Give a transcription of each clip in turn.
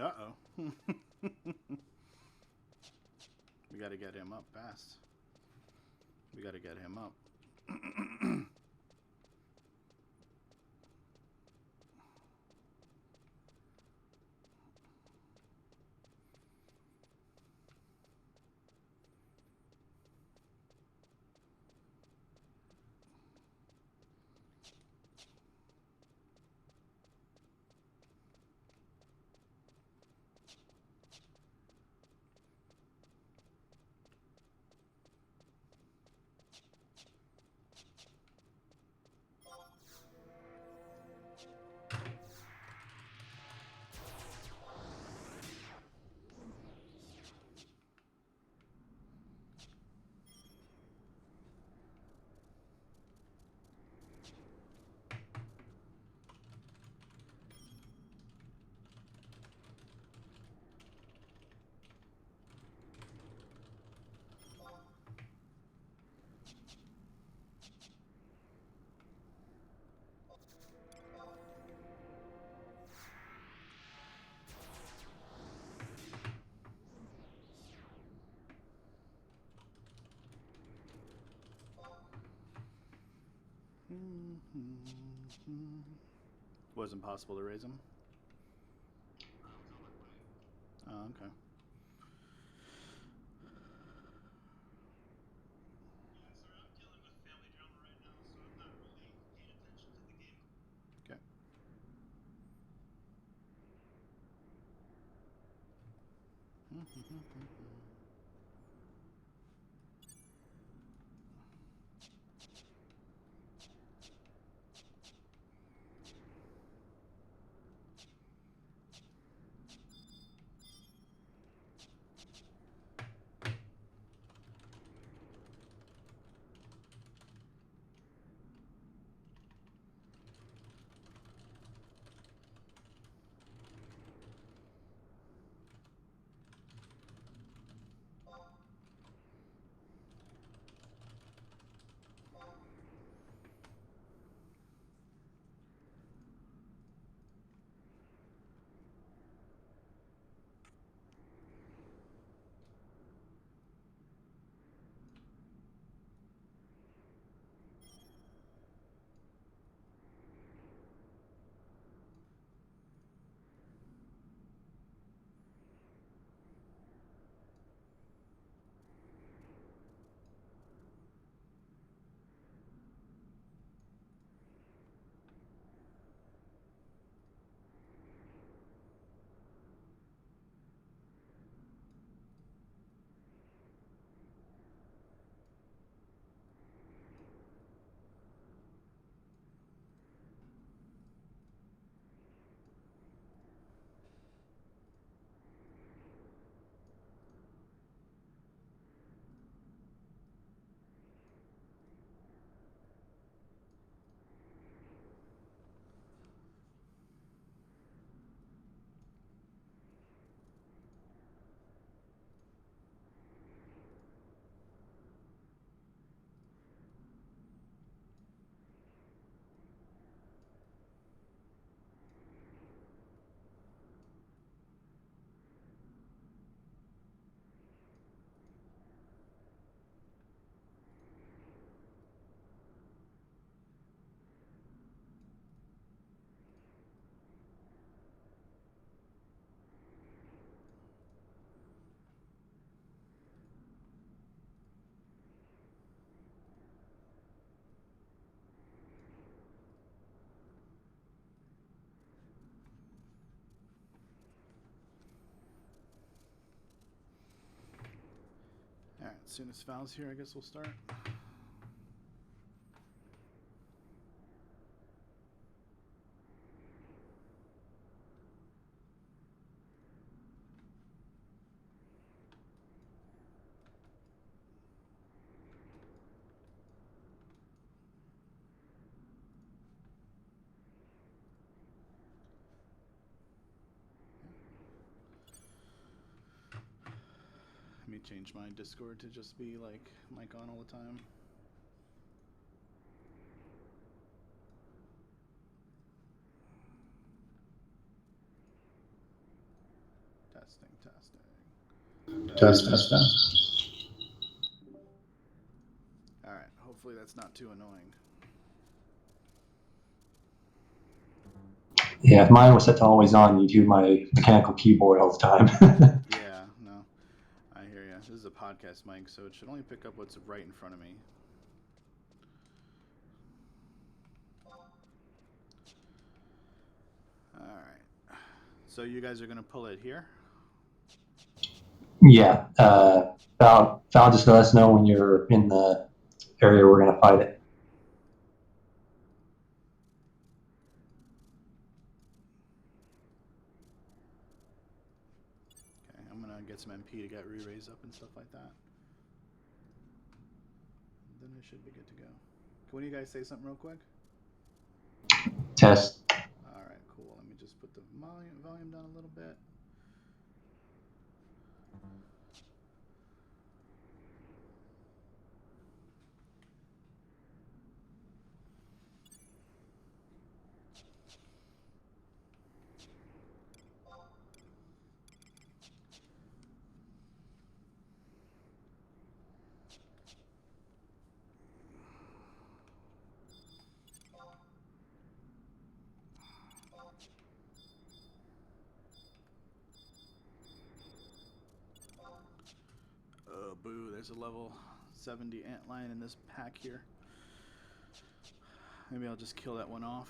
Uh-oh. We gotta get him up fast. We gotta get him up. Wasn't possible to raise him. Oh, okay. Okay. Alright, as soon as Val's here, I guess we'll start. Let me change my Discord to just be like mic on all the time. Test, test, test. Alright, hopefully that's not too annoying. Yeah, if mine was set to always on, you'd hear my mechanical keyboard all the time. Yeah, no. I hear ya. This is a podcast mic, so it should only pick up what's right in front of me. Alright. So you guys are going to pull it here? Yeah. Val, just let us know when you're in the area we're going to fight it. Okay, I'm going to get some MP to get re-raise up and stuff like that. Then it should be good to go. Can one of you guys say something real quick? Test. Alright, cool. Let me just put the volume down a little bit. Oh, boo, there's a level 70 antlion in this pack here. Maybe I'll just kill that one off.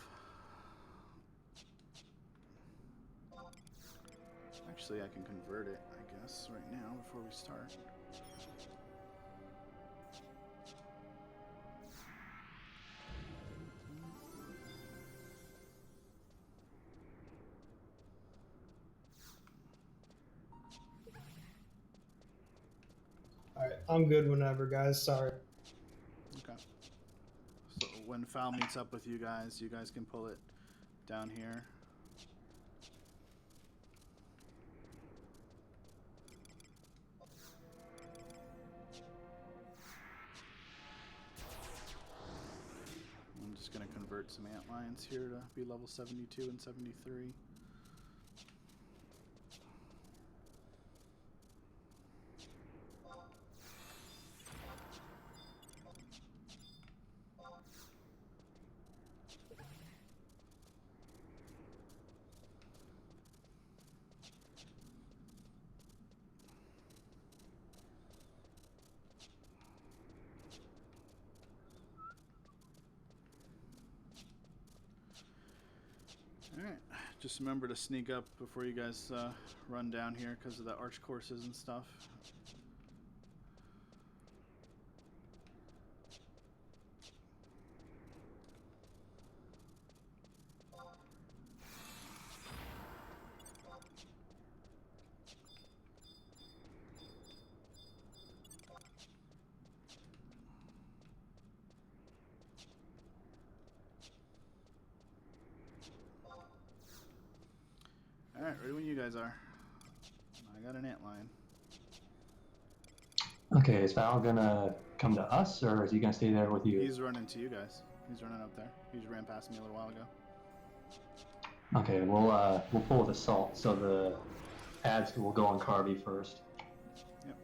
Actually, I can convert it, I guess, right now before we start. Alright, I'm good whenever, guys. Sorry. Okay. So when Foul meets up with you guys can pull it down here. I'm just going to convert some antlions here to be level 72 and 73. Alright, just remember to sneak up before you guys run down here because of the arch courses and stuff. Alright, ready when you guys are. I got an antlion. Okay, is Val gonna come to us, or is he gonna stay there with you? He's running to you guys. He's running up there. He just ran past me a little while ago. Okay, we'll pull with assault, so the ads will go on Carby first. Yep.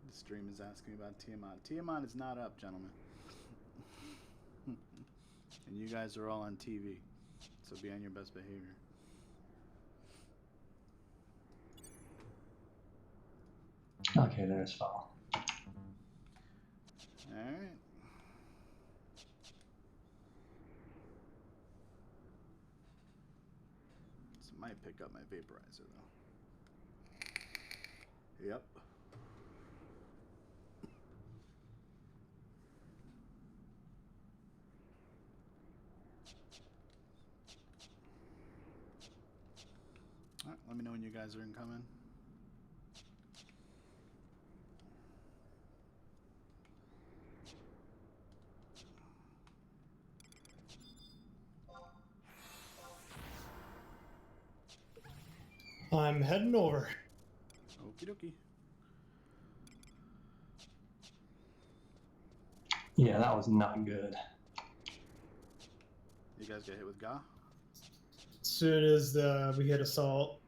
The stream is asking about Tiamat. Tiamat is not up, gentlemen. And you guys are all on TV, so be on your best behavior. Okay, there's Val. Alright. This might pick up my vaporizer, though. Yep. Alright, let me know when you guys are incoming. I'm heading over. Okie dokie. Yeah, that was not good. You guys get hit with Ga? As soon as we hit assault,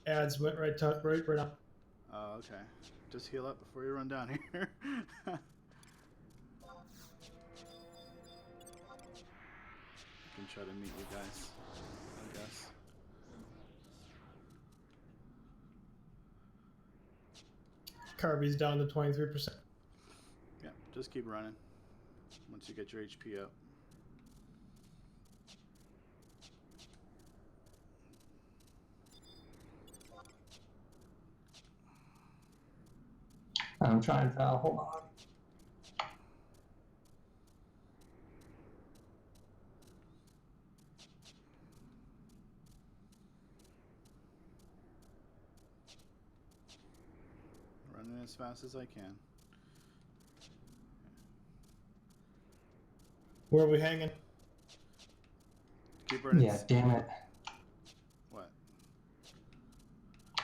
ads went right up. Oh, okay. Just heal up before you run down here. I can try to meet you guys, I guess. Carby's down to 23%. Yeah, just keep running once you get your HP up. I'm trying to hold on. Running as fast as I can. Where are we hanging? Keep running. Yeah, damn it. What?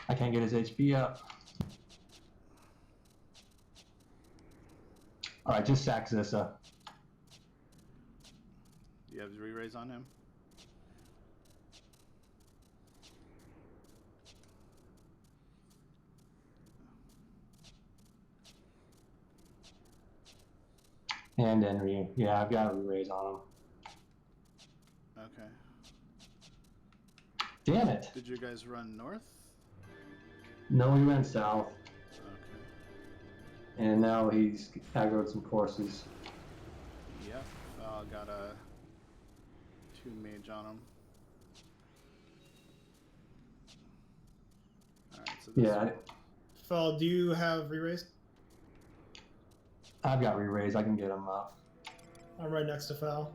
I can't get his HP up. Alright, just sack Zissa. You have re-raise on him? And Henry. Yeah, I've got a re-raise on him. Okay. Damn it! Did you guys run north? No, he went south. Okay. And now he's aggroed some forces. Yep. Got a 2 mage on him. Alright, so this Yeah, Fel, do you have re-raise? I've got re-raise. I can get him up. I'm right next to Fel.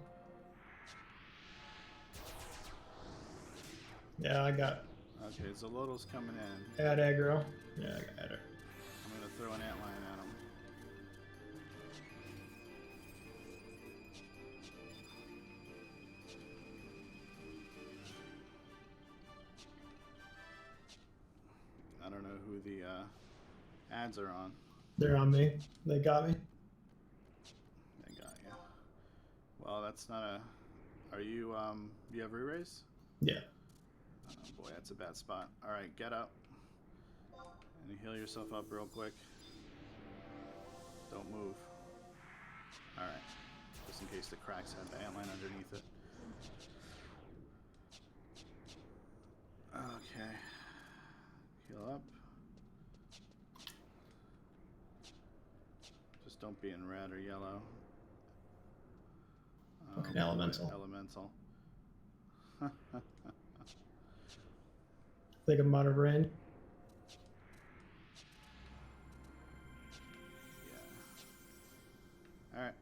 Yeah, I got Okay, Zolotto's coming in. ad aggro. Yeah, I got her. I'm gonna throw an antlion at him. I don't know who the ads are on. They're on me. They got me. They got you. Well, that's not a. Are you you have re-raise? Yeah. Oh boy, that's a bad spot. All right, get up and heal yourself up real quick. Don't move. All right, just in case the cracks have the antline underneath it. Okay, heal up. Just don't be in red or yellow. Fucking boy, elemental. Elemental. Think I'm out of range. Yeah. All right.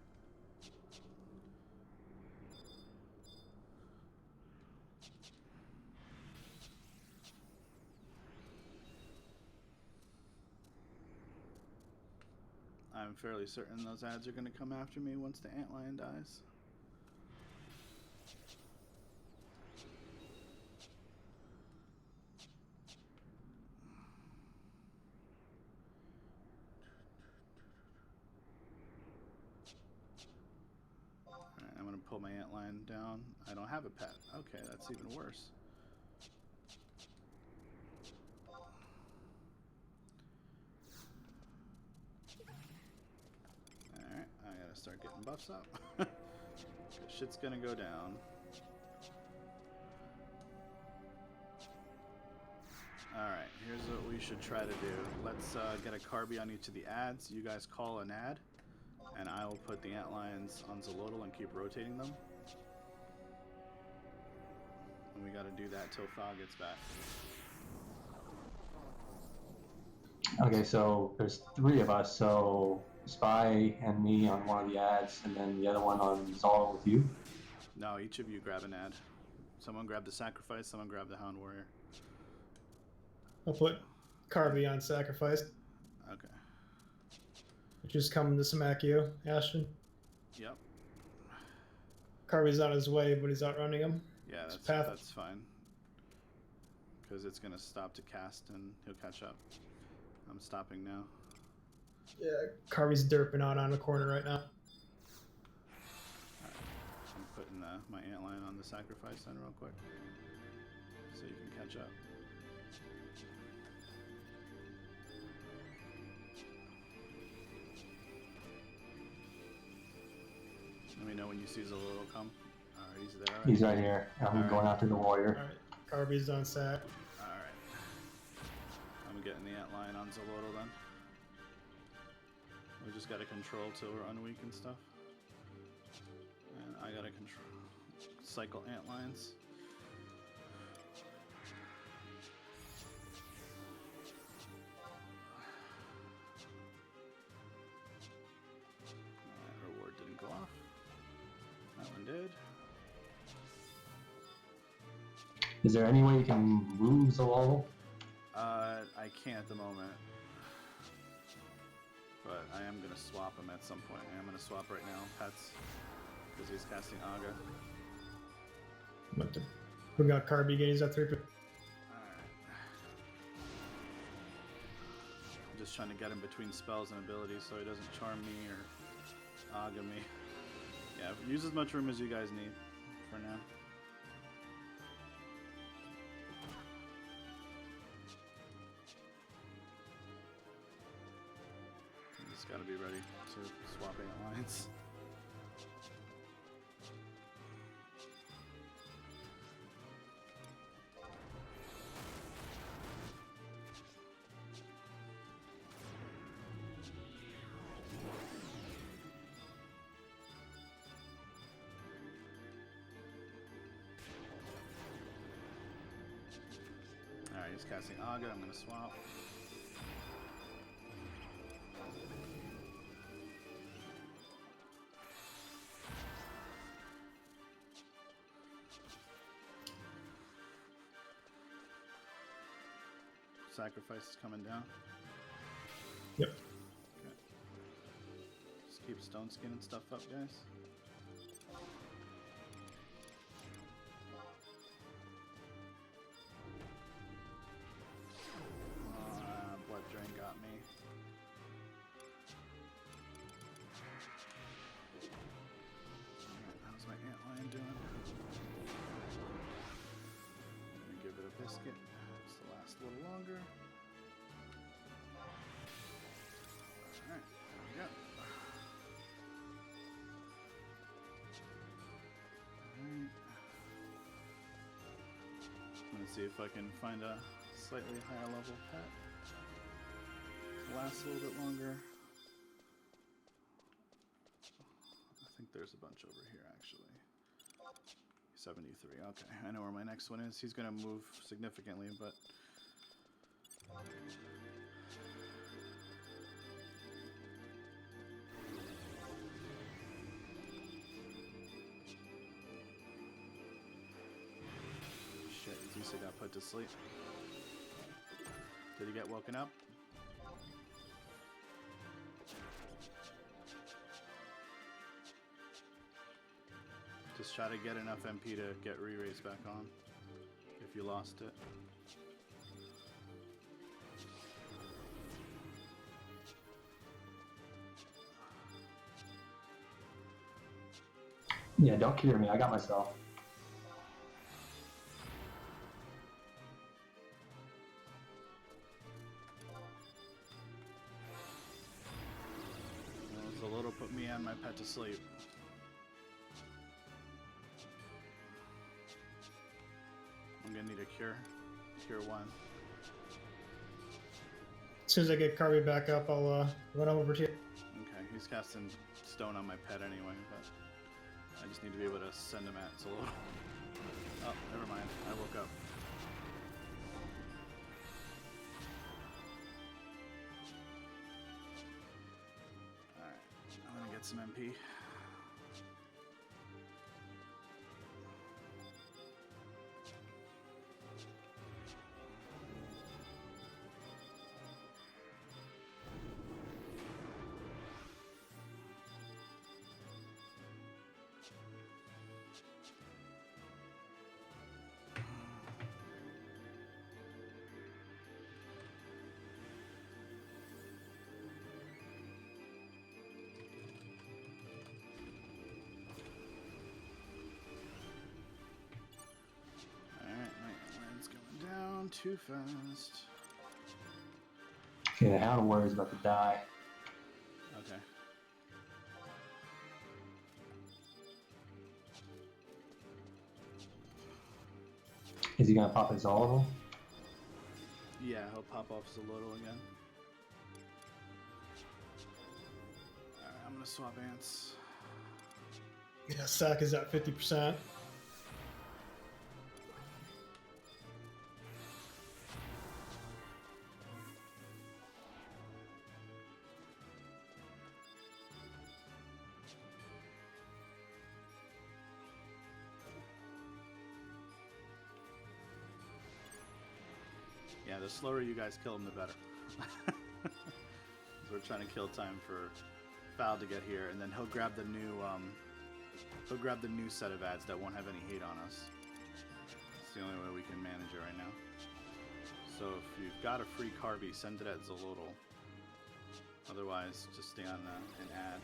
I'm fairly certain those ads are going to come after me once the antlion dies. Alright, I'm going to pull my antlion down. I don't have a pet. Okay, that's even worse. Alright, I gotta start getting buffs up. 'Cause shit's gonna go down. Alright, here's what we should try to do. Let's get a Carby on each of the ads. You guys call an ad, and I will put the antlions on Zolotl and keep rotating them. And we gotta do that till Thaw gets back. Okay, so there's 3 of us, so Spy and me on one of the ads, and then the other one on Zol with you. No, each of you grab an ad. Someone grab the sacrifice, someone grab the Hound Warrior. I'll put Carby on sacrifice. Okay. Just coming to smack you, Ashton. Yep. Carby's on his way, but he's outrunning him. Yeah, It's that's path. fine. because it's gonna stop to cast and he'll catch up. I'm stopping now. Yeah, Carby's derping out on the corner right now. Alright, I'm putting my antline on the sacrifice then real quick, so you can catch up. Let me know when you see Zolotl come. Alright, he's there. He's right here. I'm Alright. going after the warrior. All right, Carby's on sack. Alright. I'm getting the antline on Zolotl then. We just gotta control till we're unweak and stuff. And I gotta control cycle antlines. That reward didn't go off. That one did. Is there any way you can move Zolotl? I can't at the moment. But I am going to swap him at some point. I am going to swap right now, Pets, because he's casting Aga. But we got Carby gains at 3. Alright. I'm just trying to get him between spells and abilities so he doesn't charm me or Aga me. Yeah, use as much room as you guys need for now. Gotta be ready to swap lines. Alright, he's casting Aga. I'm gonna swap. Sacrifice is coming down. Yep. Okay. Just keep stone skin and stuff up, guys. Blood drain got me. Alright, how's my antlion doing? I'm gonna give it a biscuit. Just to last a little longer. Alright, there we go. Alright. I'm gonna see if I can find a slightly higher level pet to last a little bit longer. I think there's a bunch over here actually. 73. Okay, I know where my next one is. He's gonna move significantly, but shit, Zisa got put to sleep. Did he get woken up? Just try to get enough MP to get re-raised back on if you lost it. Yeah, don't cure me. I got myself. Well, Zolotl put me and my pet to sleep. I'm gonna need a cure. Cure 1. As soon as I get Carby back up, I'll run over to you. Okay, he's casting stone on my pet anyway, but I just need to be able to send him at Zolotl. Oh, never mind. I woke up. Alright, I'm gonna get some MP. too fast. Okay, the Hound Warrior is about to die. Okay. Is he gonna pop his Zolotl? Yeah, he'll pop off Zolotl again. Alright, I'm gonna swap ants. Yeah, sack is at 50%. Yeah, the slower you guys kill him, the better. So we're trying to kill time for Foul to get here, and then he'll grab the new set of ads that won't have any hate on us. It's the only way we can manage it right now. So if you've got a free Carby, send it at Zolotl. Otherwise, just stay on an ad.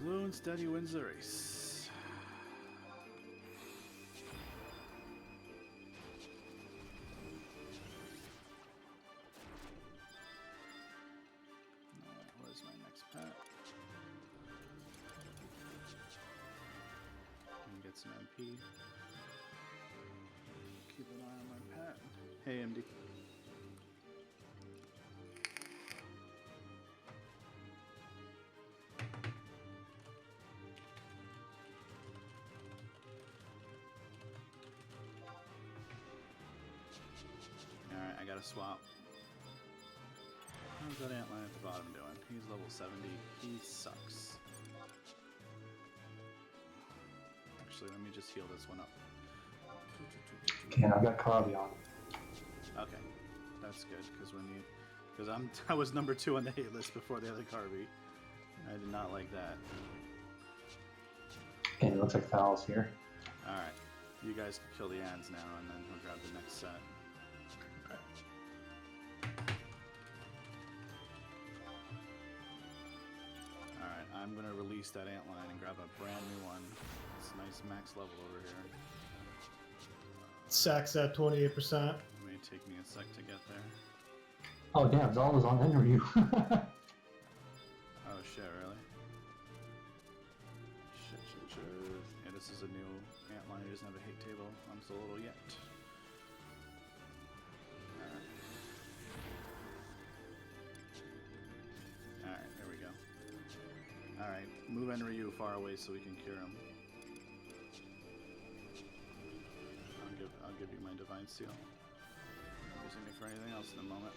Slow and steady wins the race. Where's my next pet? And get some MP. Keep an eye on my pet. Hey, MD. Alright, I gotta swap. How's that antlion at the bottom doing? He's level 70. He sucks. Actually, let me just heal this one up. Okay, and I've got Carby on. Okay, that's good because I was number 2 on the hate list before the other Carby. I did not like that. Okay, it looks like Foul's here. All right, you guys can kill the ads now, and then we'll grab the next set. All right, I'm gonna release that antlion and grab a brand new one. It's nice max level over here. Sack's at 28%. It may take me a sec to get there. Oh damn, Zolot's on interview. Oh shit, really? Shit. Yeah, this is a new antlion. He doesn't have a hate table. I'm still a little yet. Alright, there we go. Alright, move Enryu far away so we can cure him. I'll give you my Divine Seal. I'm using it for anything else in a moment.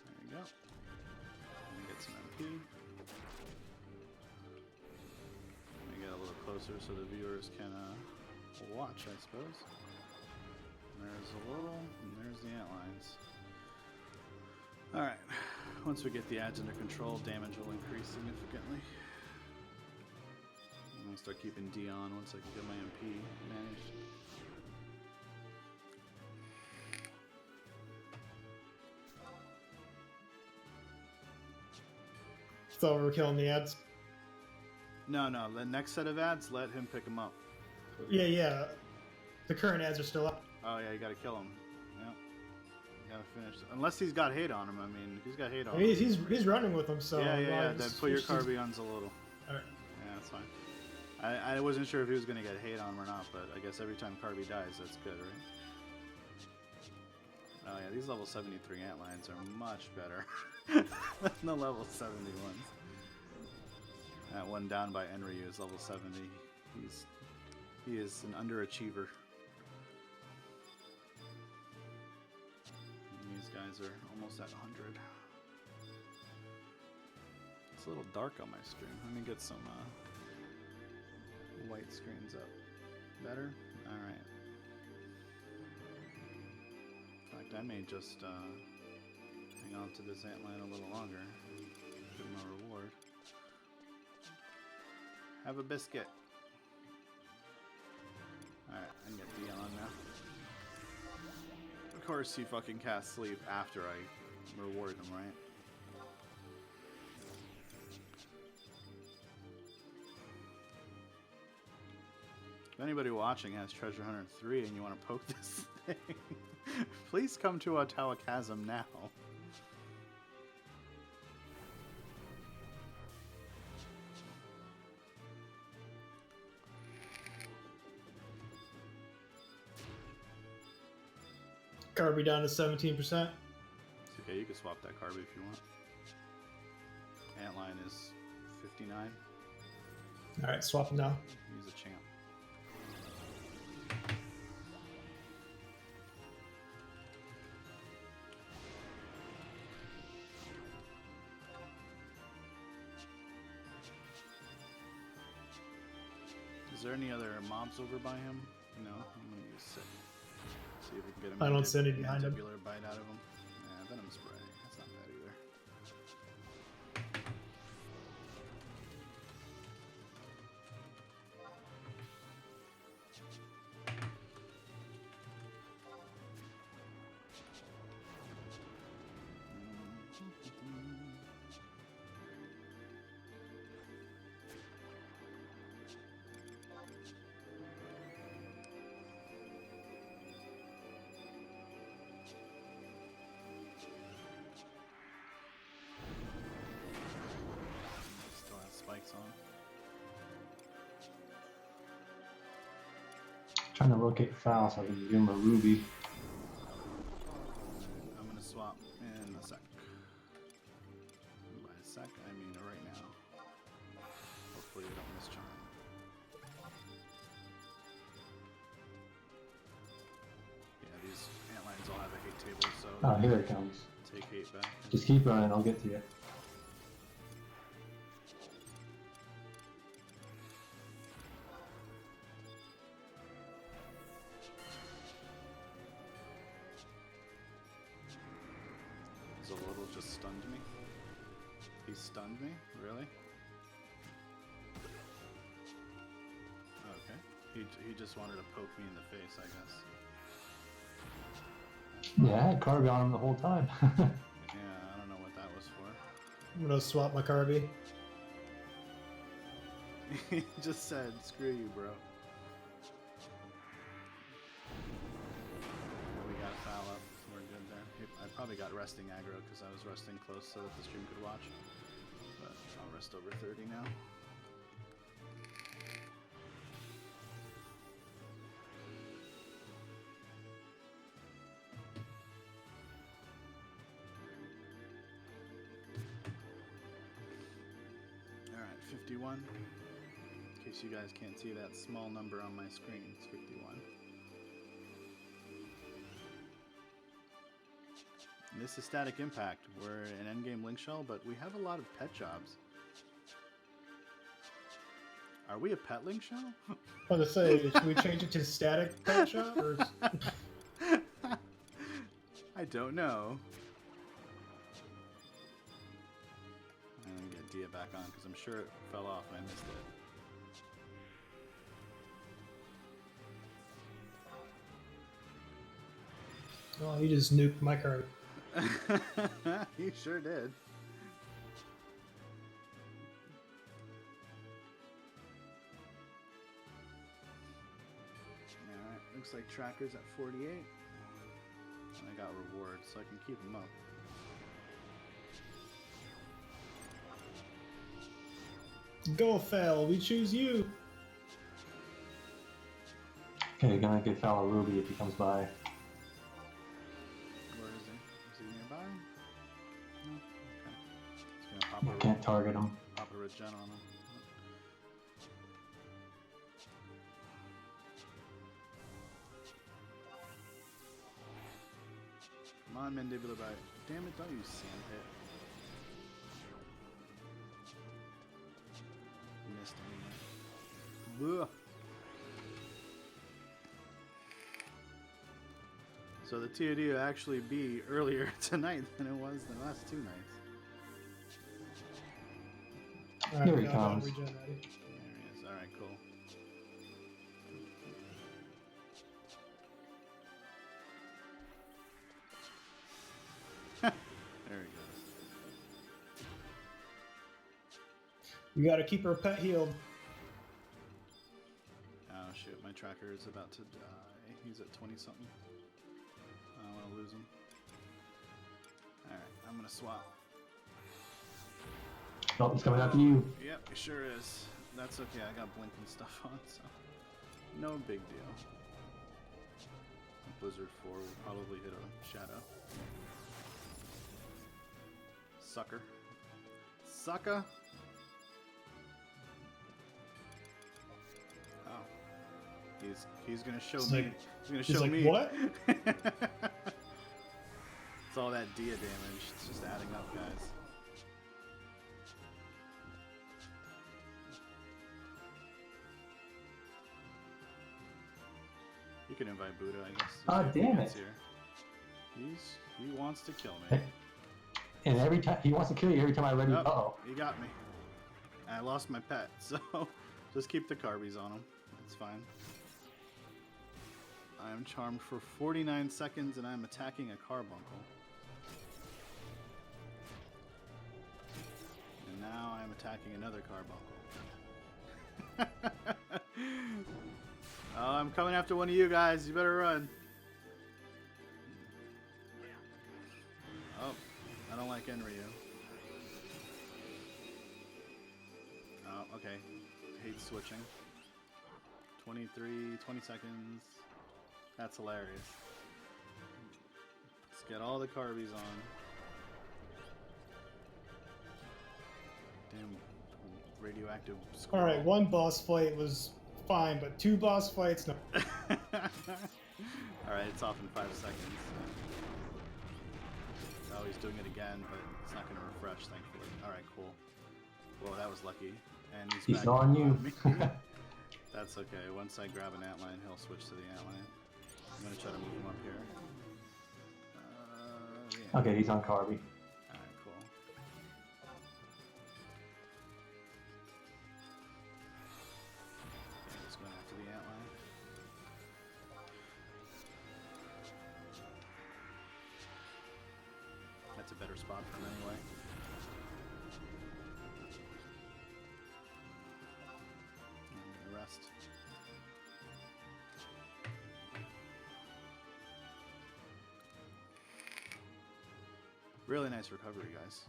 There you go. Let me get some MP. Let me get a little closer so the viewers can watch, I suppose. There's a little, and there's the antlines. Alright, once we get the ads under control, damage will increase significantly. I'm gonna start keeping D on once I can get my MP managed. Thought we were killing the ads. No, the next set of ads, let him pick them up. Yeah. The current ads are still up. Oh yeah, you gotta kill him. Yeah. You gotta finish. Unless he's got hate on him. I mean, if he's got hate on I mean, him. he's running with them, so Yeah. Then put your Carby on Zolotl. Alright. Yeah, that's fine. I wasn't sure if he was gonna get hate on him or not, but I guess every time Carby dies, that's good, right? Oh yeah, these level 73 antlions are much better than the level 70 ones. That one down by Enryu is level 70. He is an underachiever. And these guys are almost at 100. It's a little dark on my screen. Let me get some white screens up. Better? Alright. In fact, I may just hang on to this antline a little longer. Give him a reward. Have a biscuit. Alright, I can get Dion now. Of course, he fucking casts sleep after I reward him, right? If anybody watching has Treasure Hunter 3 and you want to poke this thing, please come to Ottawa Chasm now. Kirby down to 17%. It's okay, you can swap that Carby if you want. Antline is 59. Alright, swap him now. He's a champ. Is there any other mobs over by him? No, I'm gonna use Sick. See if we can get him. I don't see any behind him. Mandibular bite out of him. Yeah, venom spray. That's not bad either. Still has spikes on. Trying to locate Foul so I can give him a ruby. I'm gonna swap in a sec. And by a sec, I mean right now. Hopefully we don't miss charm. Yeah, these antlines all have a hate table, so Oh, here it comes. take hate back. Just keep running, I'll get to you. Zolotl just stunned me. He stunned me? Really? Okay. He just wanted to poke me in the face, I guess. Yeah, I had Carby on him the whole time. Yeah, I don't know what that was for. I'm gonna swap my Kirby. He just said, screw you, bro. We got a foul up. We're good there. I probably got resting aggro because I was resting close so that the stream could watch. But I'll rest over 30 now. Alright, 51. In case you guys can't see that small number on my screen, it's 51. And this is Static Impact. We're an endgame link shell, but we have a lot of pet jobs. Are we a pet link shell? I was gonna say, should we change it to static pet shop? Or... I don't know. I'm gonna get Dia back on because I'm sure it fell off and I missed it. Oh, he just nuked my Kirby. You sure did. Alright, looks like Tracker's at 48. And I got rewards, so I can keep him up. Go, Fel, we choose you. Okay, gonna get Foul a ruby if he comes by. Where is he? Is he nearby? No? Okay. He's gonna pop I can't target him. pop a regen on him. Come on, Mandibular Bite. Damn it, don't use Sandpit. Missed anyway. Ugh. So the TOD will actually be earlier tonight than it was the last 2 nights. All right, Here he got comes. Regen ready. There he is. All right, cool. There he goes. We got to keep her pet healed. Oh shoot, my tracker is about to die. He's at 20 something. I don't want to lose him. Alright, I'm gonna swap. Oh, he's coming after you. Yep, it sure is. That's okay, I got blink and stuff on, so no big deal. Blizzard 4 will probably hit a shadow. Sucker. Sucker! Oh. He's gonna show It's me. like- He's gonna He's show like, me. what? It's all that Dia damage. It's just adding up, guys. You can invite Buddha, I guess. Ah, if he damn gets it. Here. He wants to kill me. And every time he wants to kill you, every time I ready. Nope, Uh-oh. he got me. And I lost my pet, so just keep the carbies on him. It's fine. I am charmed for 49 seconds and I'm attacking a carbuncle. And now I'm attacking another carbuncle. Oh, I'm coming after one of you guys. You better run. Oh, I don't like Enryu. Oh, okay. Hate switching. 20 seconds. That's hilarious. Let's get all the carbies on. Damn radioactive squirrel. All right, one boss fight was fine, but 2 boss fights, no. Alright, it's off in 5 seconds. Oh, he's doing it again, but it's not going to refresh, thankfully. Alright, cool. Well, that was lucky. And He's back on you. me. That's okay. Once I grab an antline, he'll switch to the antline. I'm going to try to move him up here. Yeah. Okay, he's on Carby. Alright, cool. Yeah, just going after the antline. That's a better spot for him anyway. I'm gonna rest. Really nice recovery, guys.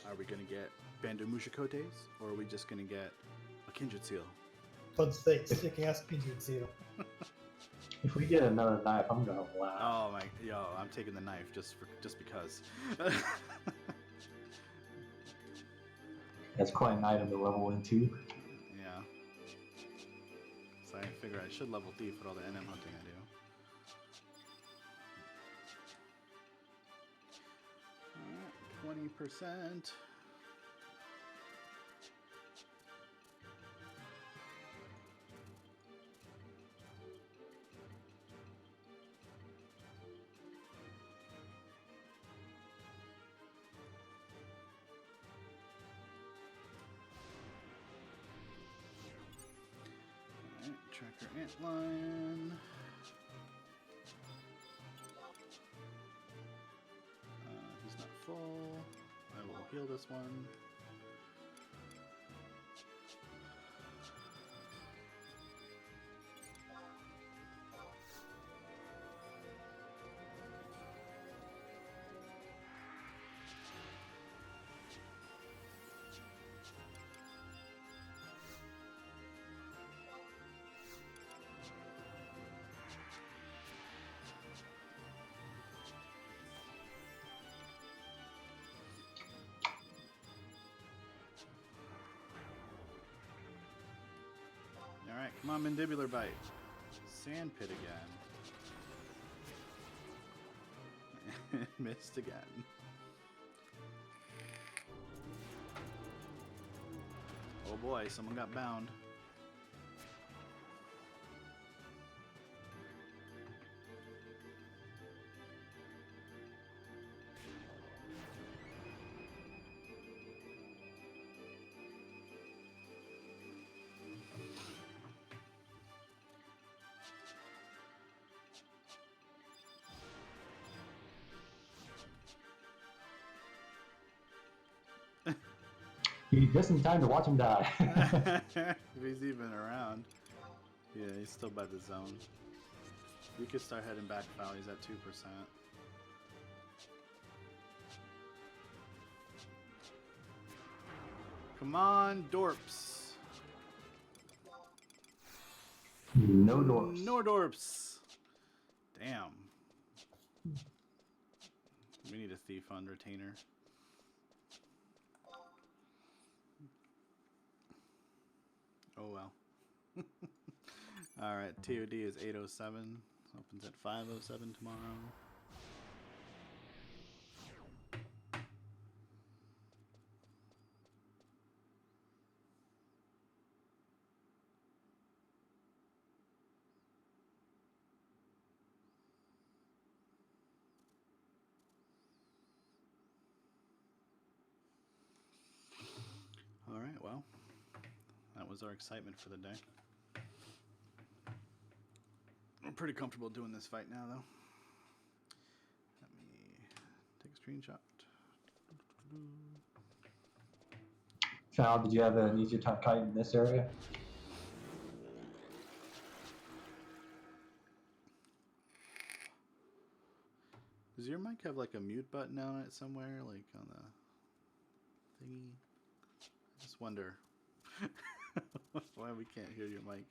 Are we gonna get Bando Mushikotes, or are we just gonna get a Kindred Seal? Blood steak, sick ass Kindred Seal. If we get another knife, I'm gonna laugh. Oh my, yo, I'm taking the knife just because. That's quite an item to level into. Yeah. So I figure I should level thief with all the NM hunting I do. Alright, 20%. Alright, tracker antlion. He's not full. I will heal this one. Alright, come on, Mandibular Bite. Sand Pit again. Missed again. Oh boy, someone got bound. Just in time to watch him die. If he's even around. Yeah, he's still by the zone. We could start heading back foul. He's at 2%. Come on, Dorps. No dorps. No Dorps. Damn. We need a thief on retainer. Oh well. Alright, TOD is 8:07. Opens at 5:07 tomorrow. Alright, well, that was our excitement for the day. I'm pretty comfortable doing this fight now, though. Let me take a screenshot. Sal, did you have an easier time kiting in this area? Does your mic have like a mute button on it somewhere, like on the thingy? I just wonder why we can't hear your mic.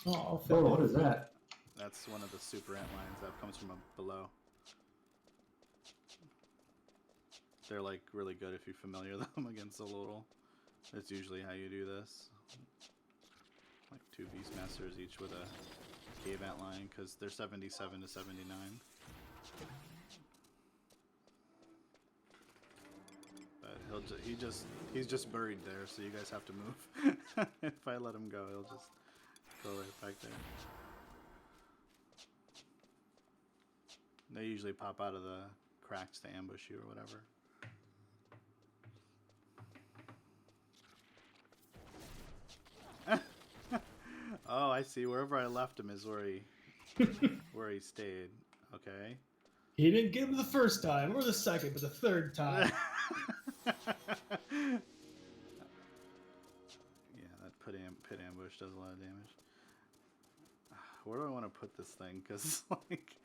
Oh, What is that? That's one of the super ant lines that comes from below. They're like really good if you familiar them against a little. That's usually how you do this. Like 2 Beastmasters each with a cave ant line because they're 77 to 79. But he's just buried there, so you guys have to move. If I let him go, he'll just go right back there. They usually pop out of the cracks to ambush you or whatever. Oh, I see. Wherever I left him is where he stayed. Okay. He didn't get him the first time or the second, but the third time. Yeah, that pit ambush does a lot of damage. Where do I want to put this thing? Because like,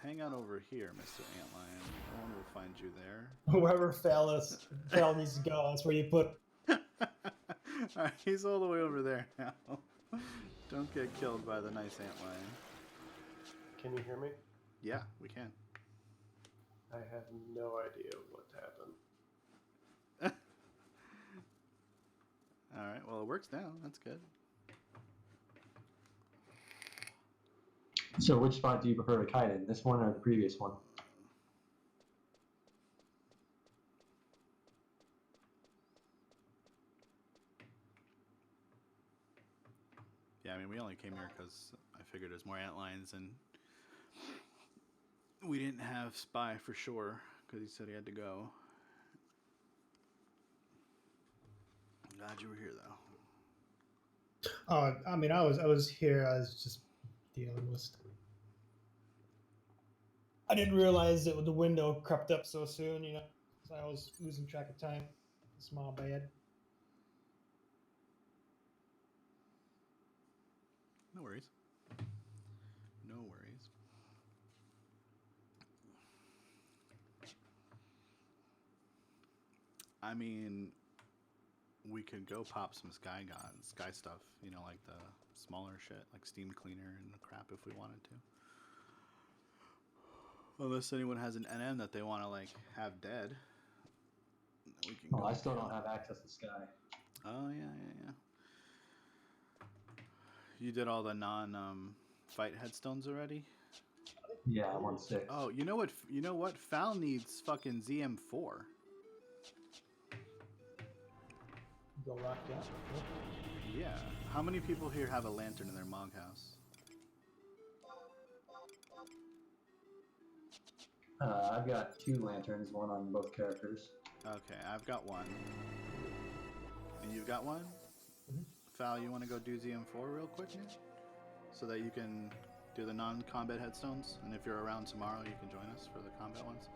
hang out over here, Mr. Antlion. No one will find you there. Wherever Fal needs to go, that's where you put. Alright, he's all the way over there now. Don't get killed by the nice antlion. Can you hear me? Yeah, we can. I have no idea what happened. Alright, well it works now. That's good. So which spot do you prefer to kite in? This one or the previous one? Yeah, I mean, we only came here because I figured there's more antlions, and we didn't have Spy for sure because he said he had to go. Glad you were here, though. Oh, I mean, I was here. I was just dealing with. I didn't realize that the window crept up so soon. You know, so I was losing track of time. It's my bad. No worries. No worries. I mean, we could go pop some sky stuff, you know, like the smaller shit, like steam cleaner and crap if we wanted to. Unless anyone has an NN that they want to like have dead, we can. Oh, go I still don't have access to Sky. Oh yeah. You did all the fight headstones already? Yeah, 1/6. Oh, you know what? Fal needs fucking ZM4. Go rock down. Yeah. How many people here have a lantern in their Mog house? I've got 2 lanterns, one on both characters. Okay, I've got one. And you've got one? Mhm. Fal, you want to go do ZM4 real quick here? So that you can do the non-combat headstones? And if you're around tomorrow, you can join us for the combat ones.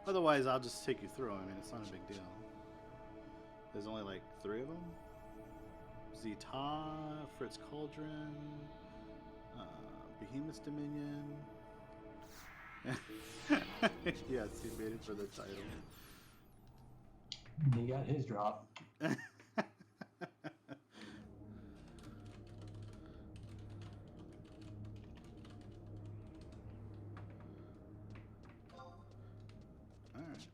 Otherwise, I'll just take you through. I mean, it's not a big deal. There's only like 3 of them. Zeta, Fritz Cauldron, Behemoth's Dominion. Yes, he made it for the title. He got his drop. Alright,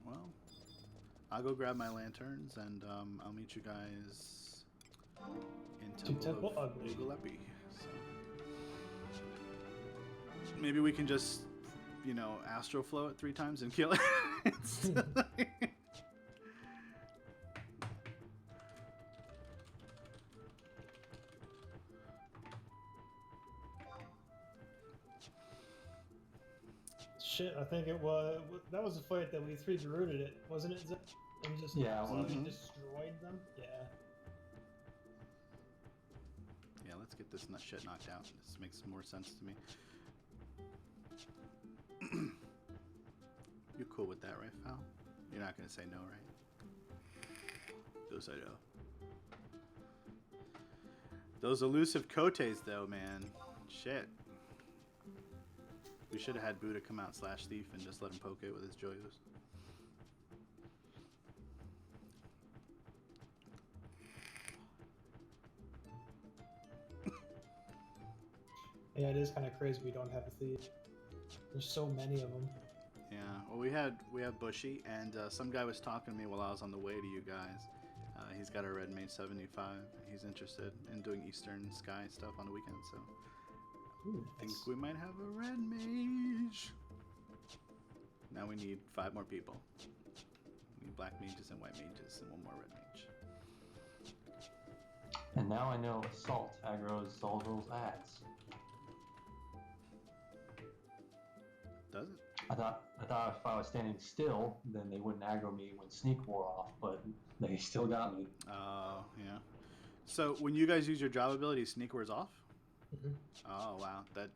well, I'll go grab my lanterns and I'll meet you guys in Temple of Ugly. Ugalepi. So maybe we can just, you know, astro flow it 3 times and kill it. Shit, I think it was. That was a fight that we 3 rooted it, wasn't it? Zip? And just Yeah, it was. destroyed them. Yeah. Yeah, let's get this shit knocked out. This makes more sense to me. You cool with that, right, Fal? You're not gonna say no, right? Those I know. Those elusive Kotes, though, man. Shit. We should have had Buddha come out / thief and just let him poke it with his Joyos. Yeah, it is kind of crazy we don't have a thief. There's so many of them. Yeah, well, we had Bushy, and some guy was talking to me while I was on the way to you guys. He's got a Red Mage 75. He's interested in doing Eastern Sky stuff on the weekend, so Ooh, I think we might have a Red Mage. Now we need 5 more people. We need Black Mages and White Mages and 1 more Red Mage. And now I know Assault aggroes Zolvil's ads. Does it? I thought if I was standing still, then they wouldn't aggro me when Sneak wore off, but they still got me. Oh, yeah. So when you guys use your job ability, Sneak wears off? Mhm. Oh, wow. That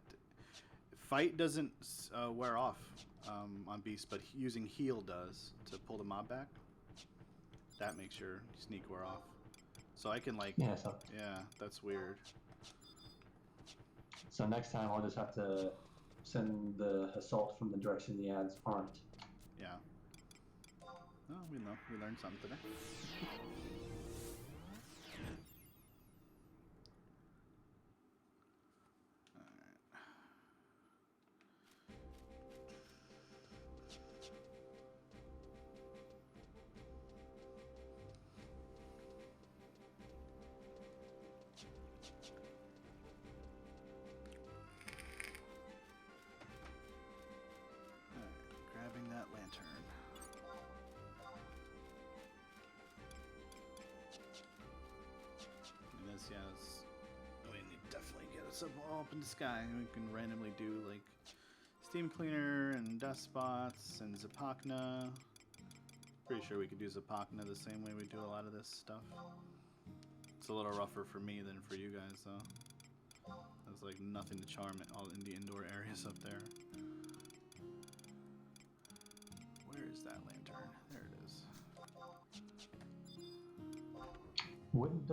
Fight doesn't wear off on Beast, but using Heal does to pull the mob back. That makes your Sneak wear off. So I can, like... Yeah, Yeah, that's weird. so next time I'll just have to send the Assault from the direction the ads aren't. Yeah. Oh, we know. We learned something today. Grabbing that lantern. And this, yes, we need to definitely get us up in the sky. We can randomly do like Steam Cleaner and Dust Spots and Zapakna. Pretty sure we could do Zapakna the same way we do a lot of this stuff. It's a little rougher for me than for you guys, though. There's like nothing to charm it all in the indoor areas up there. Where is that lantern? There it is. Wouldn't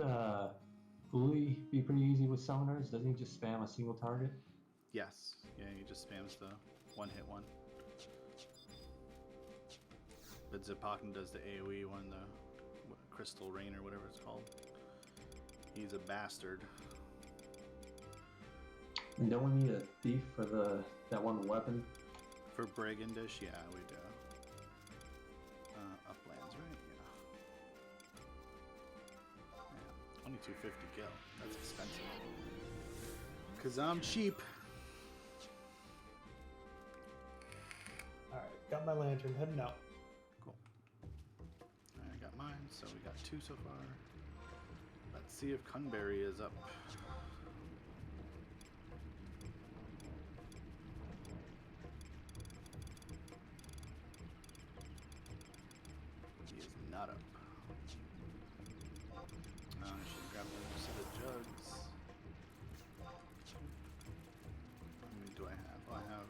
Uli be pretty easy with summoners? Doesn't he just spam a single target? Yes. Yeah, he just spams the one-hit one. But Zapakna does the AoE one, the Crystal Rain or whatever it's called. He's a bastard. And don't we need a thief for that one weapon? For Brigandish, yeah, we do. Uplands, right? Yeah. Only 250 gil. That's expensive. Cause I'm cheap. Alright, got my lantern, heading out. Cool. I got mine, so we got 2 so far. see if Cunberry is up. He is not up. I should grab another set of jugs. How many do I have? Oh, I have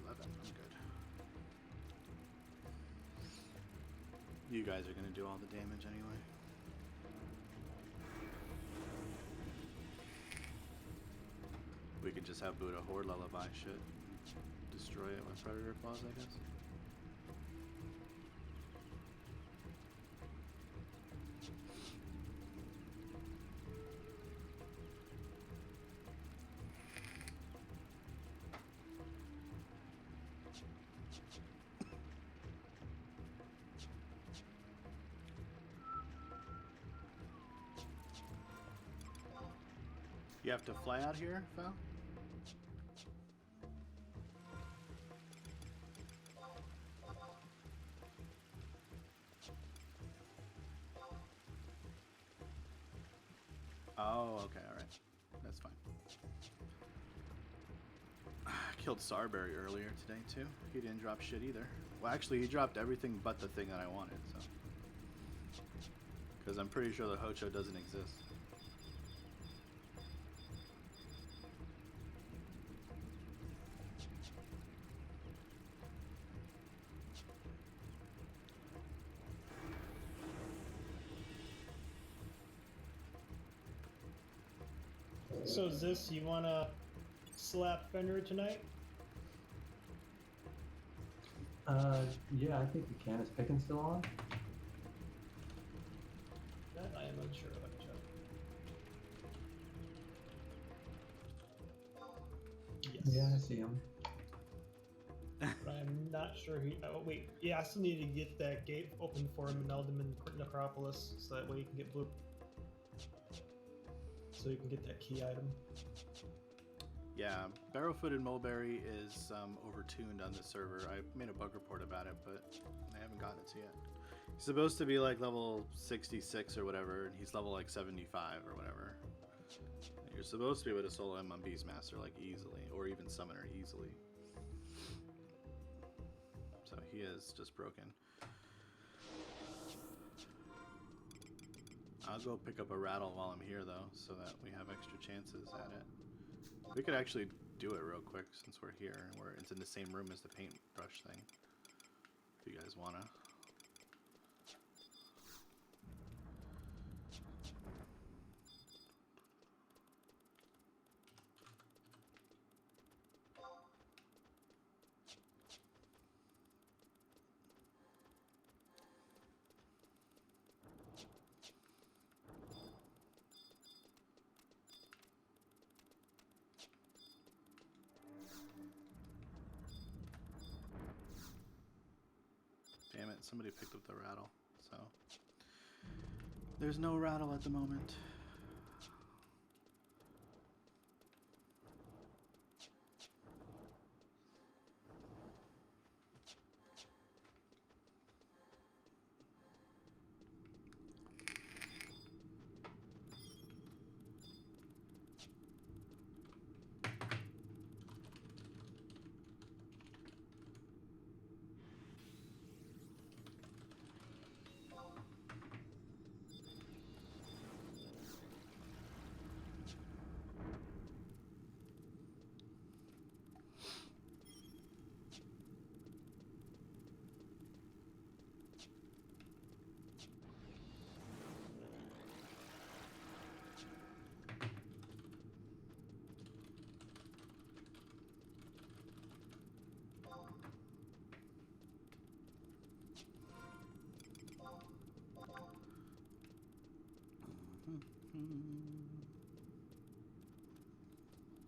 11. I'm good. You guys are gonna do all the damage anyway. We could just have Buddha Horde lullaby shit. Destroy it with Predator Claws, I guess. You have to fly out here, Val? Oh, okay, alright. That's fine. I killed Sarberry earlier today, too. He didn't drop shit either. Well, actually, he dropped everything but the thing that I wanted, so. Because I'm pretty sure the Hocho doesn't exist. So is this, you wanna slap Fenrir tonight? Yeah, I think we can. Is Pickens still on? That I am unsure. Let me check. Yes. Yeah, I see him. But I'm not sure he. Oh wait, yeah, I still need to get that gate open for him and Eldam in Necropolis, so that way you can get blue. So you can get that key item. Yeah, Barrowfooted Mulberry is overtuned on this server. I made a bug report about it, but I haven't gotten it to yet. He's supposed to be like level 66 or whatever, and he's level like 75 or whatever. You're supposed to be able to solo him on Beastmaster like easily, or even Summoner easily. So he is just broken. I'll go pick up a rattle while I'm here though, so that we have extra chances at it. We could actually do it real quick since we're here and it's in the same room as the paintbrush thing. If you guys wanna. Damn it, somebody picked up the rattle, so there's no rattle at the moment.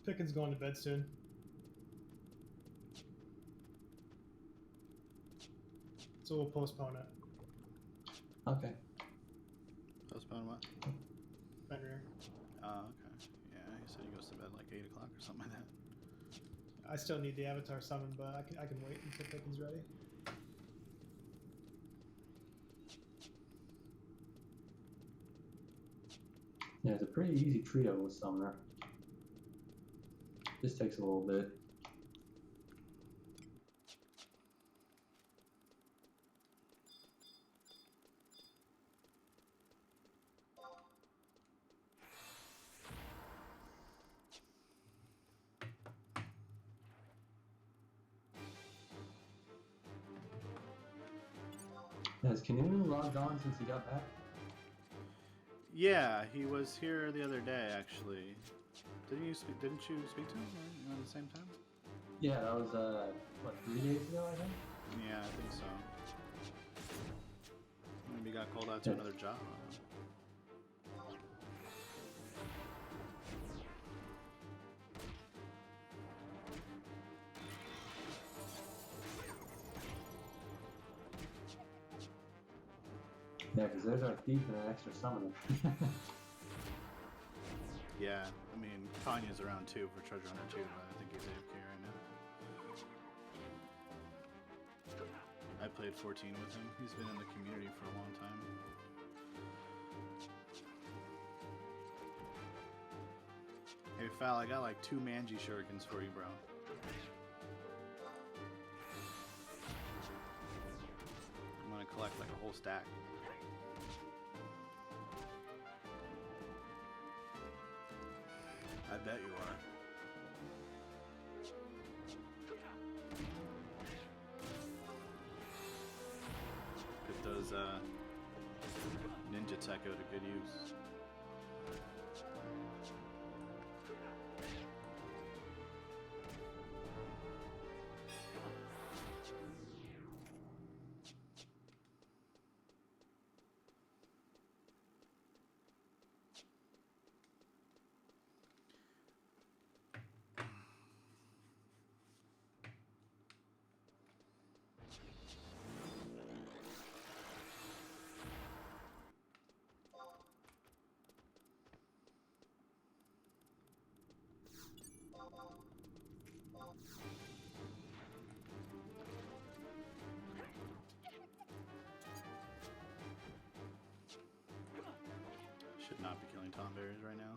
Pickens going to bed soon. So we'll postpone it. Okay. Postpone what? Fenrir. Oh, okay. Yeah, he said he goes to bed like 8 o'clock or something like that. I still need the Avatar summon, but I can wait until Pickens ready. Yeah, it's a pretty easy trio with Summoner. Just takes a little bit. Has Canoe logged on since he got back? Yeah, he was here the other day, actually. Didn't you speak to him around the same time? Yeah, that was, what, 3 days ago, I think? Yeah, I think so. Maybe he got called out to Yeah. another job. Yeah, because there's our thief and an extra Summoner. Yeah, I mean, Kanye's around too for Treasure Hunter 2, but I think he's AFK right now. I played 14 with him. He's been in the community for a long time. Hey, Fal, I got like 2 Manji shurikens for you, bro. I'm gonna collect like a whole stack. I bet you are. Put those ninja tech out to good use. Should not be killing tomberries right now.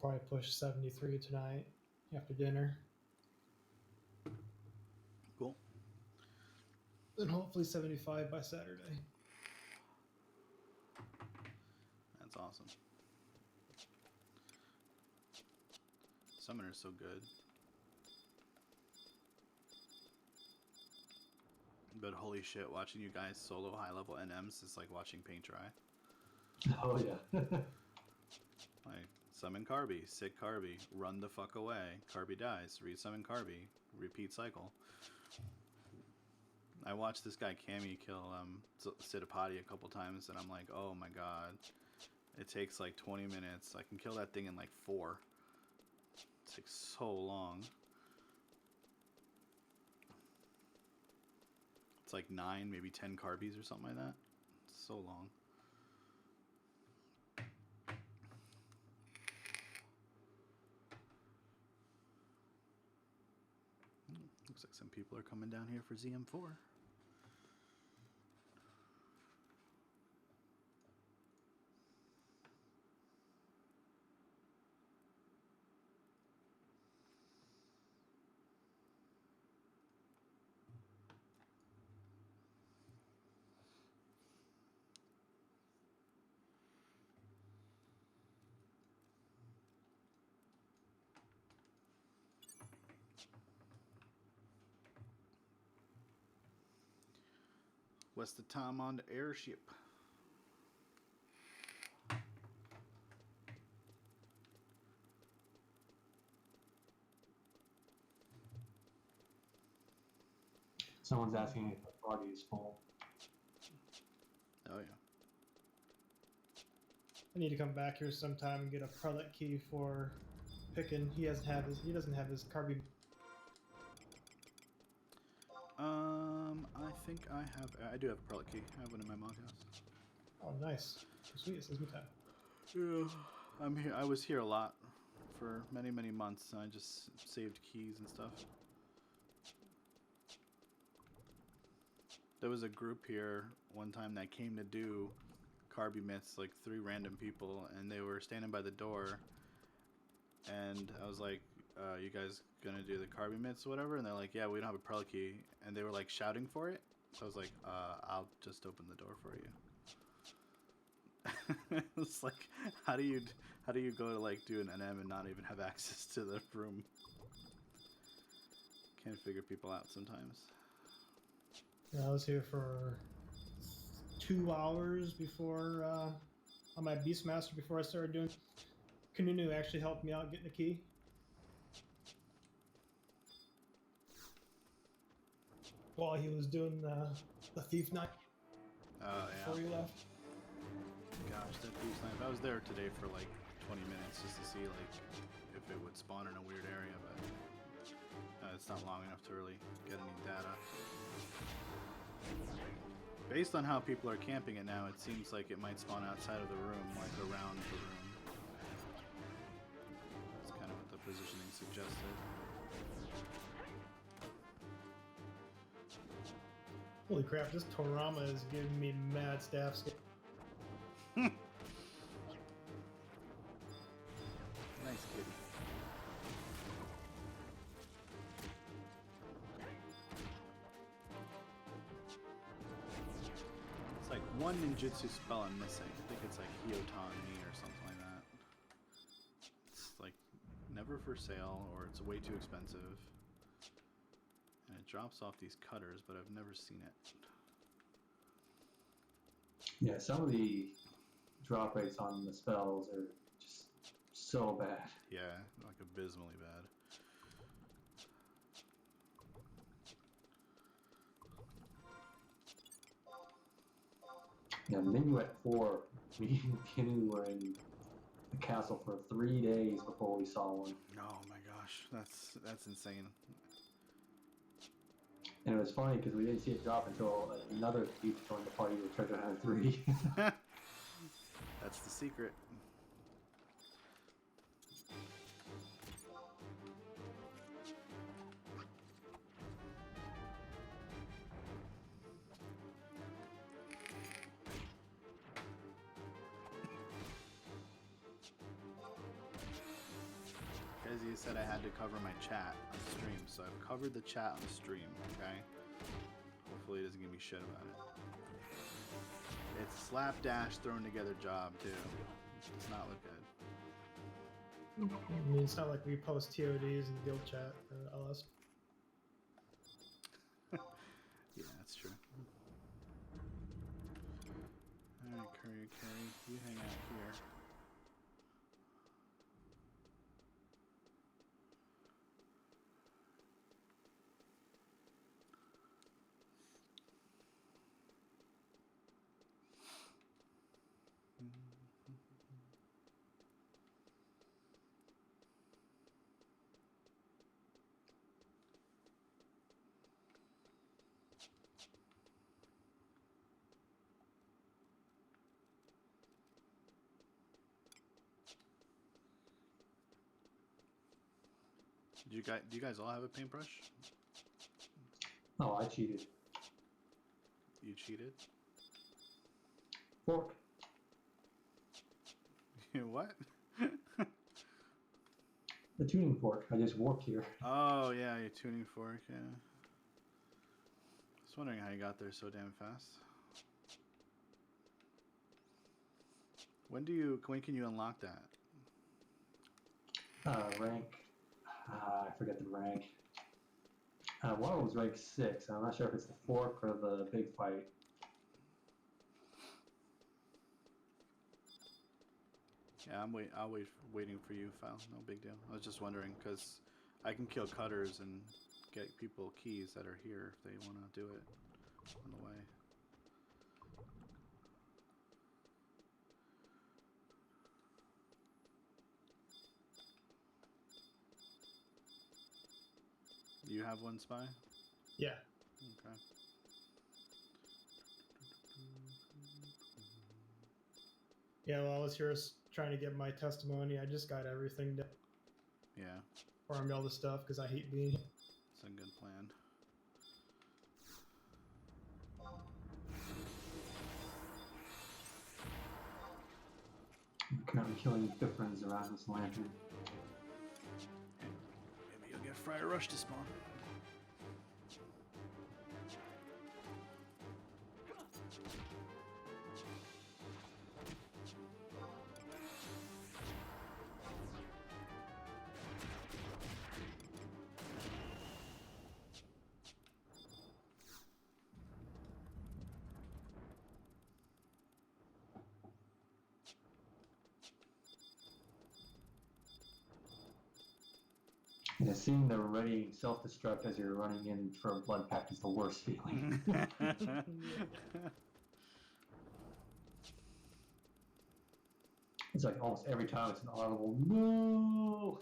Probably push 73 tonight after dinner. Cool. Then hopefully 75 by Saturday. That's awesome. Summoner's so good. But holy shit, watching you guys solo high level NMs is like watching paint dry. Oh, yeah. Like, summon Carby, sick Carby, run the fuck away, Carby dies, resummon Carby, repeat cycle. I watched this guy Cammy kill Siddipati a couple times, and I'm like, oh my god. It takes like 20 minutes. I can kill that thing in like 4. It takes so long. It's like 9, maybe 10 Carbies or something like that. It's so long. Looks like some people are coming down here for ZM4. requested time on the airship. Someone's asking if the party is full. Oh yeah. I need to come back here sometime and get a prelate key for Pickin. He doesn't have his carbine. I think I do have a prelate key. I have one in my mom's house. Oh, nice. Sweet, it says me time. Yeah, I'm here. I was here a lot for many, many months, and I just saved keys and stuff. There was a group here one time that came to do Carby Myths, like 3 random people, and they were standing by the door, and I was like, you guys gonna do the Carby Myths or whatever? And they're like, yeah, we don't have a prelate key, and they were like shouting for it, so I was like, I'll just open the door for you. It's like, how do you go to like do an NM and not even have access to the room? Can't figure people out sometimes. Yeah, I was here for 2 hours before on my Beastmaster before I started doing. Kanunu actually helped me out getting the key. While he was doing the thief night Oh before yeah. he left. Gosh, that boost knife. I was there today for like 20 minutes just to see like if it would spawn in a weird area, but it's not long enough to really get any data. Based on how people are camping it now, it seems like it might spawn outside of the room, like around the room. That's kind of what the positioning suggested. Holy crap, this Torama is giving me mad staff skill. Nice kitty. It's like one ninjutsu spell I'm missing. I think it's like Hyotan Mi or something like that. It's like never for sale, or it's way too expensive. And it drops off these cutters, but I've never seen it. Yeah, some of the drop rates on the spells are just so bad. Yeah, like abysmally bad. Yeah, Minuet 4, me and Kenny were in the castle for 3 days before we saw one. Oh my gosh, that's insane. And it was funny because we didn't see it drop until another thief joined the party with Treasure Hunter 3. That's the secret. As you said, I had to cover my chat on stream, so I've covered the chat on the stream, okay? Hopefully it doesn't give me shit about it. It's slapdash thrown together job, too. It does not look good. I mean, it's not like we post TODs in guild chat or LS. Yeah, that's true. Alright, Curry, you hang out here. Do you guys all have a paintbrush? Oh, I cheated. You cheated? Fork. What? The tuning fork. I just warped here. Oh yeah, your tuning fork, yeah. Just wondering how you got there so damn fast. When can you unlock that? Rank. I forget the rank. One of them was rank 6. I'm not sure if it's the fork or the big fight. Yeah, I'll waiting for you, File. No big deal. I was just wondering because I can kill cutters and get people keys that are here if they want to do it on the way. You have one, Spy? Yeah. Okay. Yeah, while I was here trying to get my testimony, I just got everything done. Yeah, Farmed all the stuff because I hate being here. it's a good plan. I'm currently killing difference around this lantern. Maybe you'll get Friar Rush to spawn. Yeah, seeing the ready self-destruct as you're running in for a blood pact is the worst feeling. It's like almost every time it's an audible no.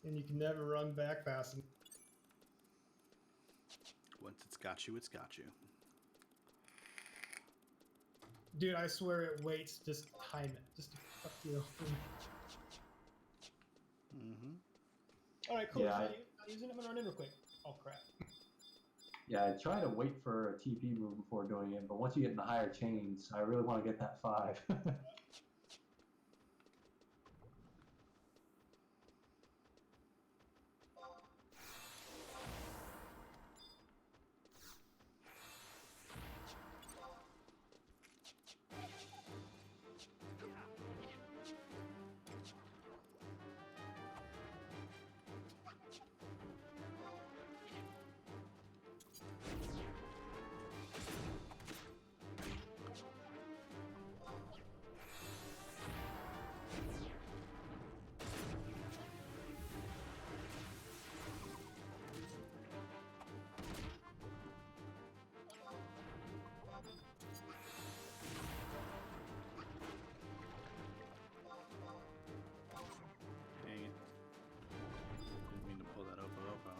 And you can never run back fast enough. Once it's got you, it's got you. Dude, I swear it waits. Just time it. Just to fuck you. Alright, cool. Yeah, Not using it. I'm gonna run in real quick. Oh, crap. Yeah, I try to wait for a TP move before doing it, but once you get in the higher chains, I really want to get that 5. Dang it. Didn't mean to pull that Opa Opa.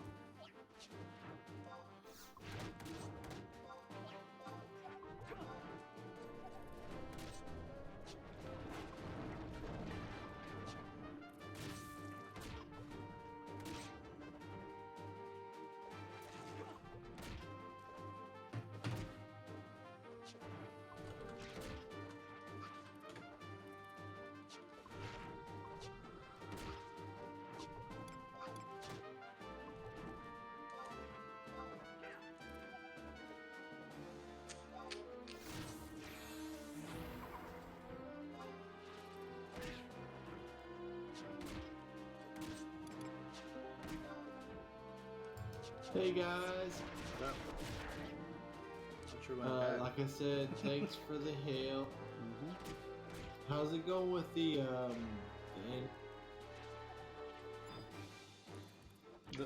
Hey guys, What's up? Not sure when back. like I said, thanks for the help. How's it going with the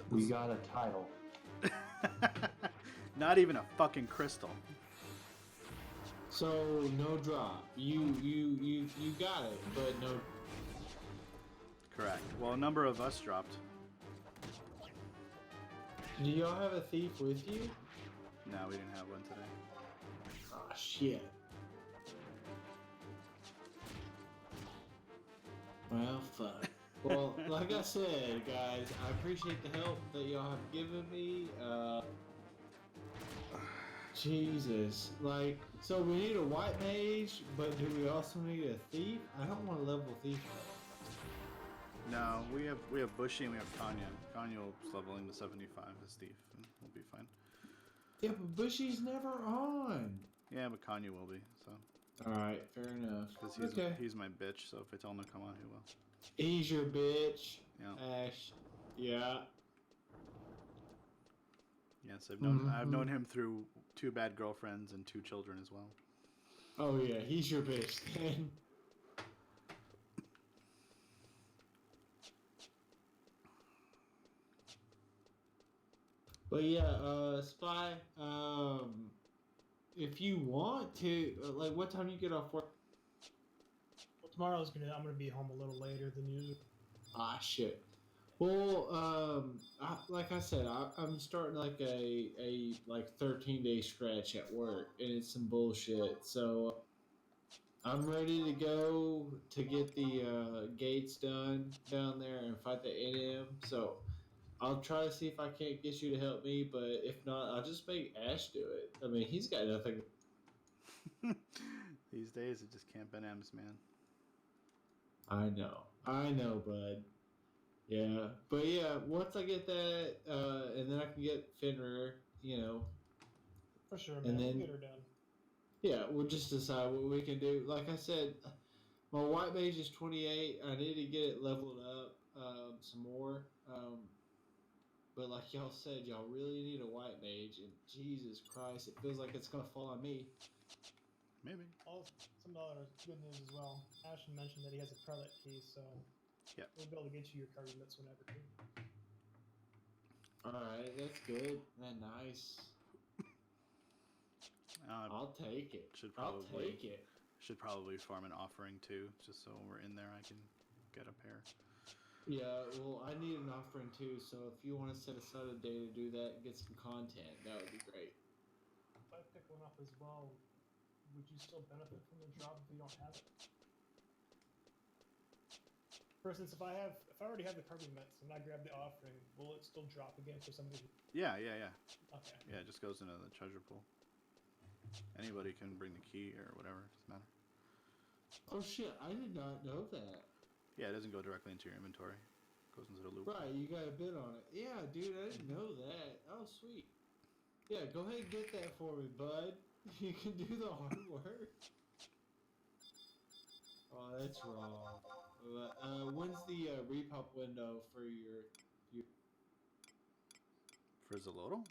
We got a title. Not even a fucking crystal. so no drop. You got it, but no. Correct. Well, a number of us dropped. Do y'all have a thief with you? No, we didn't have one today. Oh shit. Well, fuck. Well, like I said, guys, I appreciate the help that y'all have given me. Jesus. Like, so we need a white mage, but do we also need a thief? I don't want to level thief up. No, we have Bushy and we have Kanya. Kanya will leveling to 75 as thief, and we'll be fine. Yeah, but Bushy's never on. Yeah, but Kanya will be, so. Alright, fair enough. Because Okay. he's my bitch, so if I tell him to come on, he will. He's your bitch. Yeah. Ash. Yeah. Yes, I've known him through 2 bad girlfriends and 2 children as well. Oh yeah, he's your bitch, man. But yeah, Spy. If you want to, like, what time do you get off work? Well, I'm gonna be home a little later than usual. Ah, shit. Well, like I said, I'm starting like a like 13-day stretch at work, and it's some bullshit. So I'm ready to go to get the gates done down there and fight the NM. So I'll try to see if I can't get you to help me, but if not, I'll just make Ash do it. I mean, he's got nothing. These days, it just can't been M's, man. I know, bud. Yeah, but yeah, once I get that, and then I can get Fenrir, you know, For sure, man. and We'll then get her done. yeah, we'll just decide what we can do. Like I said, my white mage is 28. I need to get it leveled up some more. But like y'all said, y'all really need a white mage, and Jesus Christ, it feels like it's gonna fall on me. Maybe. Some other good news as well. Ashton mentioned that he has a prelate key, so Yeah. we'll be able to get you your card remits whenever. All right, that's good. Nice. I'll take it. I'll take it. Should probably farm an offering too, just so when we're in there, I can get a pair. Yeah, well, I need an offering too, so if you want to set aside a day to do that and get some content, that would be great. If I pick one up as well, would you still benefit from the drop if you don't have it? For instance, if I already have the card remits and I grab the offering, will it still drop again for somebody? Yeah. Okay. Yeah, it just goes into the treasure pool. Anybody can bring the key or whatever, doesn't matter. Oh shit, I did not know that. Yeah, it doesn't go directly into your inventory. It goes into the loop. Right, you got a bid on it. Yeah, dude, I didn't know that. Oh, sweet. Yeah, go ahead and get that for me, bud. You can do the hard work. Oh, that's wrong. When's the repop window for your... For Zolotl?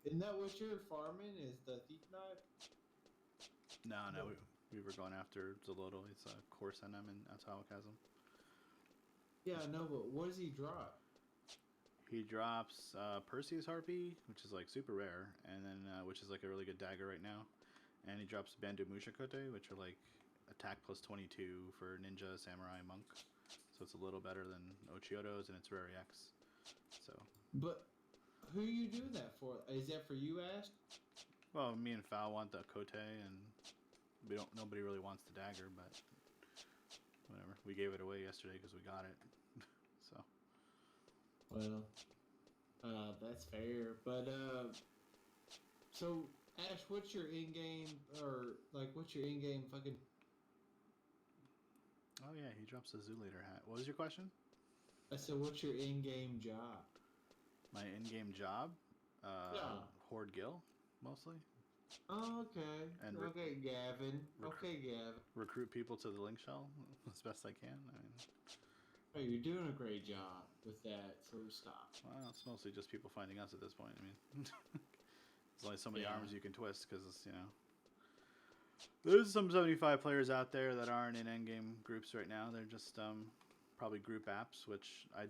Isn't that what you're farming, is the thief knife? No, we were going after Zolotl. It's a Course NM in Atawa Chasm. Yeah, no, but what does he drop? He drops Perseus Harpy, which is like super rare, and then which is like a really good dagger right now. And he drops Bandu Mushakote, which are like attack plus 22 for ninja, samurai, monk. So it's a little better than Ochioto's, and it's rare X. So. But who are you doing that for? Is that for you, Ash? Well, me and Fal want the Kote, and nobody really wants the dagger, but whatever. We gave it away yesterday because we got it. So. Well, that's fair. But so Ash, what's your in-game fucking? Oh yeah, he drops a Zoo Leader hat. What was your question? I said, what's your in-game job? My in-game job? Yeah. Horde Gil, mostly. Oh, okay. And okay, Gavin. Okay, Gavin. Recruit people to the link shell as best I can. I mean, oh, you're doing a great job with that, so stop. well, it's mostly just people finding us at this point. I mean, there's only so many arms you can twist because, you know, there's some 75 players out there that aren't in endgame groups right now. They're just probably group apps, which I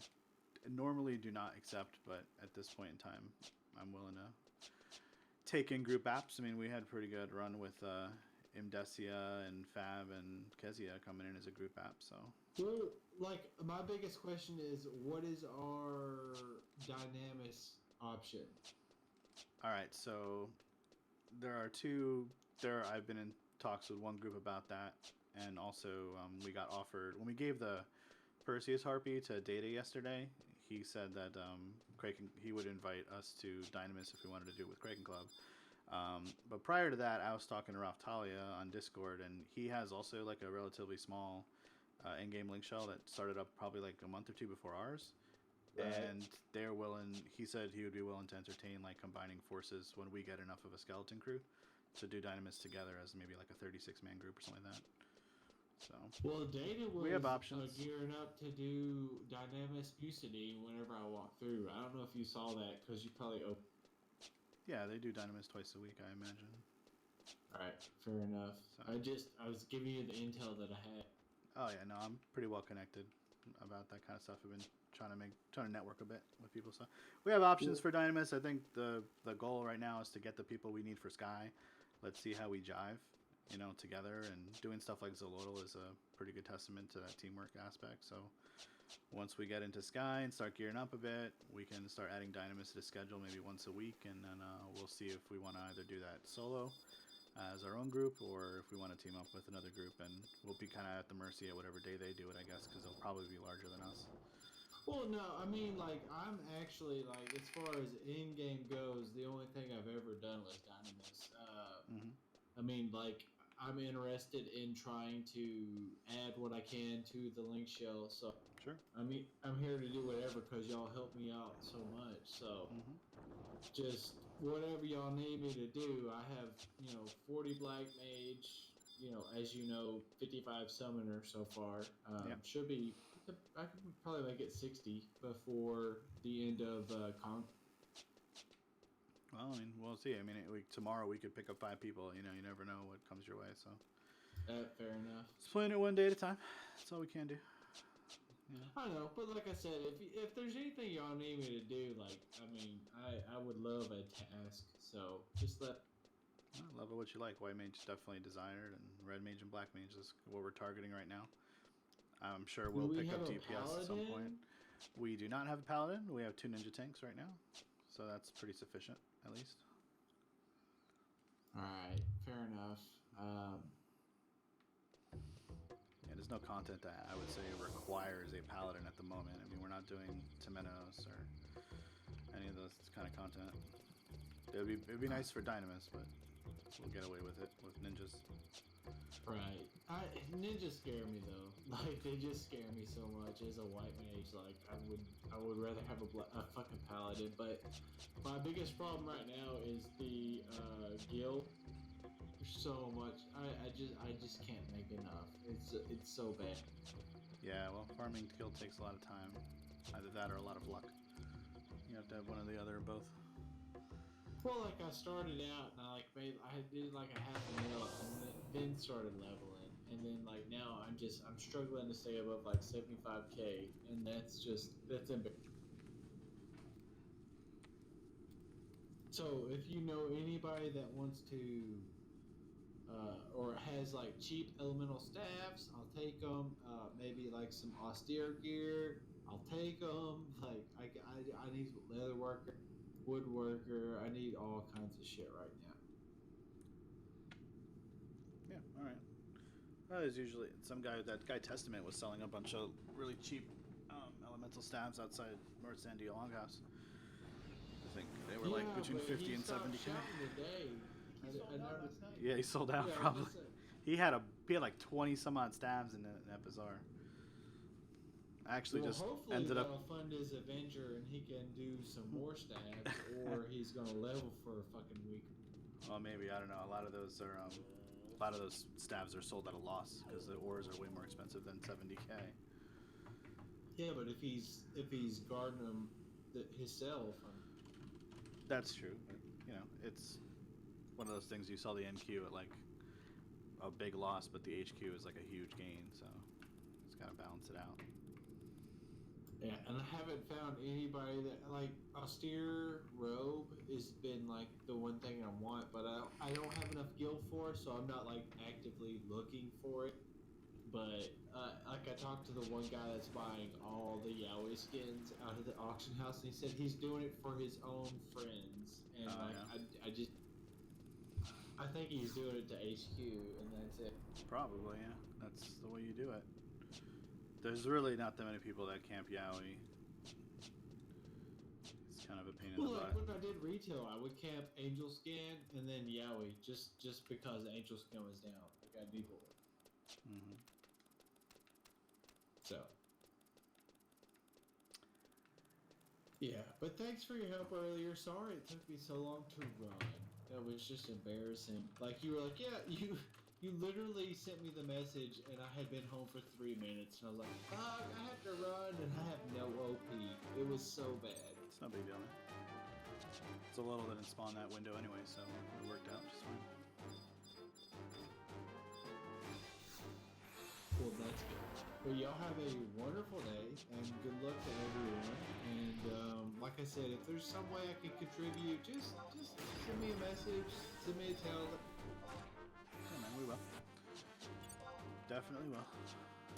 normally do not accept, but at this point in time, I'm willing to take in group apps. I mean, we had a pretty good run with Imdesia and Fab and Kezia coming in as a group app, so. Well, like, my biggest question is, what is our Dynamis option? All right, so I've been in talks with one group about that, and also we got offered, when we gave the Perseus Harpy to Data yesterday, he said that he would invite us to Dynamis if we wanted to do it with Kraken Club. But prior to that, I was talking to Raftalia on Discord, and he has also like a relatively small in-game link shell that started up probably like a month or two before ours. Right. And they're willing, he said he would be willing to entertain like combining forces when we get enough of a skeleton crew to do Dynamis together as maybe like a 36-man group or something like that. So well, Data was we have options. Gearing up to do Dynamis Mutiny whenever I walk through. I don't know if you saw that because you probably opened. Yeah, they do Dynamis twice a week, I imagine. All right, fair enough. So- I was giving you the intel that I had. Oh yeah, no, I'm pretty well connected about that kind of stuff. I've been trying to network a bit with people. So we have options for Dynamis. I think the goal right now is to get the people we need for Sky. Let's see how we jive, together. And doing stuff like Zolotl is a pretty good testament to that teamwork aspect. So once we get into Sky and start gearing up a bit, we can start adding Dynamis to the schedule maybe once a week, and then we'll see if we want to either do that solo as our own group, or if we want to team up with another group, and we'll be kind of at the mercy at whatever day they do it, I guess, because they'll probably be larger than us. Well, no, I mean, like, I'm actually, like, as far as in-game goes, the only thing I've ever done was Dynamis. I mean, like, I'm interested in trying to add what I can to the link shell, so Sure. I mean, I'm here to do whatever because y'all help me out so much. So just whatever y'all need me to do. I have 40 black mage. As you know, 55 summoner so far. Should be. I could probably make it 60 before the end of con. Well, I mean, we'll see. I mean, tomorrow we could pick up 5 people. You never know what comes your way. So Fair enough. just playing it one day at a time. That's all we can do. I know, but like I said, if there's anything y'all need me to do, like, I mean, I would love a task. So just let. I love it what you like. White mage is definitely desired, and red mage and black mage is what we're targeting right now. I'm sure we'll pick up DPS at some point. We do not have a paladin. We have 2 ninja tanks right now, so that's pretty sufficient, at least. All right, fair enough. Yeah, there's no content that I would say requires a paladin at the moment. I mean, we're not doing Temenos or any of those kind of content. It'd be nice for Dynamis, but we'll get away with it with ninjas. Right. Ninjas scare me though. Like, they just scare me so much as a white mage. Like, I would rather have a fucking paladin. But my biggest problem right now is the guild. There's so much. I just can't make enough. It's so bad. Yeah, well, farming guild takes a lot of time. Either that or a lot of luck. You have to have one or the other or both. Well, like, I started out and I did like a half a mil and then started leveling, and then like now I'm struggling to stay above like 75k, and that's embarrassing. So if you know anybody that wants to or has like cheap elemental staffs, I'll take them. Maybe like some austere gear, I'll take them. Like I need leather worker, woodworker. I need all kinds of shit right now. Yeah, all right. There's usually that guy Testament was selling a bunch of really cheap elemental staves outside North Sandy Longhouse. I think they were like between 50 and 70k. Sold out last night. Yeah, he sold out probably. He had like 20 some odd stabs in that bazaar. I actually just ended up. That'll fund his Avenger and he can do some more stabs, or he's gonna level for a fucking week. Well, maybe, I don't know. A lot of those stabs are sold at a loss because the ores are way more expensive than 70k. Yeah, but if he's guarding them himself. That's true. But, it's one of those things. You sell the NQ at like a big loss, but the HQ is like a huge gain. So it's gotta balance it out. Yeah, and I haven't found anybody that like austere robe has been like the one thing I want, but I don't have enough guild for it, so I'm not like actively looking for it. But like I talked to the one guy that's buying all the Yaoi skins out of the auction house, and he said he's doing it for his own friends, and yeah. I think he's doing it to HQ, and that's it. Probably, yeah. That's the way you do it. There's really not that many people that camp Yaoi. It's kind of a pain in the butt. Like when I did retail, I would camp Angel Skin and then Yaoi, just because Angel Skin was down. Like I'd be bored. Mm-hmm. So. Yeah, but thanks for your help earlier. Sorry it took me so long to run. That was just embarrassing. Like, you were like, yeah, you literally sent me the message, and I had been home for 3 minutes, and I was like, fuck, I have to run, and I have no OP. It was so bad. It's no big deal, man. It's a little that didn't spawn that window anyway, so it worked out just fine. Well, y'all have a wonderful day, and good luck to everyone. And like I said, if there's some way I can contribute, just send me a message, send me a tell. Yeah, man, we will. Definitely will.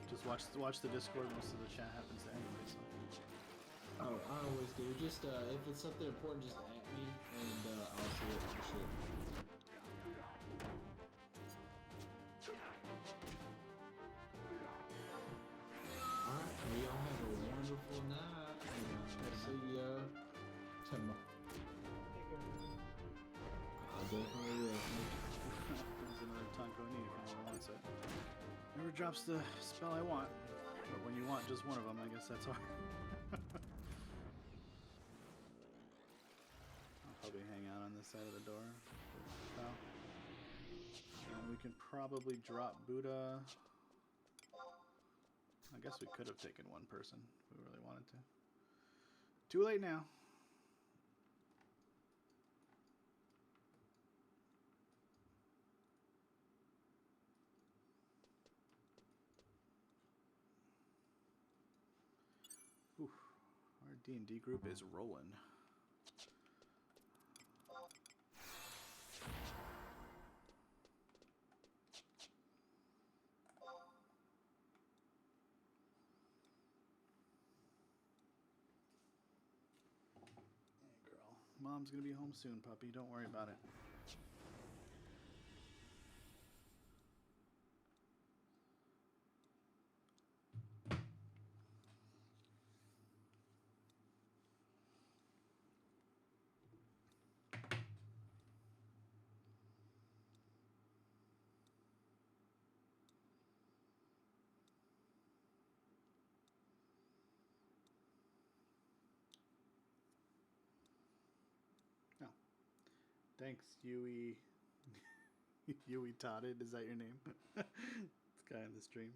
Just watch the Discord. Most of the chat happens there anyway. So. Oh, I always do. Just if it's something important, just at me, and I'll see it for sure. All right, well, y'all have a wonderful night, and I'll see ya tomorrow. I definitely will. There's another Tonko Knee if anyone wants it. Never drops the spell I want, but when you want just one of them, I guess that's hard. I'll probably hang out on this side of the door. And we can probably drop Buddha. I guess we could have taken one person if we really wanted to. Too late now. Ooh, our D&D group is rolling. Hey, girl. Mom's gonna be home soon, puppy. Don't worry about it. Oh. Thanks, Yui. Yui Totted, is that your name? This guy on the stream.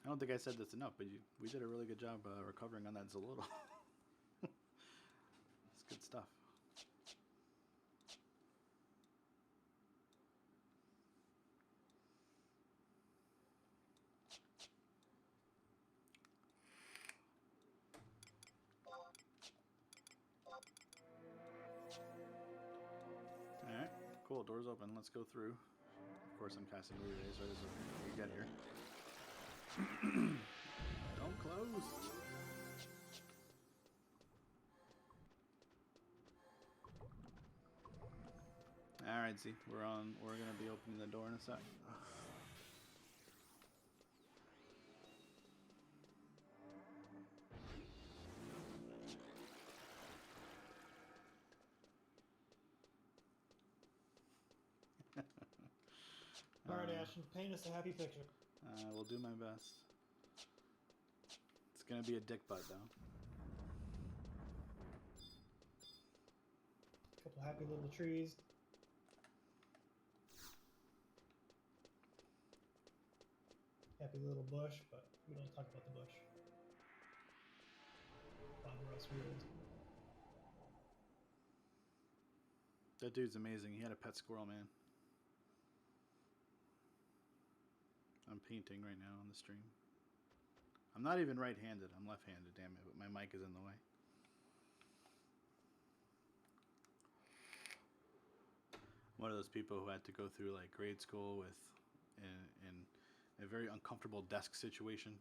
I don't think I said this enough, but we did a really good job recovering on that Zolotl. It's good stuff. Alright, cool. Door's open. Let's go through. Of course, I'm casting Re-Raise right as we get here. Don't close. Alright, Z. We're gonna be opening the door in a sec. All right, Ashton, paint us a happy picture. We'll do my best. It's gonna be a dick butt, though. A couple happy little trees. Happy little bush, but we don't talk about the bush. Bob Ross rules. That dude's amazing. He had a pet squirrel, man. I'm painting right now on the stream. I'm not even right-handed. I'm left-handed, damn it, but my mic is in the way. One of those people who had to go through like grade school with in a very uncomfortable desk situation.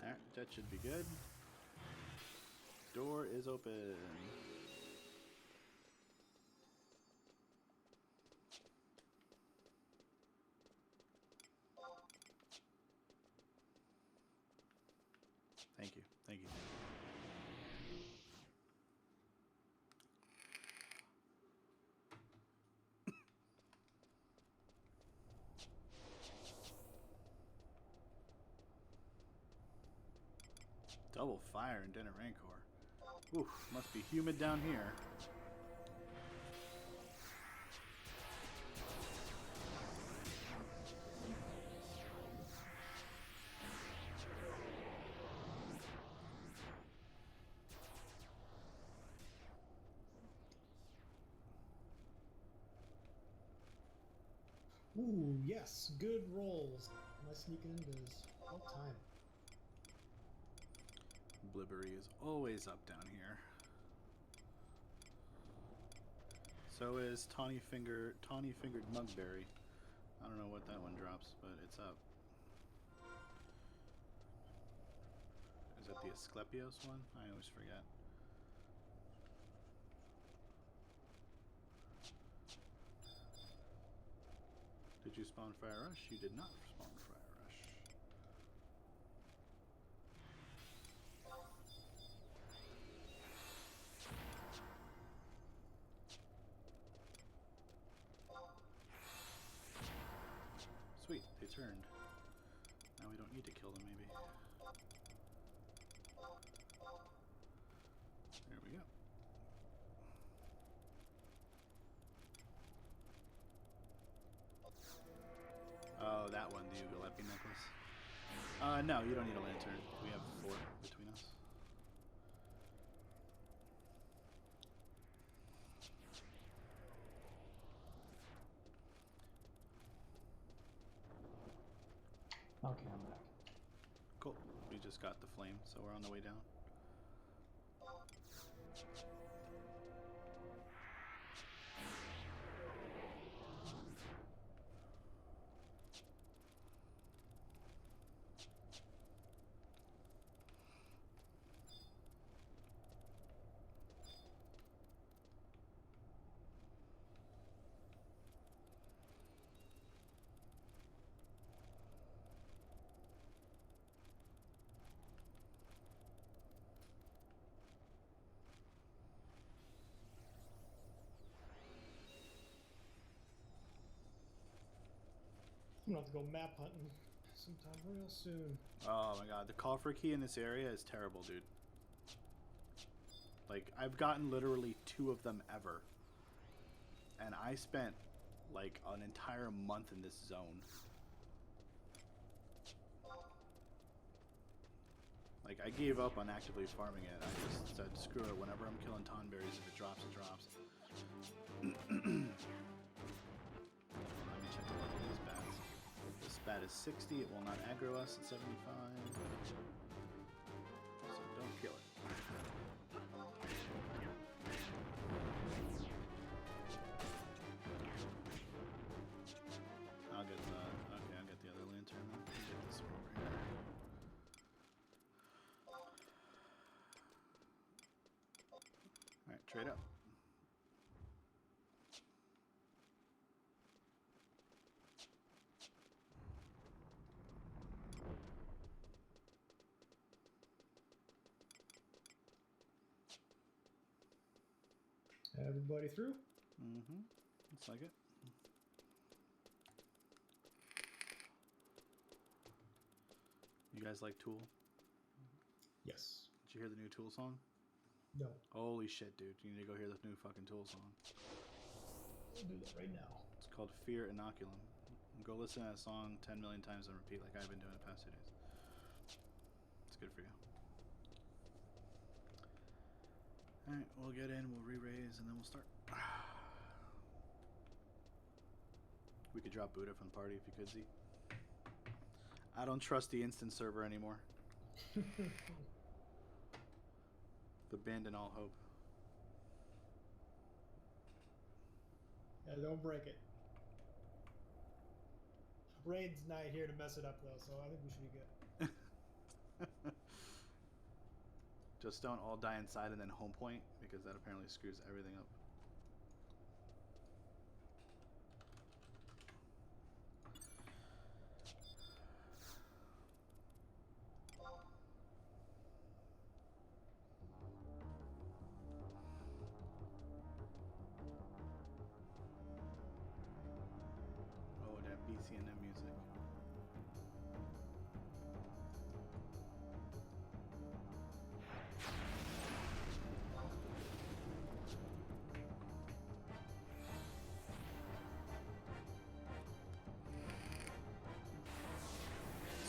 Alright, that should be good. Door is open. Thank you. Double fire and dinner rancor. Oof, must be humid down here. Ooh, yes, good rolls. Am I sneaking into this? What time? Blibbery is always up down here. So is Tawny Fingered Mugberry. I don't know what that one drops, but it's up. Is that the Asclepios one? I always forget. Did you spawn Fire Rush? You did not spawn Fire Rush. Sweet, they turned. Now we don't need to kill them, maybe. There we go. Oh, that one, the Ugalepi necklace. No, you don't need a lantern. We have 4 between us. Okay, I'm back. Cool. We just got the flame, so we're on the way down. I'm gonna have to go map hunting sometime real soon. Oh my god, the call for key in this area is terrible, dude. Like, I've gotten literally 2 of them ever. And I spent, like, an entire month in this zone. Like, I gave up on actively farming it. I just said, screw it, whenever I'm killing tonberries, if it drops, it drops. Let me check the level of these bats. This bat is 60, it will not aggro us at 75. So don't kill it. I'll get the, okay, I'll get the other lantern. I'll get this one over here. Alright, trade up. Everybody through? Mm-hmm. Looks like it. You guys like Tool? Yes. Did you hear the new Tool song? No. Holy shit, dude. You need to go hear the new fucking Tool song. I'll do that right now. It's called Fear Inoculum. Go listen to that song 10 million times on repeat like I've been doing the past 2 days. It's good for you. Alright, we'll get in, we'll re-raise, and then we'll start. We could drop Buddha from the party if you could, Z. I don't trust the instant server anymore. Abandon all hope. Yeah, don't break it. Raid's not here to mess it up though, so I think we should be good. Just don't all die inside and then home point, because that apparently screws everything up. CNN music.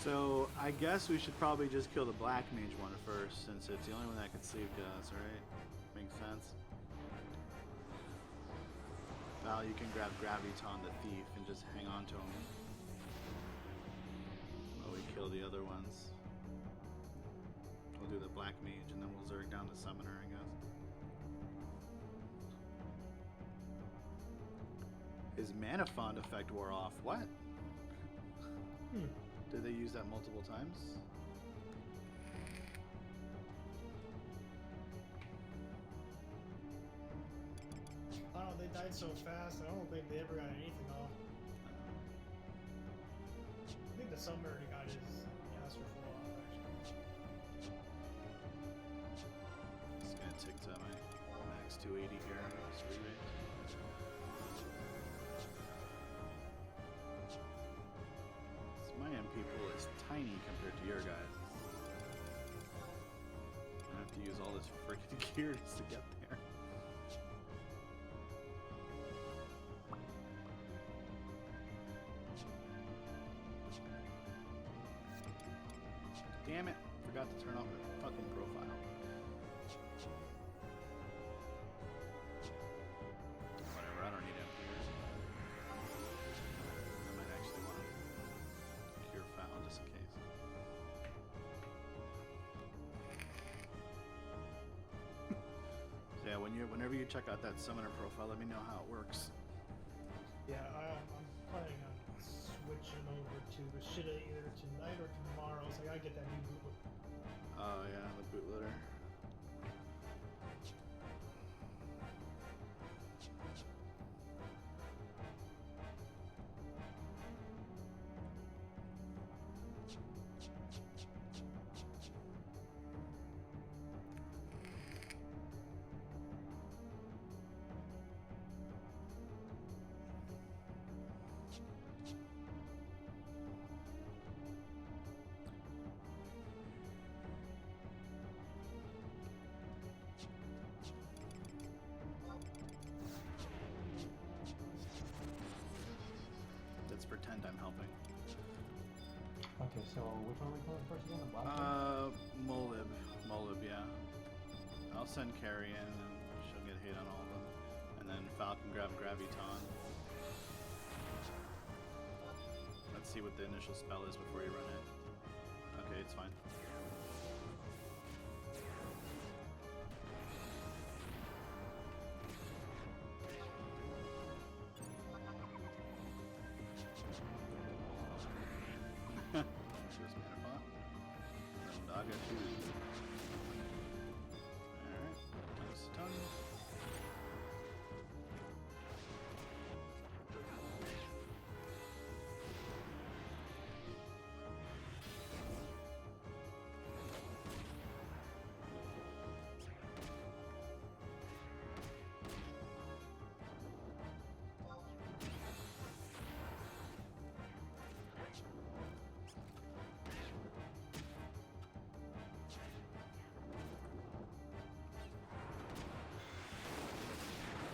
So I guess we should probably just kill the black mage one first, since it's the only one that can save us, right? Makes sense. Val, you can grab Graviton the thief and just hang on to him while we kill the other ones. We'll do the black mage and then we'll zerg down the summoner, I guess. His mana font effect wore off. What? Did they use that multiple times? Oh, they died so fast. I don't think they ever got anything off. I think the summoner already got his Master full off, actually. Just gonna tick to my max 280 here. Speed rate. My MP pool is tiny compared to your guys. I have to use all this freaking gear just to get there. Damn it! Forgot to turn off my fucking profile. Whatever, I don't need MPs. I might actually want to cure foul just in case. So yeah, whenever you check out that summoner profile, let me know how it works. Yeah, I'm planning on switching over to the shit either tonight or tomorrow, so I gotta get that new boot. Oh yeah, the bootloader. Let's pretend I'm helping. Okay, so which one are we killing first again? The black one? Molib, yeah. I'll send Carrie in and she'll get hit on all of them. And then Falcon grab Graviton. Let's see what the initial spell is before you run it. Okay, it's fine. Just mana pot. Naga 2. Alright. Tongue.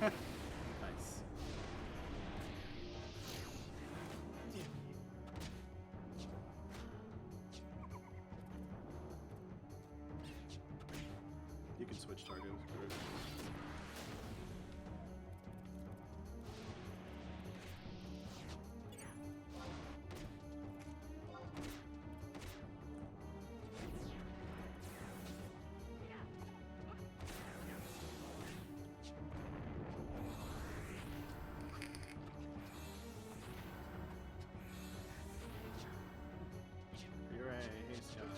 Nice. You can switch target with Groot. Hey Scott.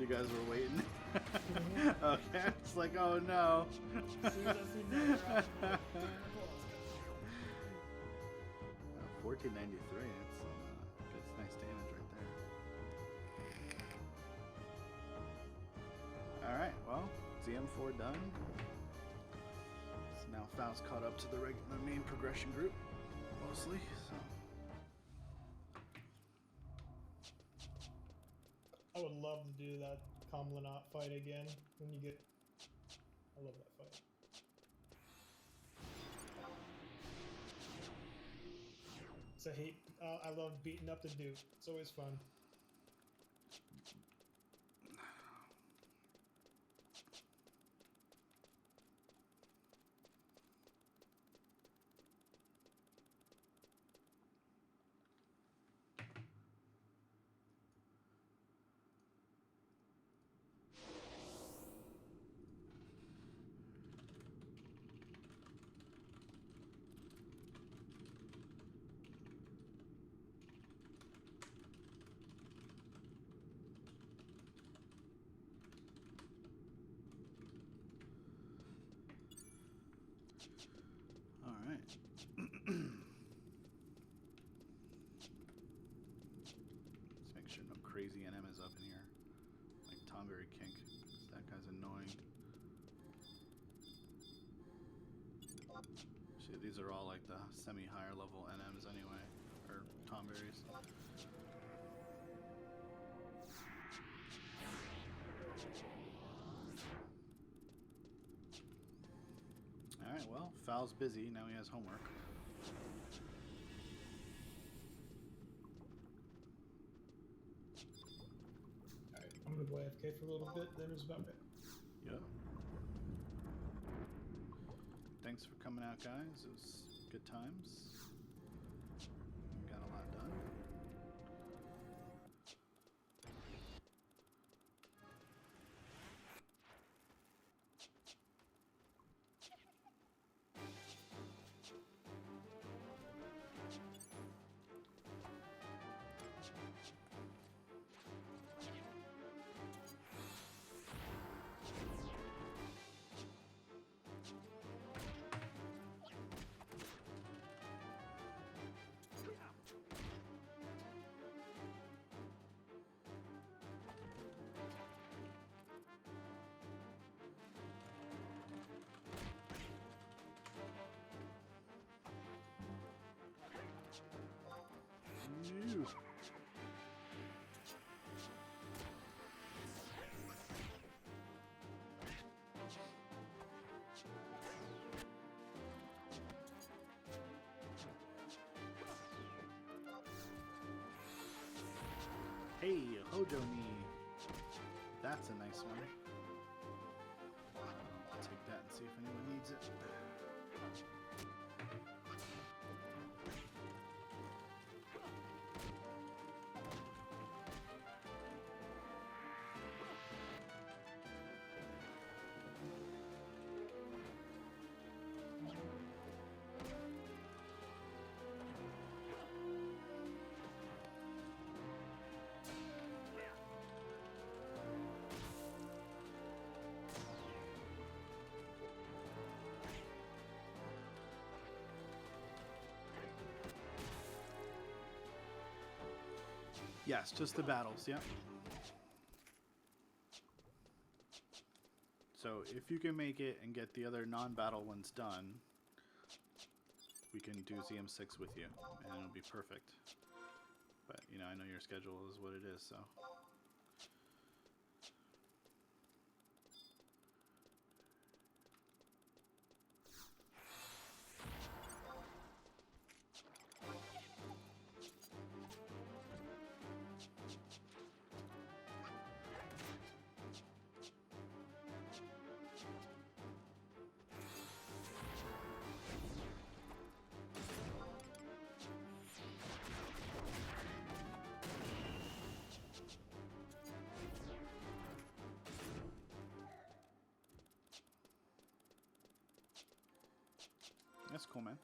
You guys were waiting. Okay, it's like, oh no. As soon as I see another round, I'm like, 1493. It's nice damage right there. All right, well, ZM4 done. So now Faust caught up to the main progression group, mostly. So. I would love to do that Kamlanot fight again when you get. I love that fight. It's a hate. I love beating up the Duke. It's always fun. All right. Let's make sure no crazy NM is up in here. Like Tomberry Kink. 'Cause that guy's annoying. See, these are all like the semi-higher level NMs anyway. Or Tomberries. Alright, well, Foul's busy. Now he has homework. Alright, I'm gonna go AFK for a little bit, then it's about it. Yep. Thanks for coming out, guys. It was good times. We got a lot done. Ew. Hey, Hojo knee. That's a nice one. I'll take that and see if anyone needs it. Yes, just the battles, yeah. So if you can make it and get the other non-battle ones done, we can do ZM6 with you, and it'll be perfect. But, you know, I know your schedule is what it is, so... That's cool, man.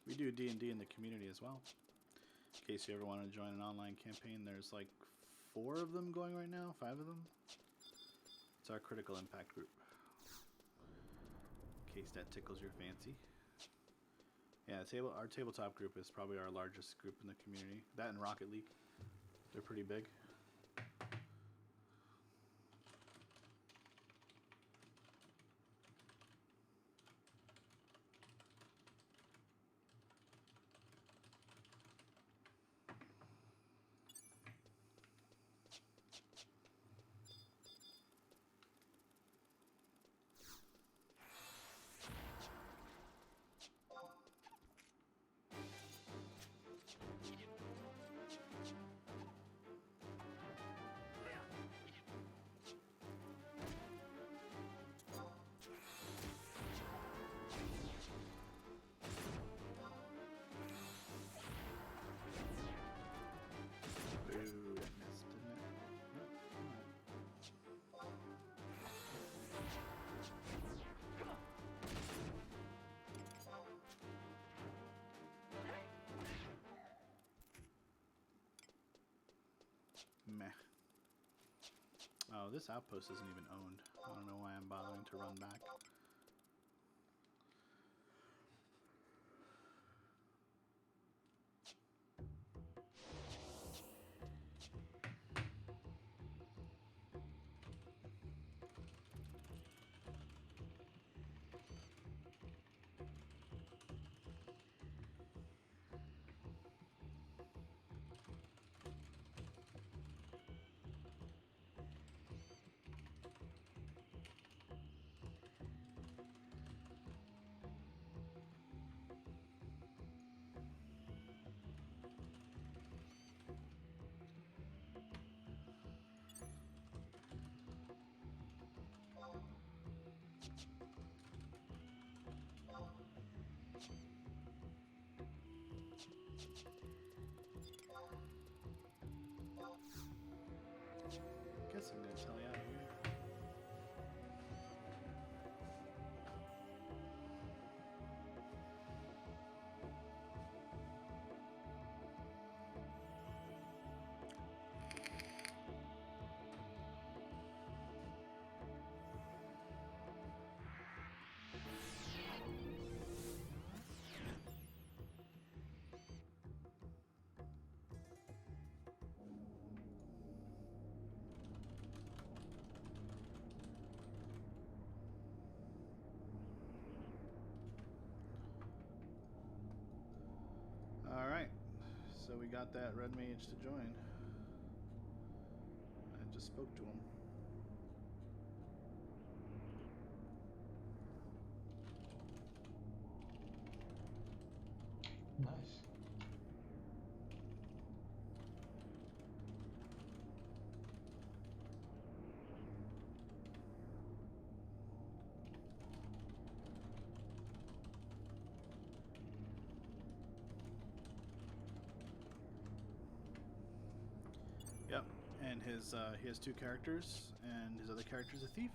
We do D&D in the community as well. In case you ever want to join an online campaign, there's like 4 of them going right now, 5 of them. It's our critical impact group. In case that tickles your fancy. Yeah, our tabletop group is probably our largest group in the community. That and Rocket League. They're pretty big. Ooh, that missed, didn't it? Nope. Meh. Oh, this outpost isn't even owned. I don't know why I'm bothering to run back. Guess I'm gonna tell you out of here. Alright, so we got that red mage to join. I just spoke to him. Nice. Yep, and he has 2 characters, and his other character's a thief.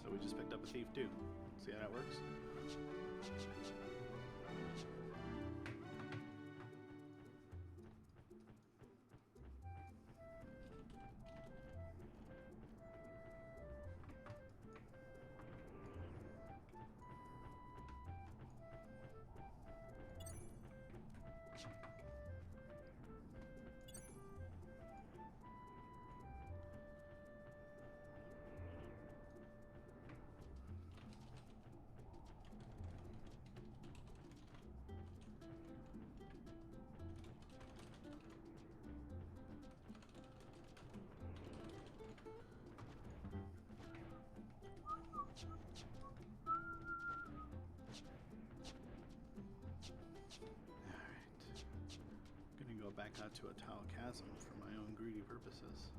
So we just picked up a thief too. See how that works? Go back out to a Tau chasm for my own greedy purposes.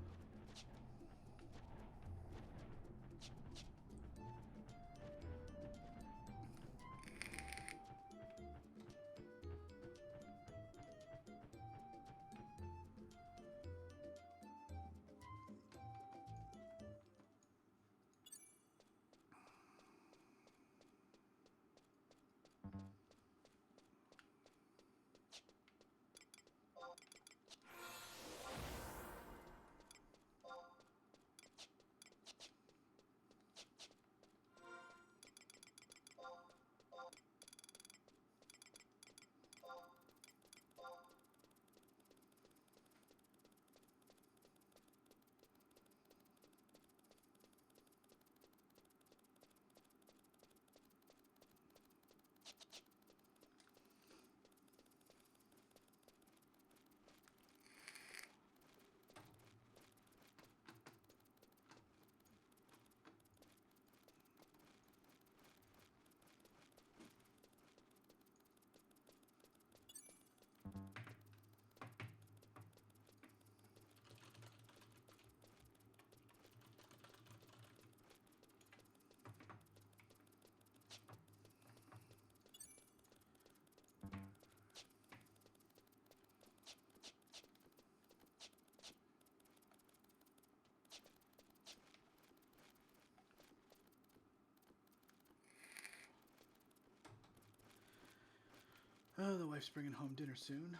wife's bringing home dinner soon,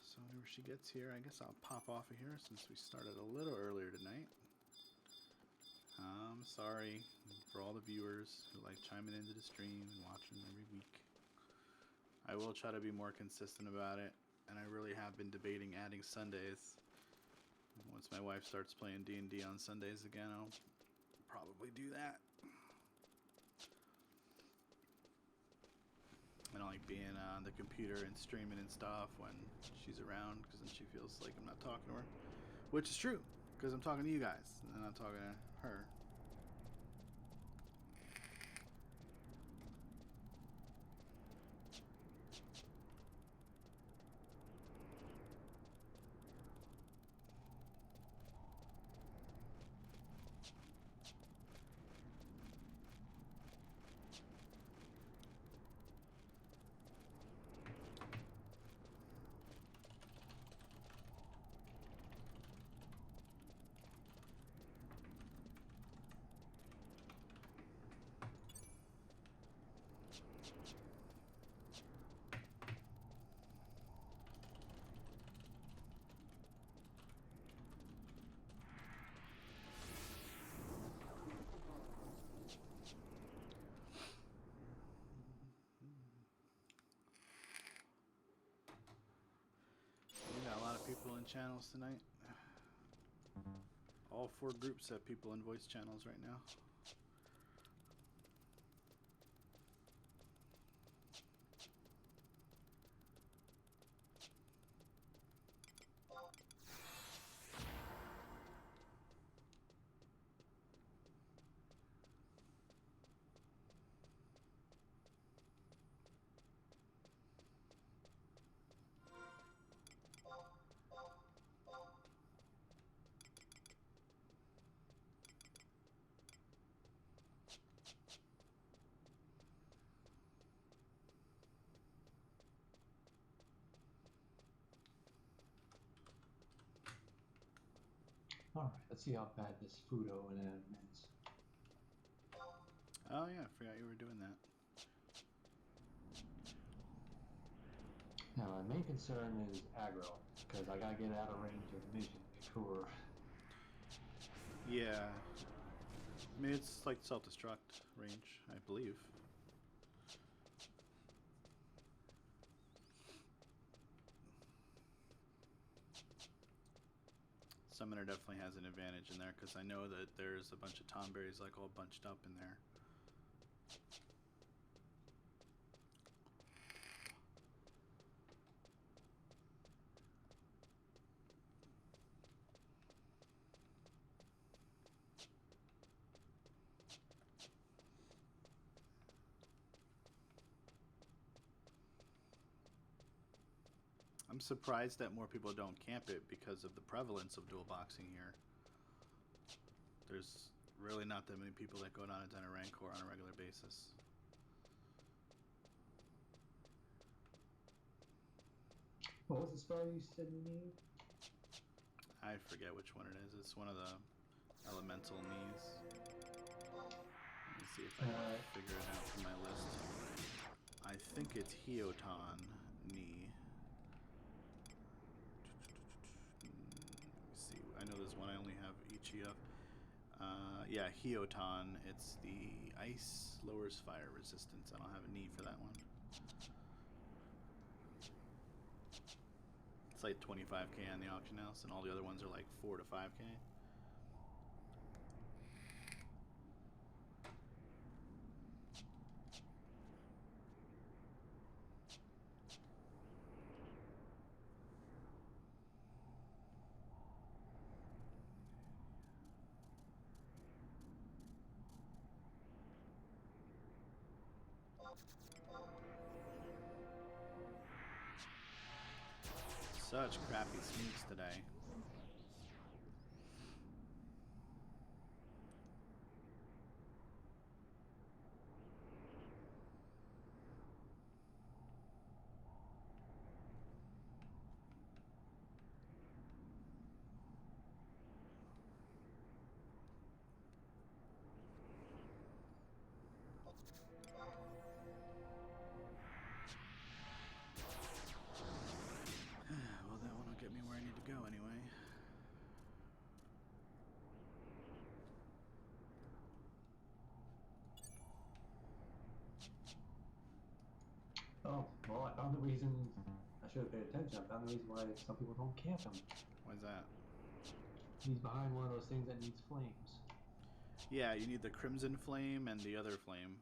so whenever she gets here, I guess I'll pop off of here since we started a little earlier tonight. I'm sorry for all the viewers who like chiming into the stream and watching every week. I will try to be more consistent about it, and I really have been debating adding Sundays. Once my wife starts playing D&D on Sundays again, I'll probably do that. I don't like being on the computer and streaming and stuff when she's around, because then she feels like I'm not talking to her. Which is true, because I'm talking to you guys, and I'm not talking to her. We got a lot of people in channels tonight. All 4 groups have people in voice channels right now. Alright, let's see how bad this Fudo and is. Oh yeah, I forgot you were doing that. Now, my main concern is aggro, because I gotta get out of range of vision before. Yeah. I mean, it's like self-destruct range, I believe. Summoner definitely has an advantage in there, because I know that there's a bunch of tomberries like all bunched up in there. I'm surprised that more people don't camp it because of the prevalence of dual boxing here. There's really not that many people that go down to Dinner Rancor on a regular basis. What was the spell you said you needed? I forget which one it is. It's one of the elemental knees. Let me see if I can figure it out from my list. I think it's Hioton knee. Let me see. I know there's one I only have Ichi of. Yeah, Hioton. It's the ice lowers fire resistance. I don't have a knee for that one. It's like 25k on the auction house, and all the other ones are like 4 to 5k. Such crappy sneaks today. found the reason. I should have paid attention. I found the reason why some people don't camp him. Why's that? He's behind one of those things that needs flames. Yeah, you need the crimson flame and the other flame.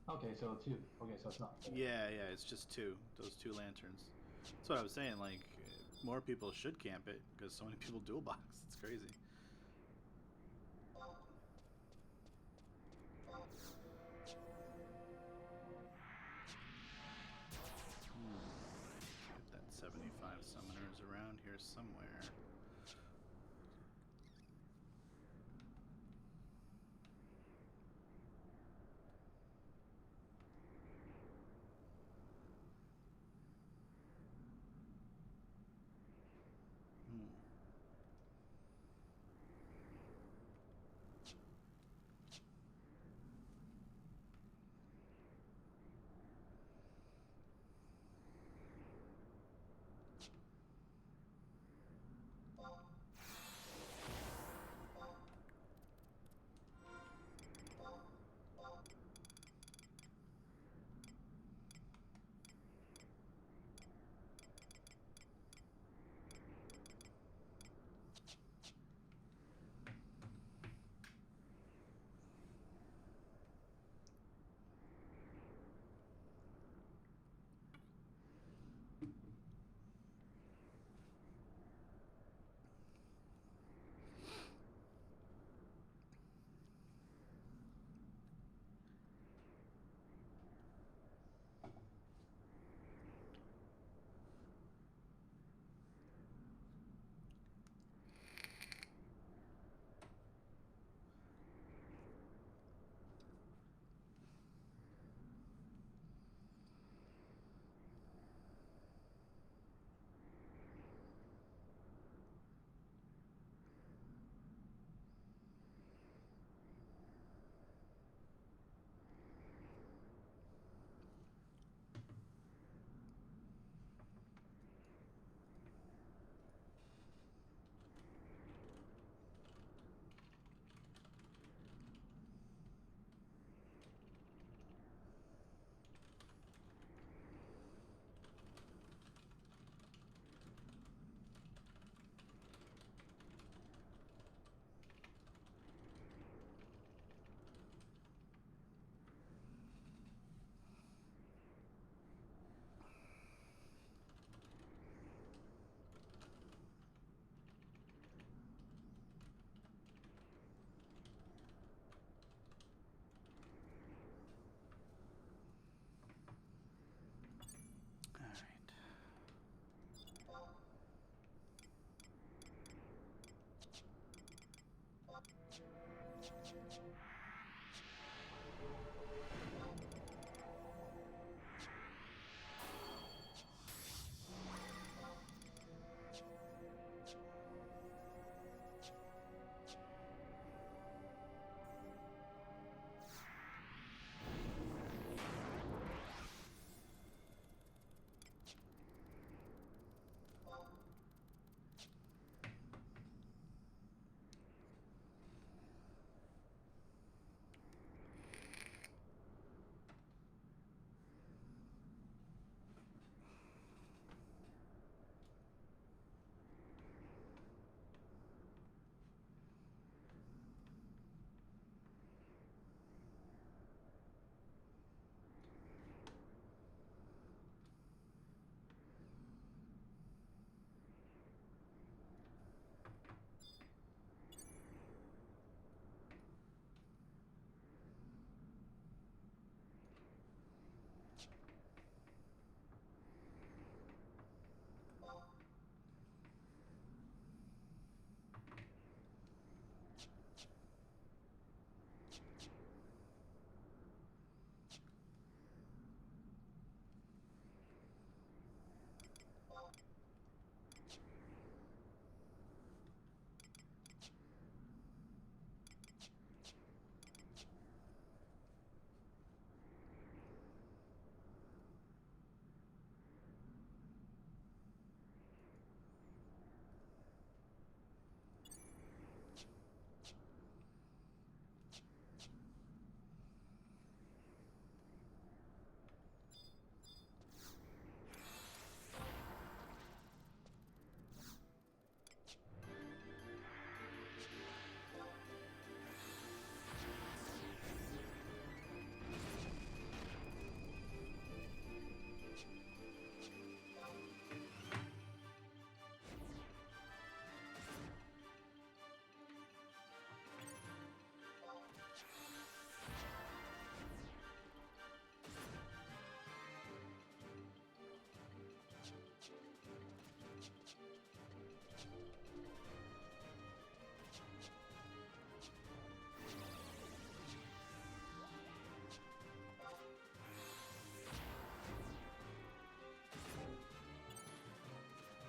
Okay, so two. Okay, so it's not. Yeah, it's just two. Those two lanterns. That's what I was saying. Like, more people should camp it because so many people dual box. It's crazy. Get that 75 summoners around here somewhere.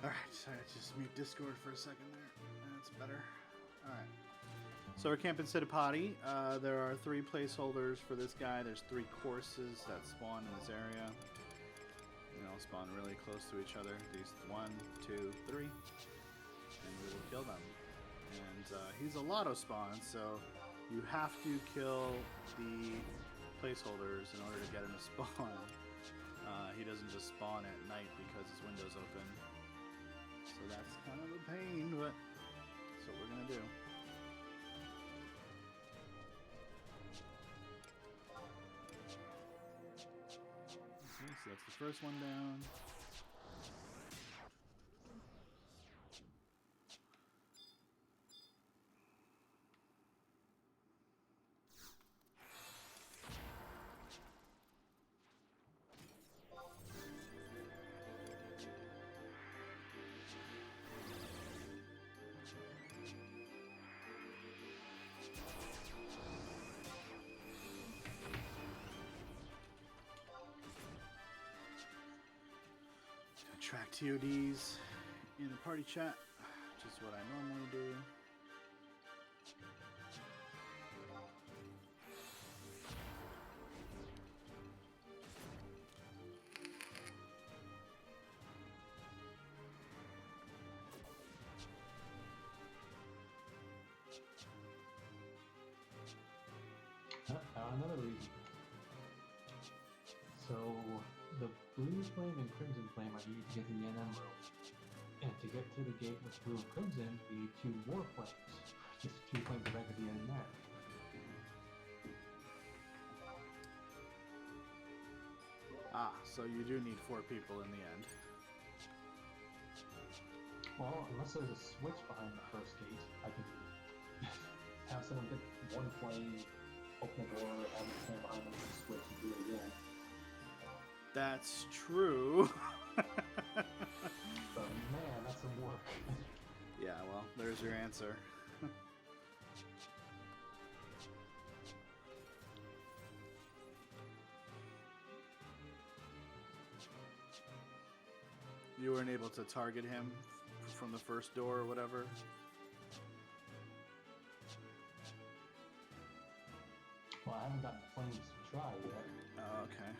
Alright, so I just mute Discord for a second there. That's better. Alright. So we're camping Siddipati. There are 3 placeholders for this guy. There's 3 courses that spawn in this area. They all spawn really close to each other. These 1, 2, 3. And we will kill them. And he's a lotto spawn, so you have to kill the placeholders in order to get him to spawn. He doesn't just spawn at night because his window's open. So that's kind of a pain, but that's what we're going to do. Okay, so that's the first one down. Track TODs in the party chat, which is what I normally do. Another reason. So the blue flame and crimson flame are needed to get to the NM room. And to get to the gate with blue and crimson, we need 2 war flames. Just 2 flames direct at the end there. Ah, so you do need 4 people in the end. Well, unless there's a switch behind the first gate, I can have someone hit 1 flame, open the door, have the flame behind them, and switch and do it again. That's true. But man, that's some work. Yeah, well, there's your answer. You weren't able to target him from the first door or whatever? Well, I haven't gotten flames to try yet. Oh, okay.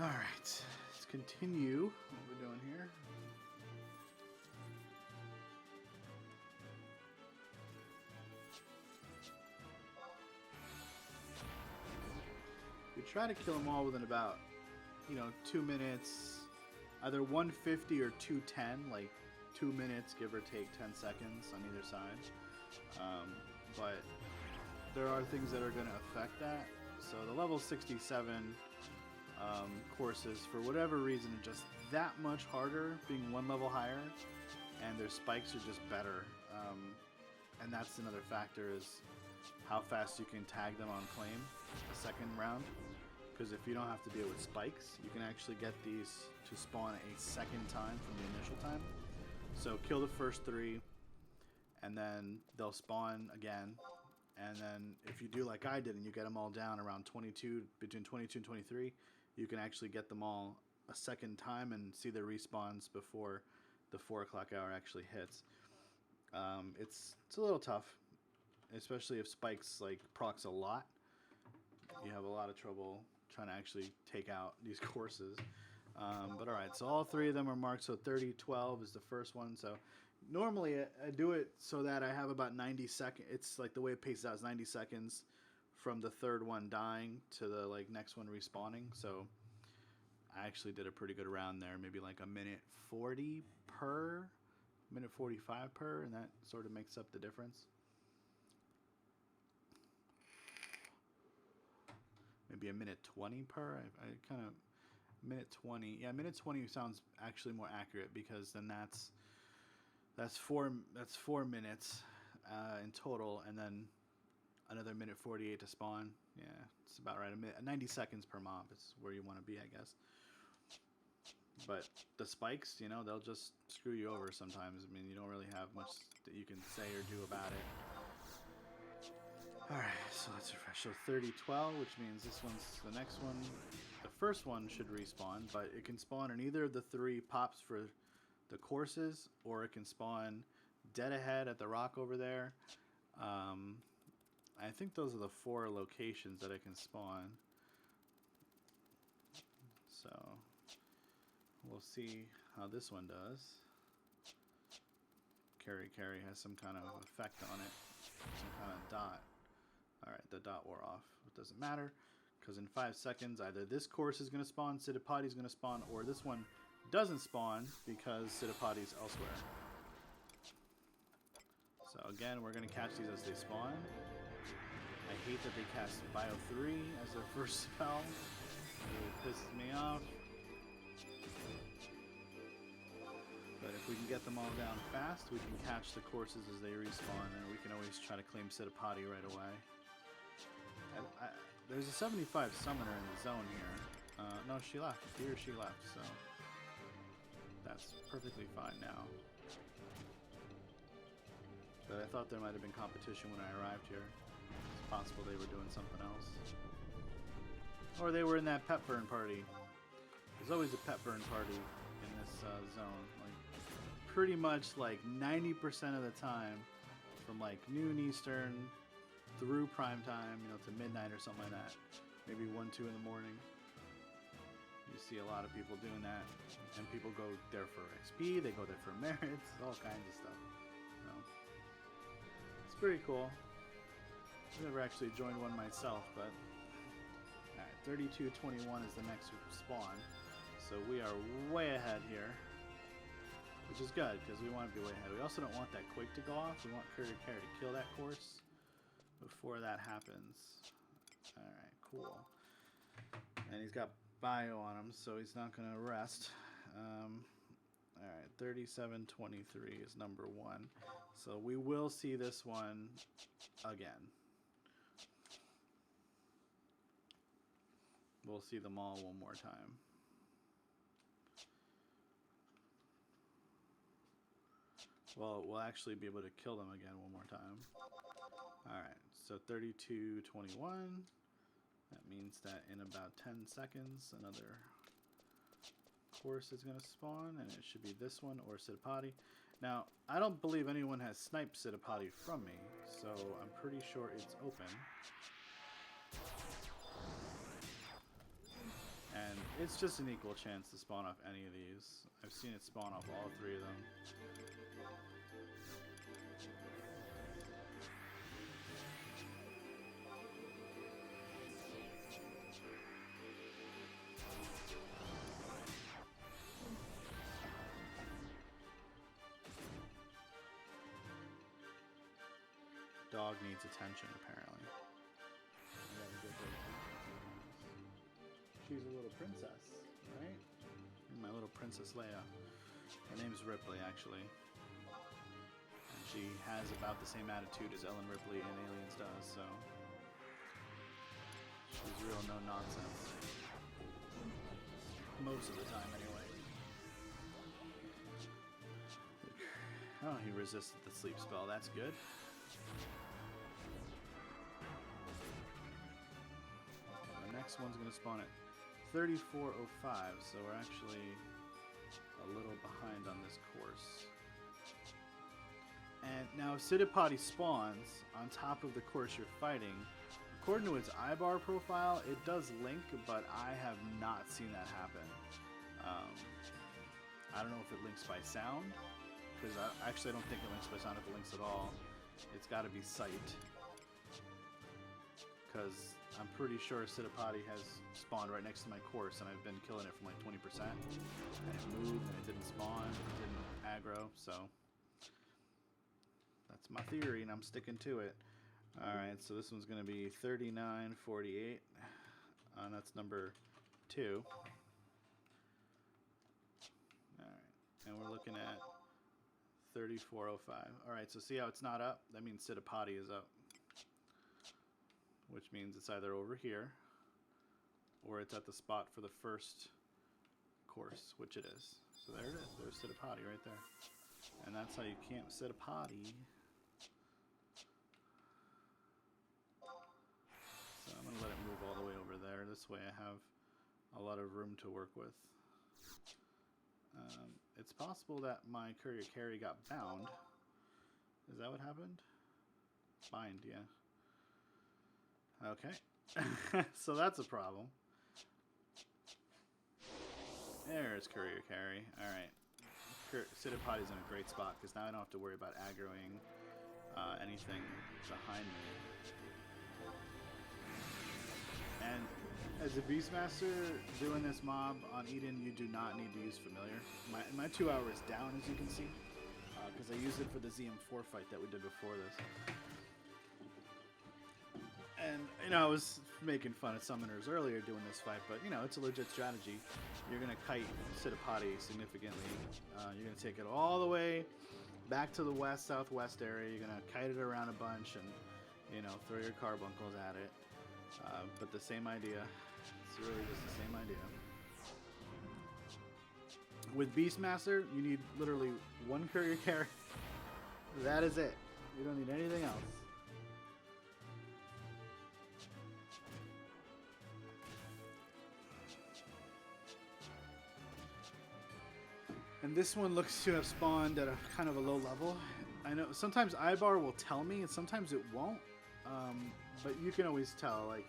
Alright, let's continue what we're doing here. We try to kill them all within about, 2 minutes, either 150 or 210, like 2 minutes, give or take 10 seconds on either side. But there are things that are going to affect that. So the level 67 courses, for whatever reason, are just that much harder, being 1 level higher, and their spikes are just better. And that's another factor, is how fast you can tag them on claim the second round. Because if you don't have to deal with spikes, you can actually get these to spawn a second time from the initial time. So kill the first 3, and then they'll spawn again. And then if you do like I did and you get them all down around 22, between 22 and 23, you can actually get them all a second time and see their respawns before the 4 o'clock hour actually hits. It's a little tough, especially if spikes like procs a lot. You have a lot of trouble trying to actually take out these courses. But all right, so all three of them are marked. So 3012 is the first one. So normally I do it so that I have about 90 seconds. It's like the way it paces out is 90 seconds from the third one dying to the like next one respawning. So I actually did a pretty good round there, maybe like a minute 40 per, minute 45 per, and that sort of makes up the difference. Maybe a minute 20 per. I kind of minute 20. Yeah, minute 20 sounds actually more accurate because then that's four minutes in total, and then another minute 48 to spawn. Yeah, it's about right. 90 seconds per mob is where you want to be, I guess. But the spikes, you know, they'll just screw you over sometimes. I mean, you don't really have much that you can say or do about it. Alright, so let's refresh. So 3012, which means this one's the next one. The first one should respawn, but it can spawn in either of the three pops for the courses, or it can spawn dead ahead at the rock over there. I think those are the 4 locations that it can spawn. So we'll see how this one does. Carry has some kind of effect on it, some kind of dot. Alright, the dot wore off. It doesn't matter, because in 5 seconds, either this course is going to spawn, Siddhapati is going to spawn, or this one doesn't spawn because Siddhapati is elsewhere. So again, we're going to catch these as they spawn. I hate that they cast Bio 3 as their first spell. It pisses me off. But if we can get them all down fast, we can catch the courses as they respawn, and we can always try to claim Siddhapati right away. There's a 75 summoner in the zone here. No, she left. He or she left, so that's perfectly fine now. But I thought there might have been competition when I arrived here. It's possible they were doing something else. Or they were in that pet burn party. There's always a pet burn party in this zone. Like, pretty much like 90% of the time, from like noon Eastern through prime time, you know, to midnight or something like that. Maybe 1, 2 in the morning. You see a lot of people doing that. And people go there for XP, they go there for merits, all kinds of stuff. You know, it's pretty cool. I've never actually joined one myself, but alright, 32:21 is the next spawn. So we are way ahead here, which is good because we want to be way ahead. We also don't want that quake to go off. We want Carry to kill that course before that happens. Alright, cool. And he's got bio on him, so he's not going to rest. Alright, 37:23 is number 1. So we will see this one again. We'll see them all one more time. Well, we'll actually be able to kill them again one more time. Alright, so 32:21. That means that in about 10 seconds, another course is going to spawn, and it should be this one or Siddhapati. Now, I don't believe anyone has sniped Siddhapati from me, so I'm pretty sure it's open. And it's just an equal chance to spawn off any of these. I've seen it spawn off all 3 of them. Dog needs attention, apparently. She's a little princess, right? My little Princess Leia. Her name's Ripley, actually. And she has about the same attitude as Ellen Ripley in Aliens does, so she's real no-nonsense. Most of the time, anyway. Oh, he resisted the sleep spell. That's good. The next one's going to spawn at 34:05, so we're actually a little behind on this course. And now if Siddhapati spawns on top of the course you're fighting, according to its iBar profile, it does link, but I have not seen that happen. I don't know if it links by sound, because I don't think it links by sound if it links at all. It's got to be sight, because I'm pretty sure Citipati has spawned right next to my course, and I've been killing it from like 20%, and it moved, and it didn't spawn, it didn't aggro, so that's my theory, and I'm sticking to it. Alright, so this one's going to be 3948, that's number 2. And we're looking at 3405. Alright, so see how it's not up? That means Citipati is up. Which means it's either over here, or it's at the spot for the first course, which it is. So there it is. There's Citipati right there. And that's how you camp Citipati. So I'm going to let it move all the way over there. This way I have a lot of room to work with. It's possible that my courier carry got bound. Is that what happened? Bind, yeah. Okay. So that's a problem. There's courier carry. Alright. Citipati's in a great spot, because now I don't have to worry about aggroing anything behind me. And as a Beastmaster doing this mob on Eden, you do not need to use Familiar. My 2 hour is down, as you can see, because I used it for the ZM4 fight that we did before this. And, you know, I was making fun of summoners earlier doing this fight, but, you know, it's a legit strategy. You're going to kite Citipati significantly. You're going to take it all the way back to the west-southwest area. You're going to kite it around a bunch and, you know, throw your carbuncles at it. But the same idea. It's really just the same idea. With Beastmaster, you need literally 1 courier carry. That is it. You don't need anything else. And this one looks to have spawned at a kind of a low level. I know sometimes iBar will tell me, and sometimes it won't. But you can always tell, like,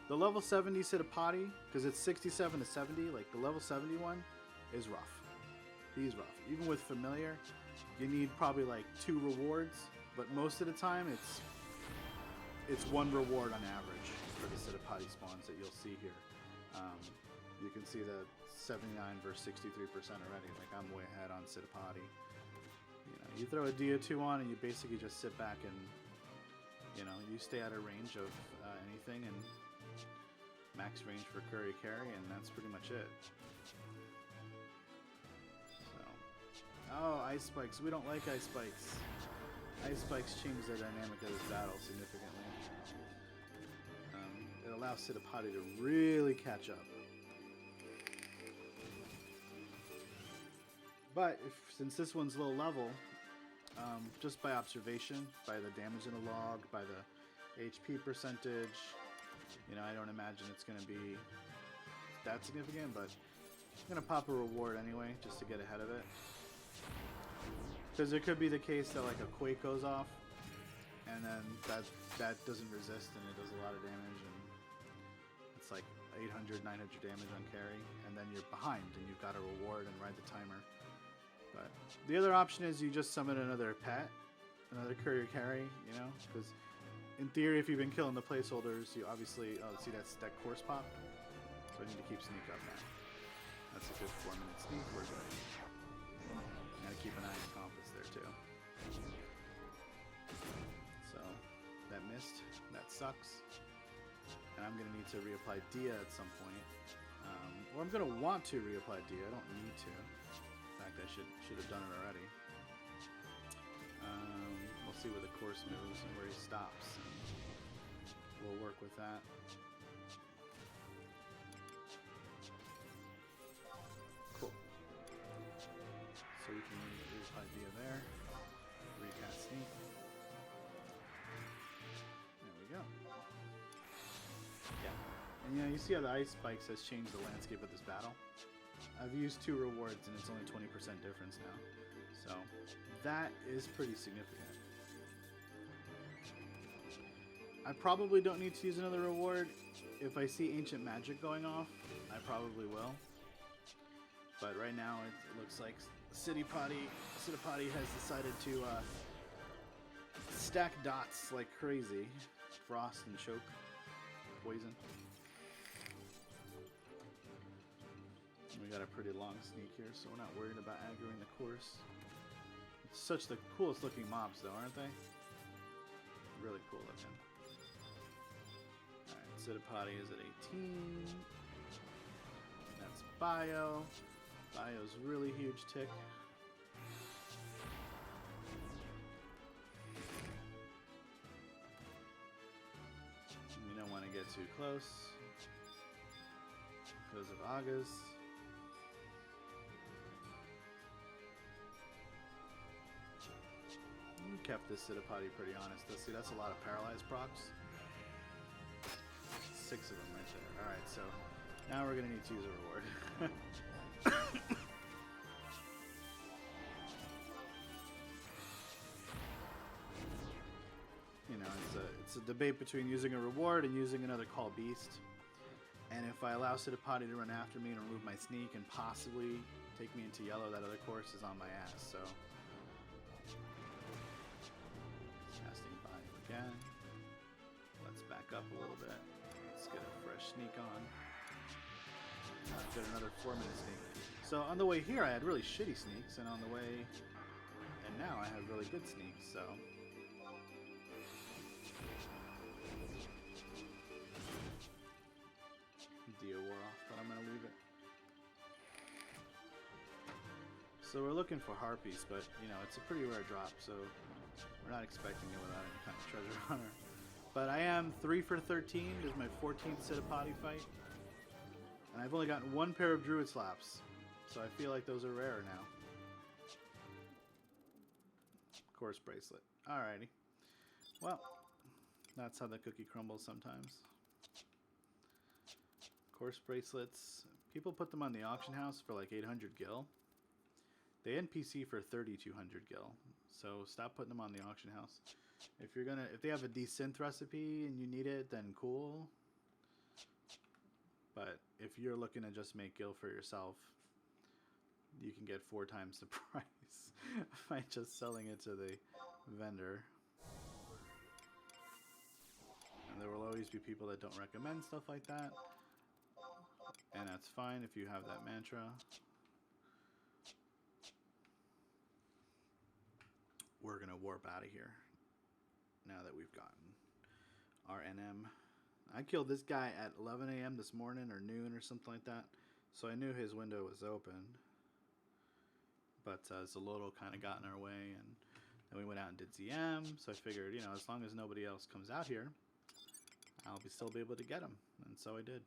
the level 70 Citipati, because it's 67 to 70, like, the level 71 is rough. He's rough. Even with Familiar, you need probably, like, 2 rewards, but most of the time, it's 1 reward on average for the Citipati spawns that you'll see here. You can see the 79 versus 63% already. Like, I'm way ahead on Citipati. You know, you throw a Dia2 on, and you basically just sit back and, you know, you stay out of range of anything, and max range for courier carry, and that's pretty much it. So, oh, ice spikes. We don't like ice spikes. Ice spikes change the dynamic of this battle significantly. It allows Citipati to really catch up. But since this one's low level, just by observation, by the damage in the log, by the HP percentage, you know, I don't imagine it's going to be that significant, but I'm going to pop a reward anyway, just to get ahead of it. Because it could be the case that, like, a Quake goes off, and then that doesn't resist, and it does a lot of damage, and it's like 800, 900 damage on carry, and then you're behind, and you've got a reward and ride the timer. But the other option is you just summon another pet, another courier carry, you know, because in theory, if you've been killing the placeholders, you obviously, oh, see that course pop? So I need to keep sneak up now. That's a good 4-minute sneak, we're good. Gotta keep an eye on compass there too. So, that missed, that sucks. And I'm gonna need to reapply Dia at some point. Or I'm gonna want to reapply Dia, I don't need to. In fact, I should have done it already. We'll see where the course moves and where he stops. And we'll work with that. Cool. So we can reapply Dia there. Recast sneak. There we go. Yeah. And you know, you see how the ice spikes has changed the landscape of this battle. I've used 2 rewards and it's only 20% difference now. So that is pretty significant. I probably don't need to use another reward. If I see Ancient Magic going off, I probably will. But right now it looks like City Potty has decided to stack dots like crazy. Frost and choke. Poison. We got a pretty long sneak here, so we're not worried about aggroing the course. It's such the coolest looking mobs though, aren't they? Really cool looking. Alright, Citipati is at 18. That's Bio. Bio's really huge tick. You don't want to get too close because of Agas. We kept this Citipati pretty honest. Let's see, that's a lot of paralyzed procs. 6 of them right there. Alright, so now we're going to need to use a reward. You know, it's a debate between using a reward and using another Call Beast. And if I allow Citipati to run after me and remove my sneak and possibly take me into yellow, that other course is on my ass, so... Casting Bio again. Let's back up a little bit. Let's get a fresh sneak on. Get another 4-minute sneak. So on the way here I had really shitty sneaks, and on the way... And now I have really good sneaks, so... Dio wore off, but I'm going to leave it. So we're looking for Harpies, but, you know, it's a pretty rare drop, so we're not expecting it without any kind of treasure hunter. But I am 3 for 13. This is my 14th Citipati fight. And I've only gotten 1 pair of Druid Slaps, so I feel like those are rare now. Course Bracelet. Alrighty. Well, that's how the cookie crumbles sometimes. Course Bracelets. People put them on the auction house for like 800 gil. They NPC for 3,200 gil. So stop putting them on the auction house. If they have a desynth recipe and you need it, then cool. But if you're looking to just make gil for yourself, you can get 4 times the price by just selling it to the vendor. And there will always be people that don't recommend stuff like that. And that's fine if you have that mantra. We're going to warp out of here now that we've gotten our NM. I killed this guy at 11 a.m. this morning or noon or something like that. So I knew his window was open. But Zolotl kind of got in our way. And then we went out and did ZM. So I figured, you know, as long as nobody else comes out here, I'll still be able to get him. And so I did.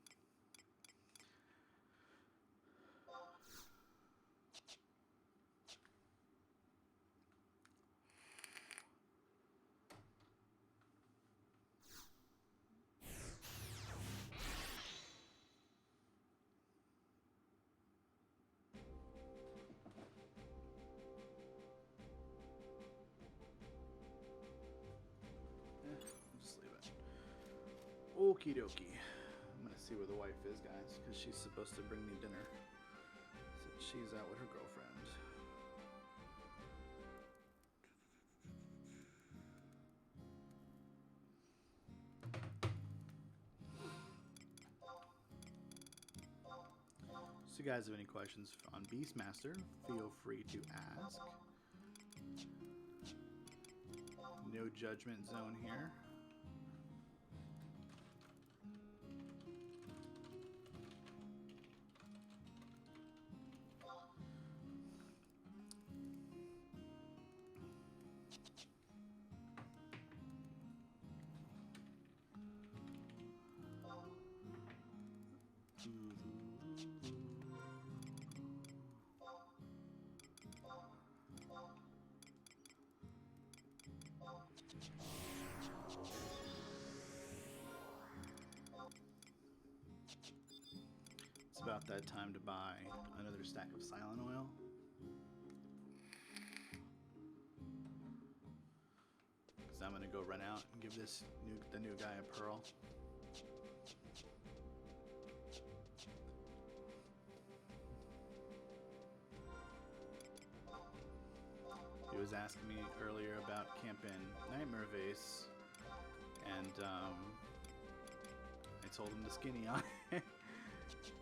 Okie dokie. I'm gonna see where the wife is, guys, because she's supposed to bring me dinner. So she's out with her girlfriend. So you guys have any questions on Beastmaster, feel free to ask. No judgment zone here. It's about that time to buy another stack of Silent Oil. Because I'm going to go run out and give the new guy a pearl. was asking me earlier about camping Nightmare Vase, and I told him to skinny on it.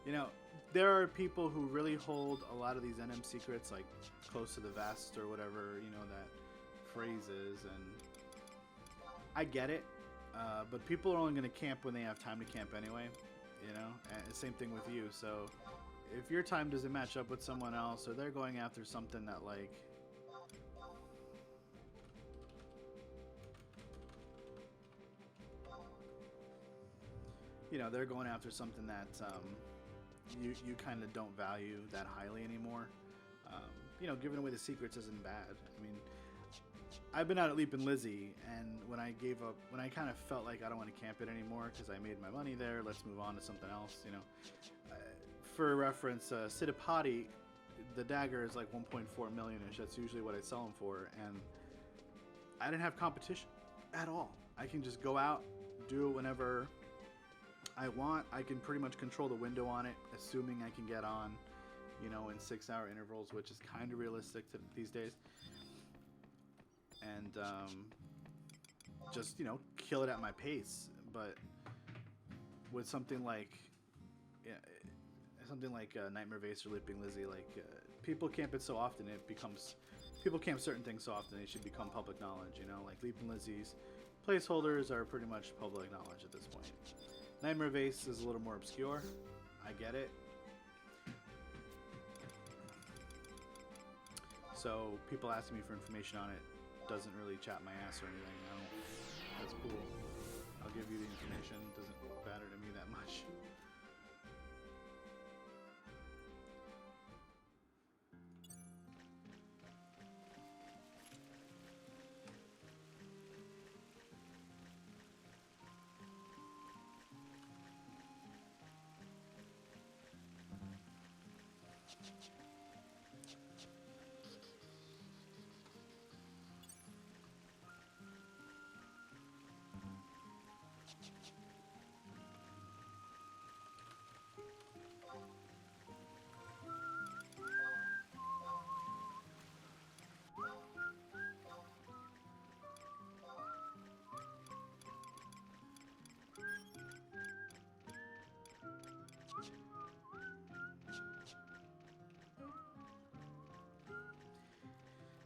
You know, there are people who really hold a lot of these NM secrets like close to the vest or whatever, you know, that phrase is, and I get it, but people are only going to camp when they have time to camp anyway, you know, and same thing with you. So if your time doesn't match up with someone else, or they're going after something that, like, you know, they're going after something that you kind of don't value that highly anymore. You know, giving away the secrets isn't bad. I mean, I've been out at Leapin' Lizzie, and when I gave up, when I kind of felt like I don't want to camp it anymore because I made my money there, let's move on to something else, you know. For reference, Siddipati, the dagger is like 1.4 million-ish. That's usually what I sell them for, and I didn't have competition at all. I can just go out, do it whenever I want. I can pretty much control the window on it, assuming I can get on, you know, in 6-hour intervals, which is kind of realistic these days. And just, you know, kill it at my pace. But with something like, yeah, something like Nightmare Vase or Leaping Lizzie, like people camp it so often it becomes, people camp certain things so often they should become public knowledge. You know, like Leaping Lizzie's placeholders are pretty much public knowledge at this point. Nightmare Vase is a little more obscure. I get it. So people asking me for information on it doesn't really chat my ass or anything. I don't, that's cool. I'll give you the information. It doesn't matter to me that much.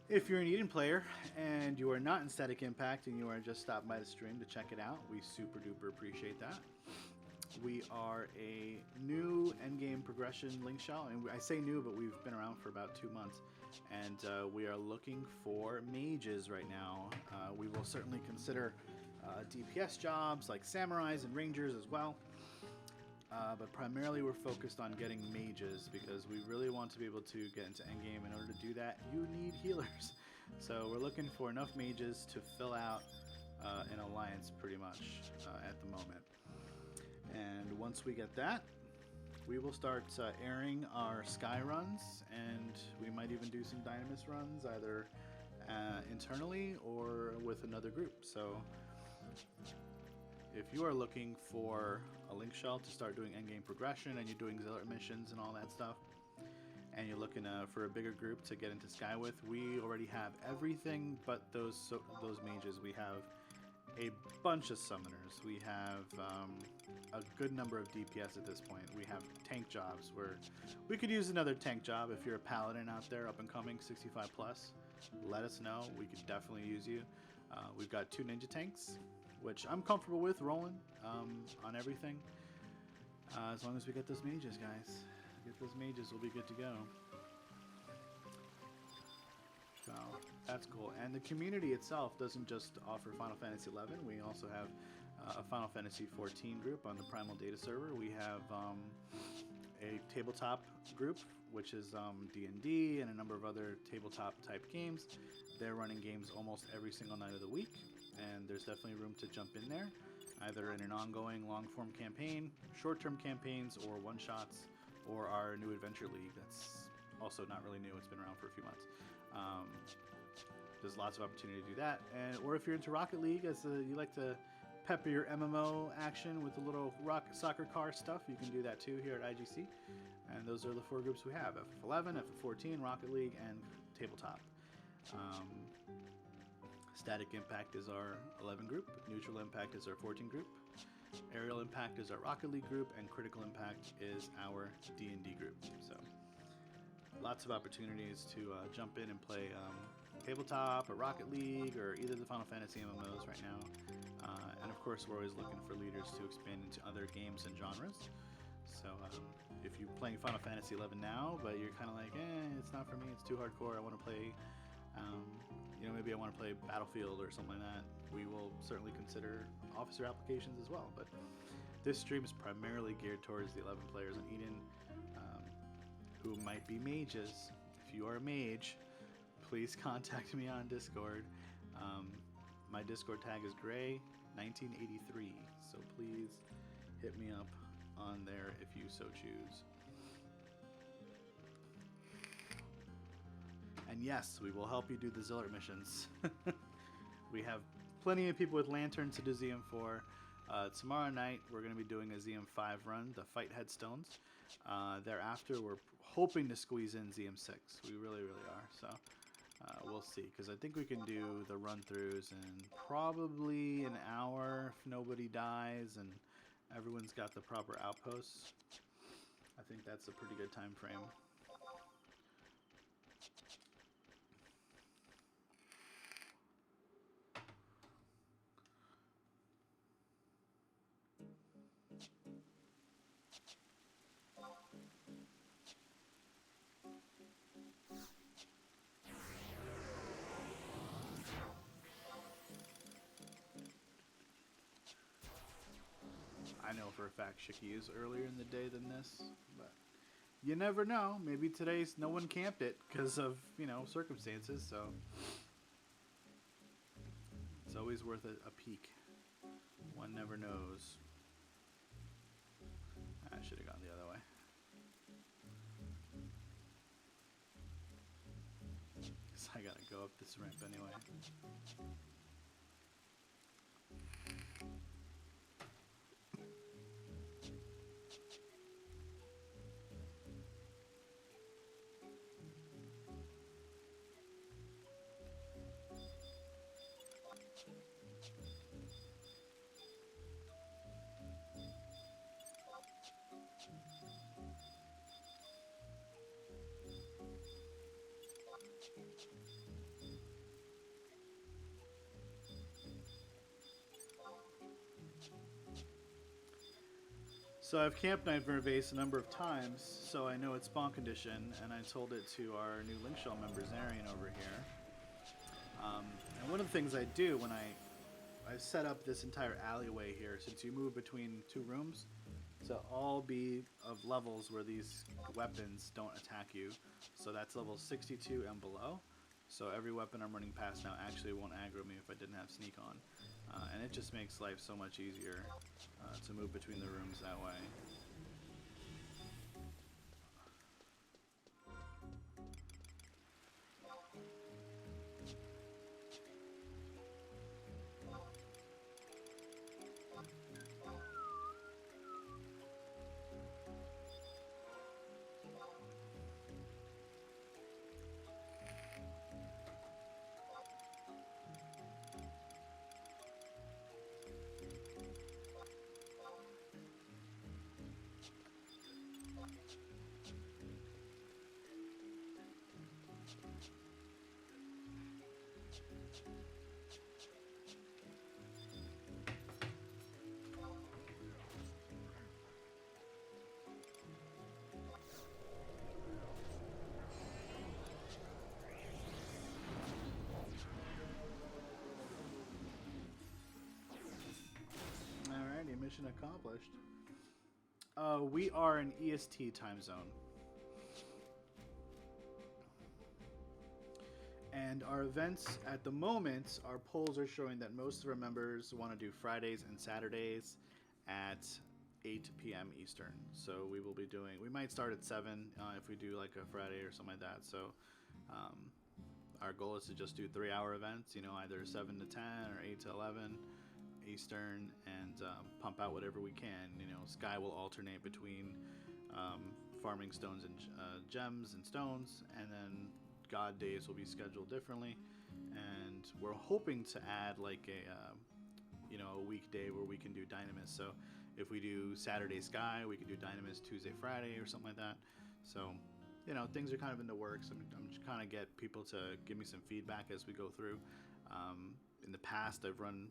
If you're an Eden player and you are not in Static Impact and you are just stopped by the stream to check it out, we super duper appreciate that. We are a new endgame progression link shell, and I say new, but we've been around for about 2 months, and we are looking for mages right now. We will certainly consider DPS jobs like samurais and rangers as well. But primarily we're focused on getting mages because we really want to be able to get into endgame. In order to do that, you need healers. So we're looking for enough mages to fill out an alliance pretty much at the moment. And once we get that, we will start airing our sky runs, and we might even do some dynamis runs either internally or with another group. So if you are looking for a link shell to start doing endgame progression and you're doing zealot missions and all that stuff, and you're looking for a bigger group to get into Sky with, we already have everything but those mages. We have a bunch of summoners. We have a good number of DPS at this point. We have tank jobs where we could use another tank job. If you're a paladin out there up and coming, 65 plus, let us know. We could definitely use you. We've got 2 ninja tanks, which I'm comfortable with rolling on everything. As long as we get those mages, guys. Get those mages, we'll be good to go. So that's cool. And the community itself doesn't just offer Final Fantasy XI. We also have a Final Fantasy XIV group on the Primal Data server. We have a tabletop group, which is D&D and a number of other tabletop type games. They're running games almost every single night of the week, and there's definitely room to jump in there, either in an ongoing long-form campaign, short-term campaigns, or one-shots, or our new Adventure League. That's also not really new. It's been around for a few months. There's lots of opportunity to do that. Or if you're into Rocket League, as you like to pepper your MMO action with a little soccer car stuff, you can do that too here at IGC. And those are the 4 groups we have: FF11, FF14, Rocket League, and Tabletop. Static Impact is our 11 group, Neutral Impact is our 14 group, Aerial Impact is our Rocket League group, and Critical Impact is our D&D group. So lots of opportunities to jump in and play tabletop or Rocket League or either the Final Fantasy MMOs right now. And of course, we're always looking for leaders to expand into other games and genres. So if you're playing Final Fantasy 11 now, but you're kind of like, it's not for me, it's too hardcore, I want to play, maybe I want to play Battlefield or something like that, we will certainly consider officer applications as well. But this stream is primarily geared towards the 11 players on Eden who might be mages. If you are a mage, please contact me on Discord. My Discord tag is Gray1983, so please hit me up on there if you so choose. And yes, we will help you do the Zillert missions. We have plenty of people with lanterns to do ZM4. Tomorrow night, we're going to be doing a ZM5 run, the Fight Headstones. Thereafter, we're hoping to squeeze in ZM6. We really, really are. So we'll see, because I think we can do the run-throughs in probably an hour if nobody dies and everyone's got the proper outposts. I think that's a pretty good time frame. I know for a fact Shiki is earlier in the day than this, but you never know. Maybe today's no one camped it because of, circumstances, so it's always worth a peek. One never knows. I should have gone the other way. Guess I gotta go up this ramp anyway. So I've camped Nightmare Base a number of times, so I know it's spawn condition, and I told it to our new Link Shell member, Zarian, over here. And one of the things I do when I set up this entire alleyway here, since you move between two rooms, to all be of levels where these weapons don't attack you. So that's level 62 and below. So every weapon I'm running past now actually won't aggro me if I didn't have sneak on. And it just makes life so much easier to move between the rooms that way. Alrighty, mission accomplished. We are in EST time zone. And our events at the moment, our polls are showing that most of our members want to do Fridays and Saturdays at 8 p.m. Eastern. So we will be doing, we might start at 7 if we do like a Friday or something like that. So our goal is to just do 3-hour events, either 7 to 10 or 8 to 11 Eastern, and pump out whatever we can. Sky will alternate between farming stones and gems and stones, and then God days will be scheduled differently, and we're hoping to add like a weekday where we can do Dynamis. So if we do Saturday Sky, we could do Dynamis Tuesday, Friday, or something like that. So, things are kind of in the works. I'm just kind of get people to give me some feedback as we go through. In the past, I've run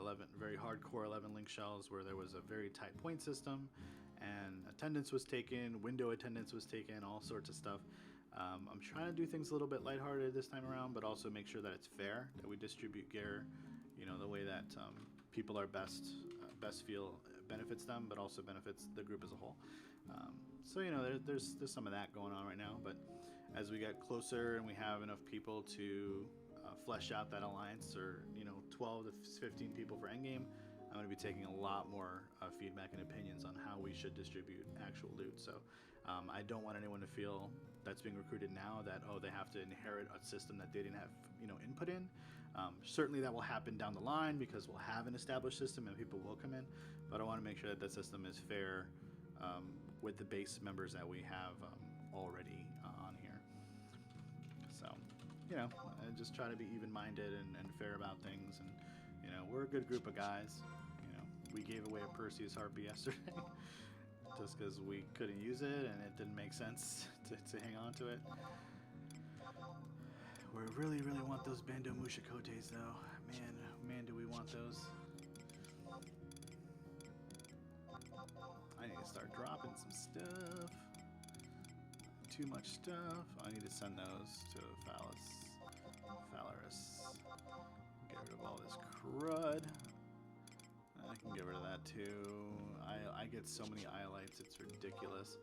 11 very hardcore 11 link shells where there was a very tight point system, and attendance was taken, window attendance was taken, all sorts of stuff. I'm trying to do things a little bit lighthearted this time around, but also make sure that it's fair, that we distribute gear, the way that people are best feel benefits them, but also benefits the group as a whole. So there's some of that going on right now, but as we get closer and we have enough people to flesh out that alliance, or 12 to 15 people for endgame, I'm going to be taking a lot more feedback and opinions on how we should distribute actual loot. So I don't want anyone to feel that's being recruited now that they have to inherit a system that they didn't have input in. Certainly that will happen down the line because we'll have an established system and people will come in, but I want to make sure that that system is fair with the base members that we have already on here. So I just try to be even-minded and fair about things, and we're a good group of guys. We gave away a Perseus Harpy yesterday just because we couldn't use it and it didn't make sense to hang on to it. We really want those Bando Mushikotes though. Man, do we want those. I need to start dropping some stuff. Too much stuff. I need to send those to Phalaris. Get rid of all this crud. I can get rid of that too. I get so many iolites, it's ridiculous.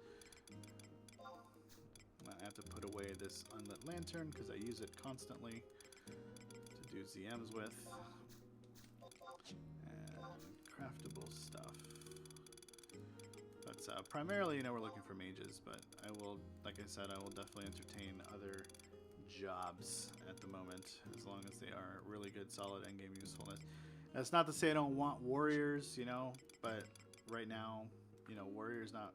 I have to put away this unlit lantern because I use it constantly to do ZMs with. And craftable stuff. But primarily, we're looking for mages, but I will, like I said, I will definitely entertain other jobs at the moment, as long as they are really good, solid endgame usefulness. That's not to say I don't want warriors, but right now, warrior's not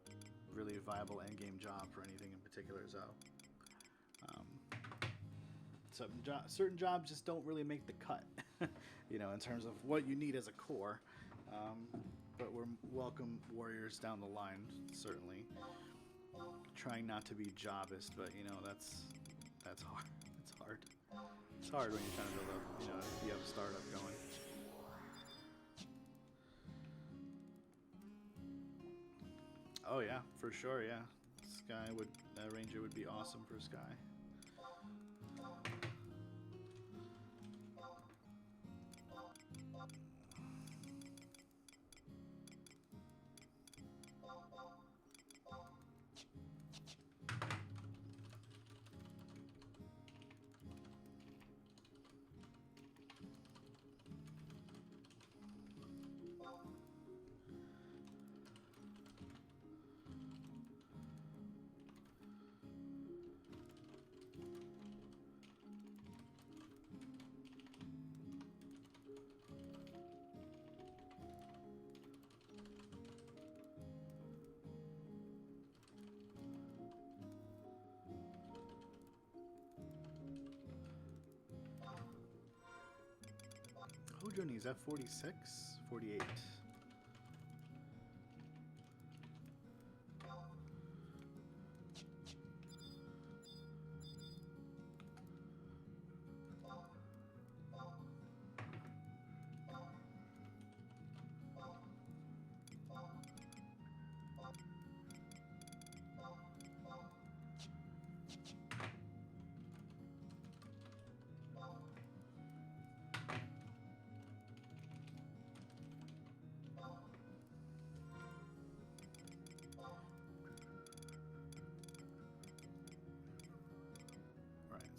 really a viable endgame job for anything in particular, so certain jobs just don't really make the cut, in terms of what you need as a core. But we're welcome warriors down the line, certainly. Trying not to be jobist, but that's hard. It's hard. It's hard when you're trying to build up, if you have a startup going. Oh yeah, for sure, yeah. That ranger would be awesome for Sky. Journey, is that 46? 48.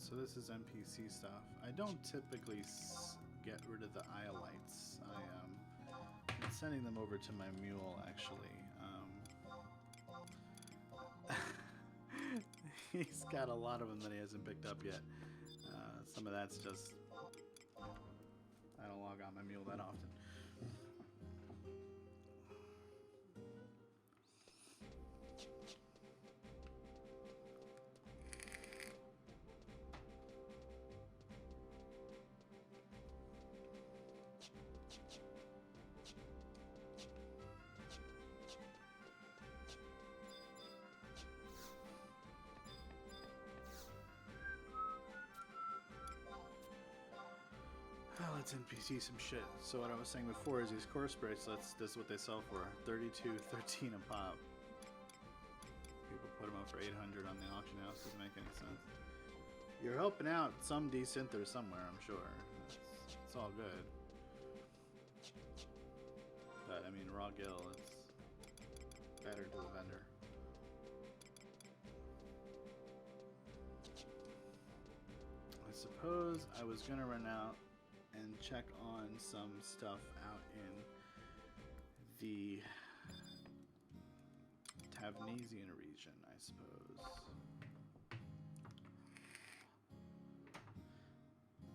So this is NPC stuff. I don't typically get rid of the iolites. I'm sending them over to my mule, actually. He's got a lot of them that he hasn't picked up yet. Some of that's just... I don't log on my mule that often. Let's NPC some shit. So what I was saying before is these course bracelets, this is what they sell for. 32.13 a pop. People put them up for 800 on the auction house. Doesn't make any sense. You're helping out some decent there somewhere, I'm sure. It's all good. But I mean, raw gill, it's better to the vendor. I suppose I was gonna run out and check on some stuff out in the Tavnesian region, I suppose.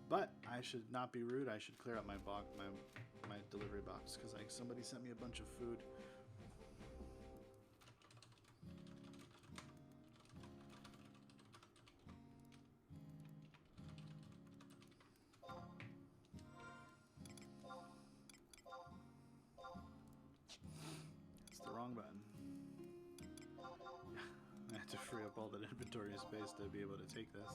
But I should not be rude. I should clear out my box, my delivery box, because like somebody sent me a bunch of food. It's the wrong button. I have to free up all that inventory space to be able to take this.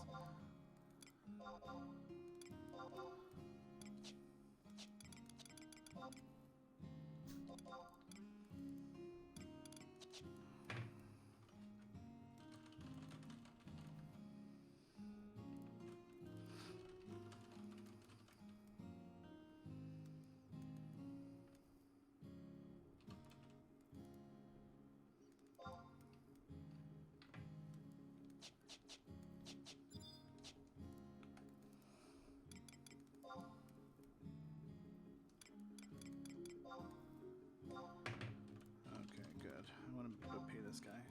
Okay, good. I want to pay this guy.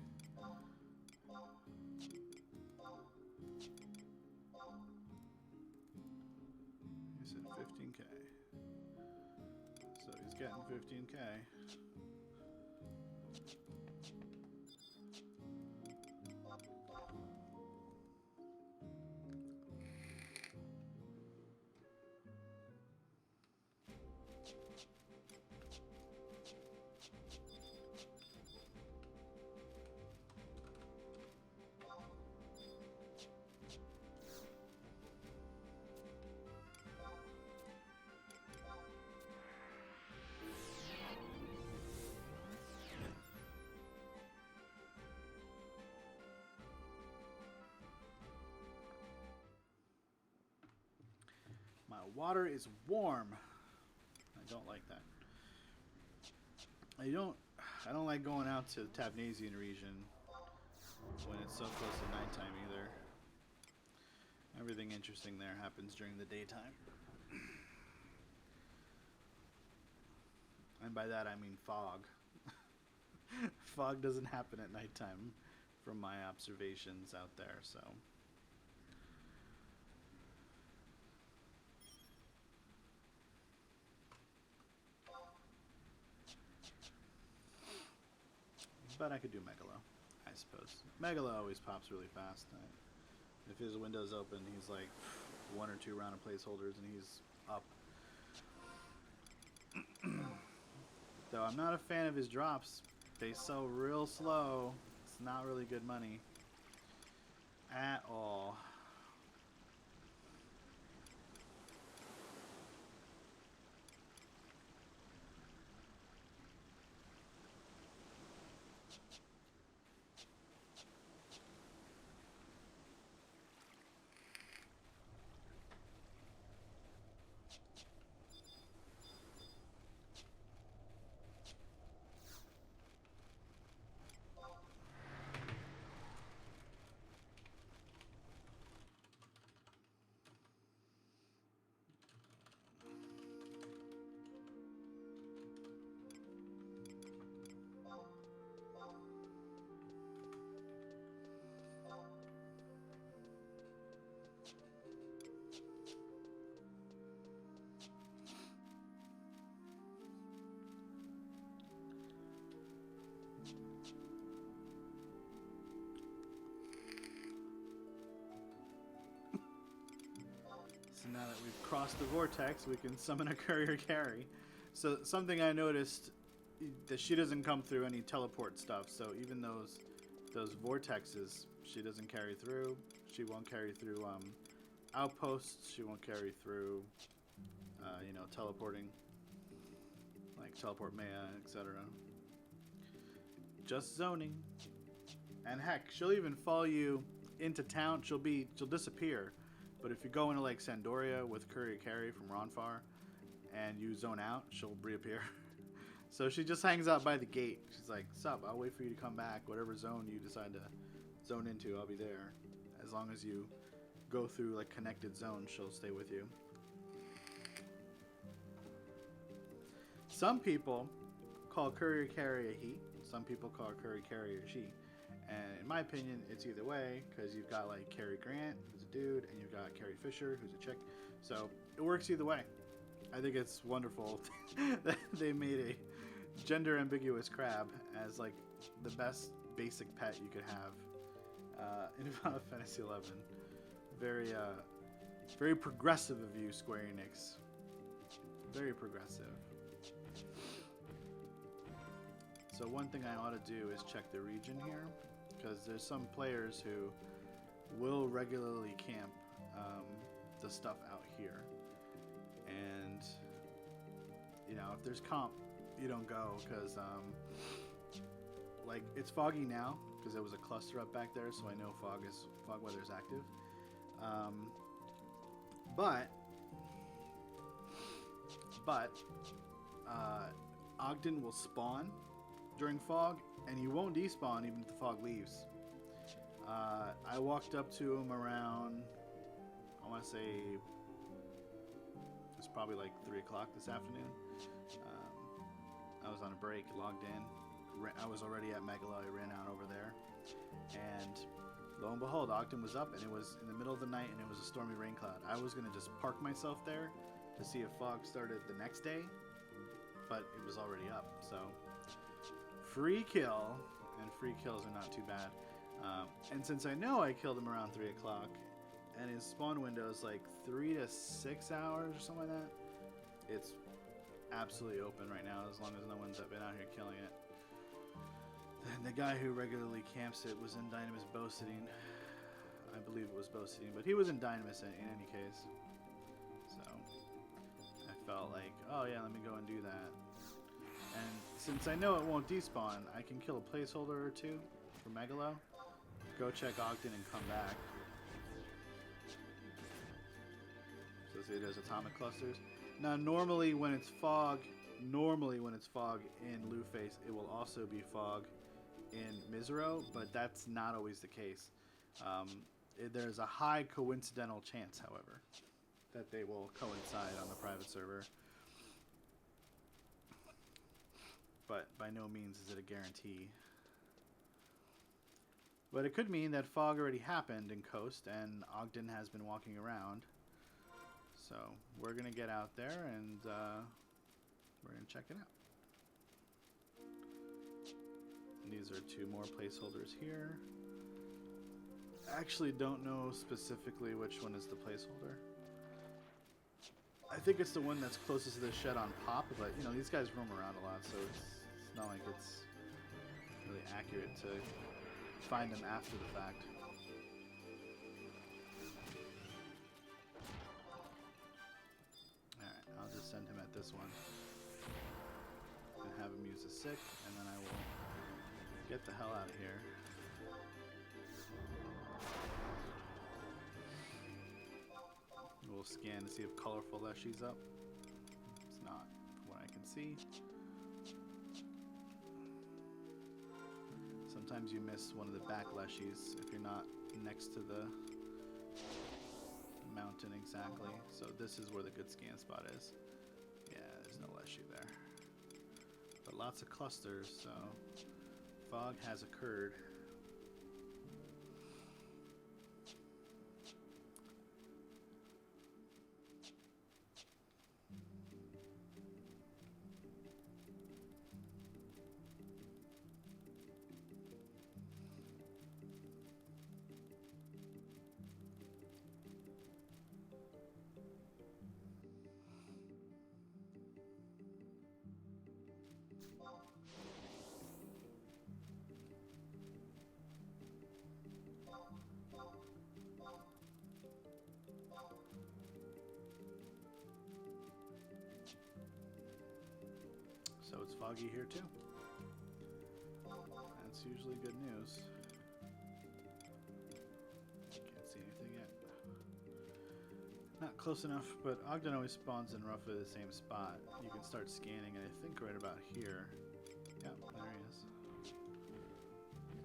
He said 15k. So he's getting 15k. My water is warm. I don't like that. I don't like going out to the Tavnesian region when it's so close to nighttime either. Everything interesting there happens during the daytime. And by that I mean fog. Fog doesn't happen at nighttime from my observations out there, so. But I could do Megalo, I suppose. Megalo always pops really fast. If his window's open, he's like 1 or 2 round of placeholders and he's up. Though I'm not a fan of his drops. They sell real slow. It's not really good money at all. So now that we've crossed the vortex, we can summon a courier carry. So something I noticed, that she doesn't come through any teleport stuff. So even those vortexes, she doesn't carry through. She won't carry through outposts. She won't carry through You know, teleporting, like teleport Maya, etc. Just zoning. And heck, she'll even follow you into town. She'll disappear. But if you go into like Sandoria with Courier Carry from Ronfar and you zone out, she'll reappear. So she just hangs out by the gate. She's like, "Sup, I'll wait for you to come back. Whatever zone you decide to zone into, I'll be there. As long as you go through like connected zones, she'll stay with you." Some people call Courier Carry a he. Some people call Courier Carry a she. And in my opinion, it's either way, because you've got like Carrie Grant, who's a dude, and you've got Carrie Fisher, who's a chick. So it works either way. I think it's wonderful that they made a gender ambiguous crab as like the best basic pet you could have in Final Fantasy XI. Very progressive of you, Square Enix. Very progressive. So one thing I ought to do is check the region here, because there's some players who will regularly camp the stuff out here. And, you know, if there's comp, you don't go, because, like, it's foggy now, because there was a cluster up back there, so I know fog weather is active. But Ogden will spawn during fog, and he won't despawn even if the fog leaves. I walked up to him around, I want to say, it's probably like 3 o'clock this afternoon. I was on a break, logged in. I was already at Megalo. I ran out over there, and lo and behold, Ogden was up, and it was in the middle of the night, and it was a stormy rain cloud. I was gonna just park myself there to see if fog started the next day, but it was already up. So free kill, and free kills are not too bad. And since I know I killed him around 3 o'clock, and his spawn window is like 3 to 6 hours or something like that, it's absolutely open right now as long as no one's been out here killing it. And the guy who regularly camps it was in Dynamis bow sitting. I believe it was bow sitting, but he was in Dynamis in any case. So I felt like, oh yeah, let me go and do that. And since I know it won't despawn, I can kill a placeholder or two for Megalo, go check Ogden, and come back. So see, there's atomic clusters. Now normally when it's fog in Luface, it will also be fog in Mizero, but that's not always the case. There's a high coincidental chance, however, that they will coincide on the private server. But by no means is it a guarantee. But it could mean that fog already happened in Coast and Ogden has been walking around. So we're going to get out there and we're going to check it out. And these are 2 more placeholders here. I actually don't know specifically which one is the placeholder. I think it's the one that's closest to the shed on Pop, but you know, these guys roam around a lot, so it's not like it's really accurate to find them after the fact. Alright, I'll just send him at this one and have him use a sick, and then I will get the hell out of here. We'll scan to see if colorful Leshy's up. It's not, from what I can see. Sometimes you miss one of the back Leshies if you're not next to the mountain exactly. So this is where the good scan spot is. Yeah, there's no Leshy there. But lots of clusters, so fog has occurred. So it's foggy here too. That's usually good news. Can't see anything yet. Not close enough, but Ogden always spawns in roughly the same spot. You can start scanning, and I think right about here. Yeah, there he is.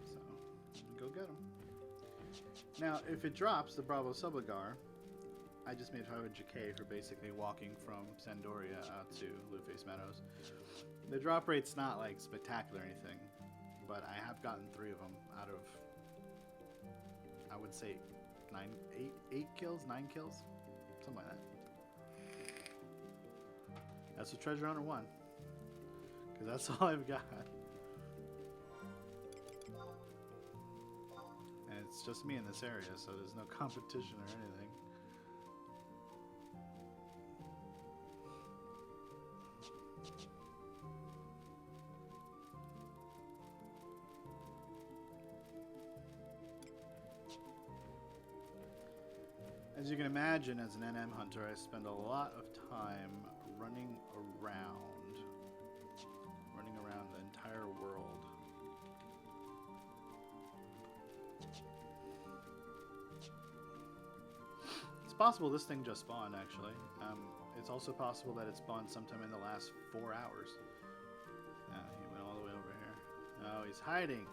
So, go get him. Now, if it drops the Bravo Subligar, I just made 500k for basically walking from Sandoria out to Blueface Meadows. The drop rate's not like spectacular or anything, but I have gotten 3 of them out of, I would say, 8 kills, 9 kills, something like that. That's what Treasure Hunter won, because that's all I've got. And it's just me in this area, so there's no competition or anything. As you can imagine, as an NM hunter, I spend a lot of time running around the entire world. It's possible this thing just spawned, actually. It's also possible that it spawned sometime in the last 4 hours. He went all the way over here. Oh, he's hiding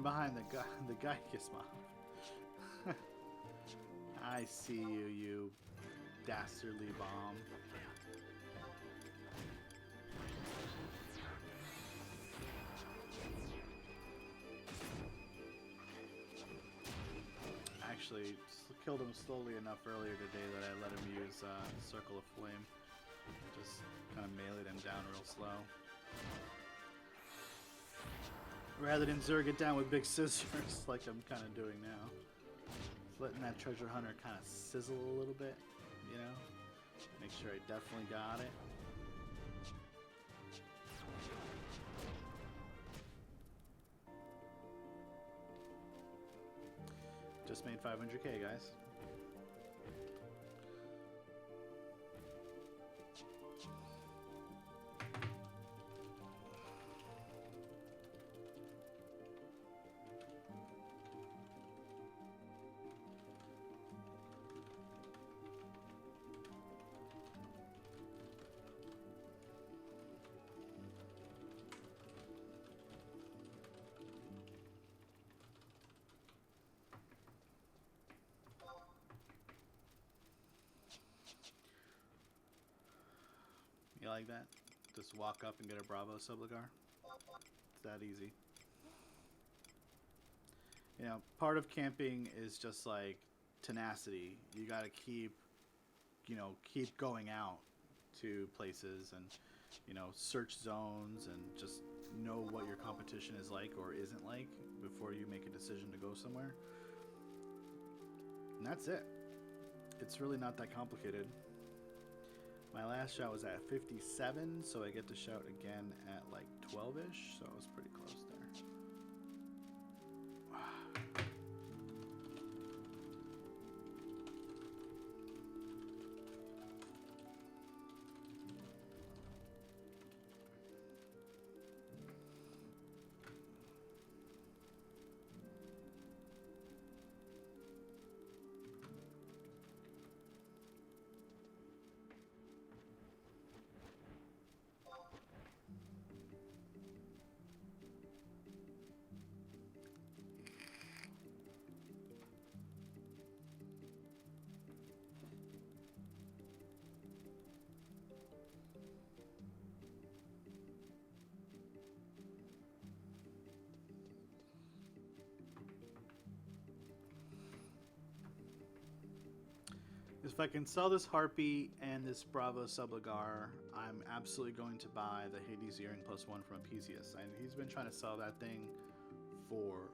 behind the Gaius mob. I see you, you dastardly bomb. Actually, killed him slowly enough earlier today that I let him use Circle of Flame. Just kind of meleeed him down real slow. Rather than Zerg it down with big scissors like I'm kind of doing now. Letting that treasure hunter kind of sizzle a little bit, you know? Make sure I definitely got it. Just made 500k, guys. You like that? Just walk up and get a Bravo Subligar? It's that easy. You know, part of camping is just like tenacity. You gotta keep going out to places and, search zones and just know what your competition is like or isn't like before you make a decision to go somewhere. And that's it. It's really not that complicated. My last shot was at 57, so I get to shout again at like 12-ish, so I was pretty close there. If I can sell this Harpy and this Bravo Subligar, I'm absolutely going to buy the Hades Earring +1 from Apicius. And he's been trying to sell that thing for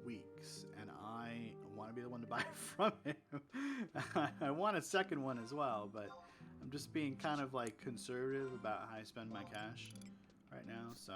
weeks, and I want to be the one to buy it from him. I want a second one as well, but I'm just being kind of like conservative about how I spend my cash right now, so...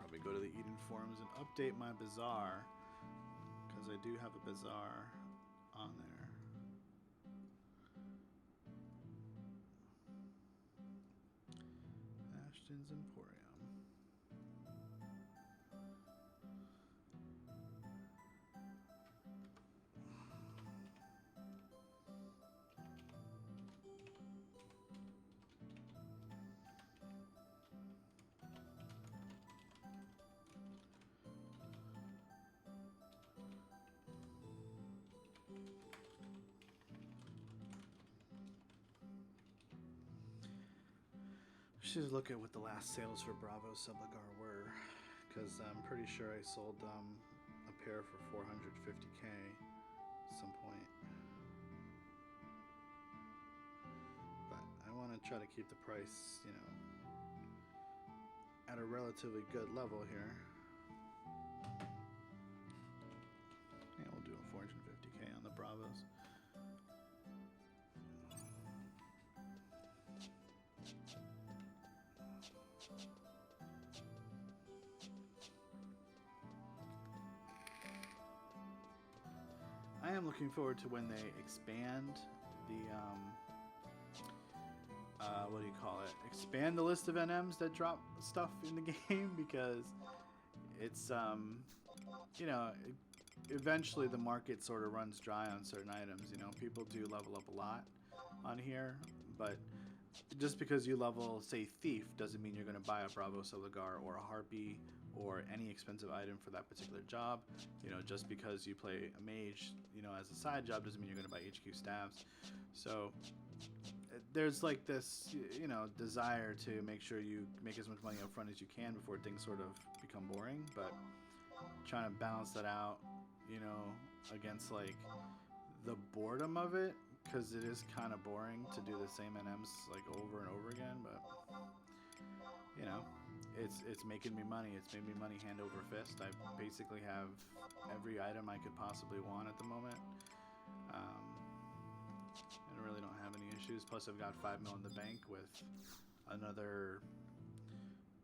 Probably go to the Eden forums and update my bazaar, because I do have a bazaar on there. Ashton's Emporium. Should look at what the last sales for Bravo Subligar were, because I'm pretty sure I sold a pair for 450K at some point. But I want to try to keep the price, you know, at a relatively good level here. Yeah, we'll do a 450K on the Bravos. I am looking forward to when they expand the what do you call it? Expand the list of NMs that drop stuff in the game, because it's you know, eventually the market sort of runs dry on certain items. You know, people do level up a lot on here, but just because you level, say, Thief, doesn't mean you're going to buy a Bravo Subligar or a Harpy or any expensive item for that particular job. You know, just because you play a mage, you know, as a side job doesn't mean you're going to buy HQ staffs. So there's like this, you know, desire to make sure you make as much money up front as you can before things sort of become boring, but trying to balance that out, you know, against like the boredom of it, because it is kind of boring to do the same NMs like over and over again. But you know, it's making me money. It's made me money hand over fist. I basically have every item I could possibly want at the moment. I really don't have any issues. Plus, I've got 5 mil in the bank with another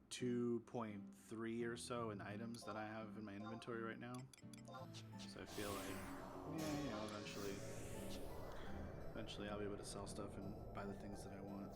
2.3 or so in items that I have in my inventory right now. So I feel like, yeah, you know, eventually I'll be able to sell stuff and buy the things that I want.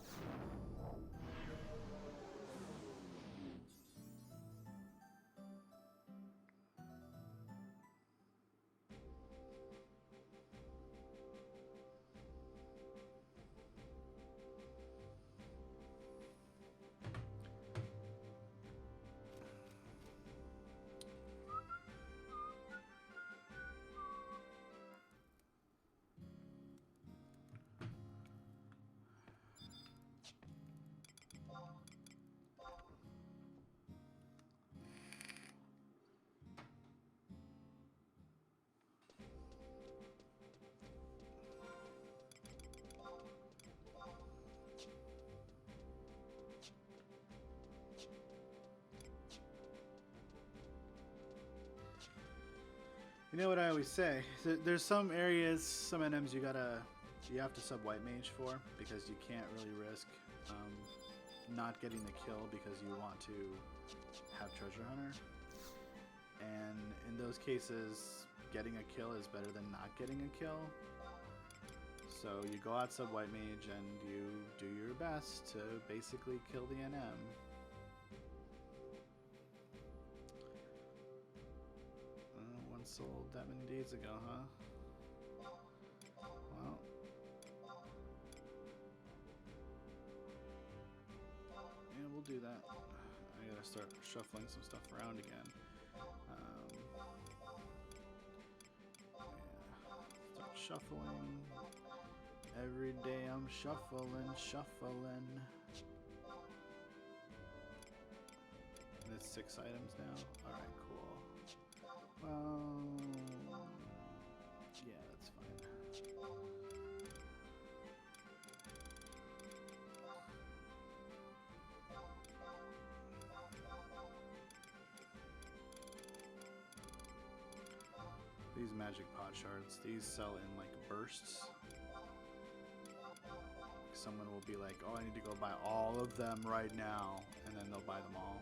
You know what I always say? There's some areas, some NMs you have to sub white mage for, because you can't really risk not getting the kill because you want to have treasure hunter. And in those cases, getting a kill is better than not getting a kill. So you go out sub white mage and you do your best to basically kill the NM. One sold that many days ago, huh? Well, yeah, we'll do that. I gotta start shuffling some stuff around again. Yeah, start shuffling. Every day I'm shuffling. And it's 6 items now? Alright, cool. Yeah, that's fine. These magic pot shards, these sell in like bursts. Someone will be like, oh, I need to go buy all of them right now, and then they'll buy them all.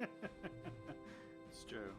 It's true.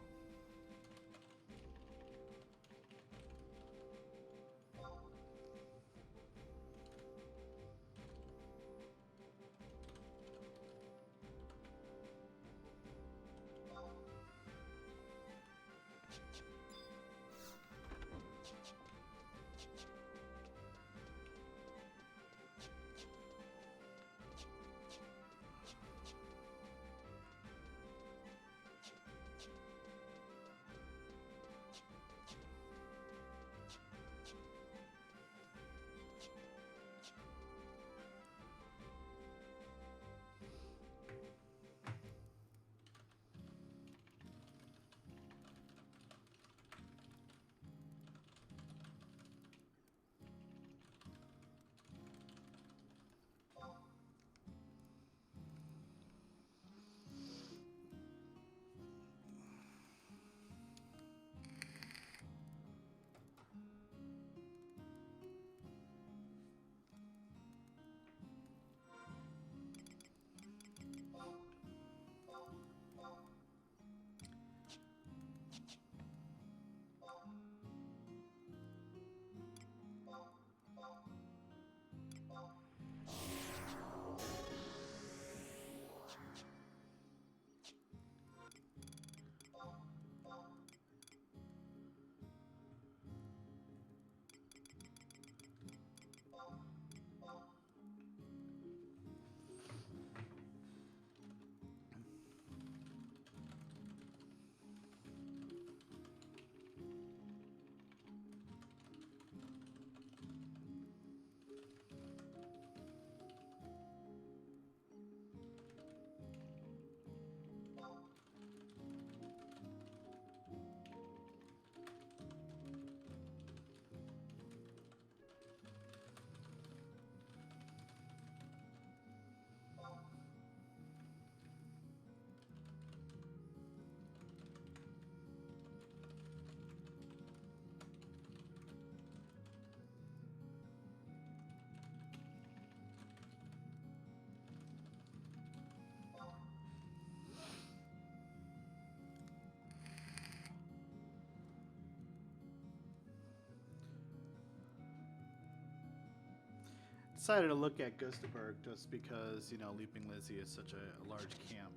Decided to look at Gustaberg just because, you know, Leaping Lizzie is such a large camp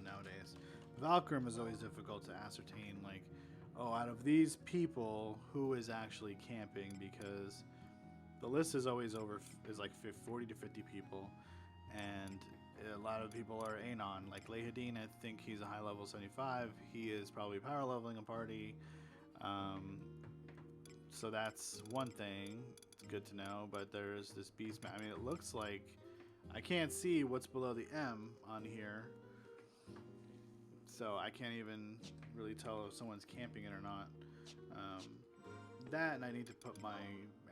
nowadays. Valkyrim is always difficult to ascertain, like, oh, out of these people, who is actually camping, because the list is always is like 40 to 50 people, and a lot of people are Anon. Like Lehadine, I think he's a high level 75. He is probably power leveling a party. So that's one thing. It's good to know. But there's this beast. I mean, it looks like I can't see what's below the M on here, so I can't even really tell if someone's camping it or not. That, and I need to put my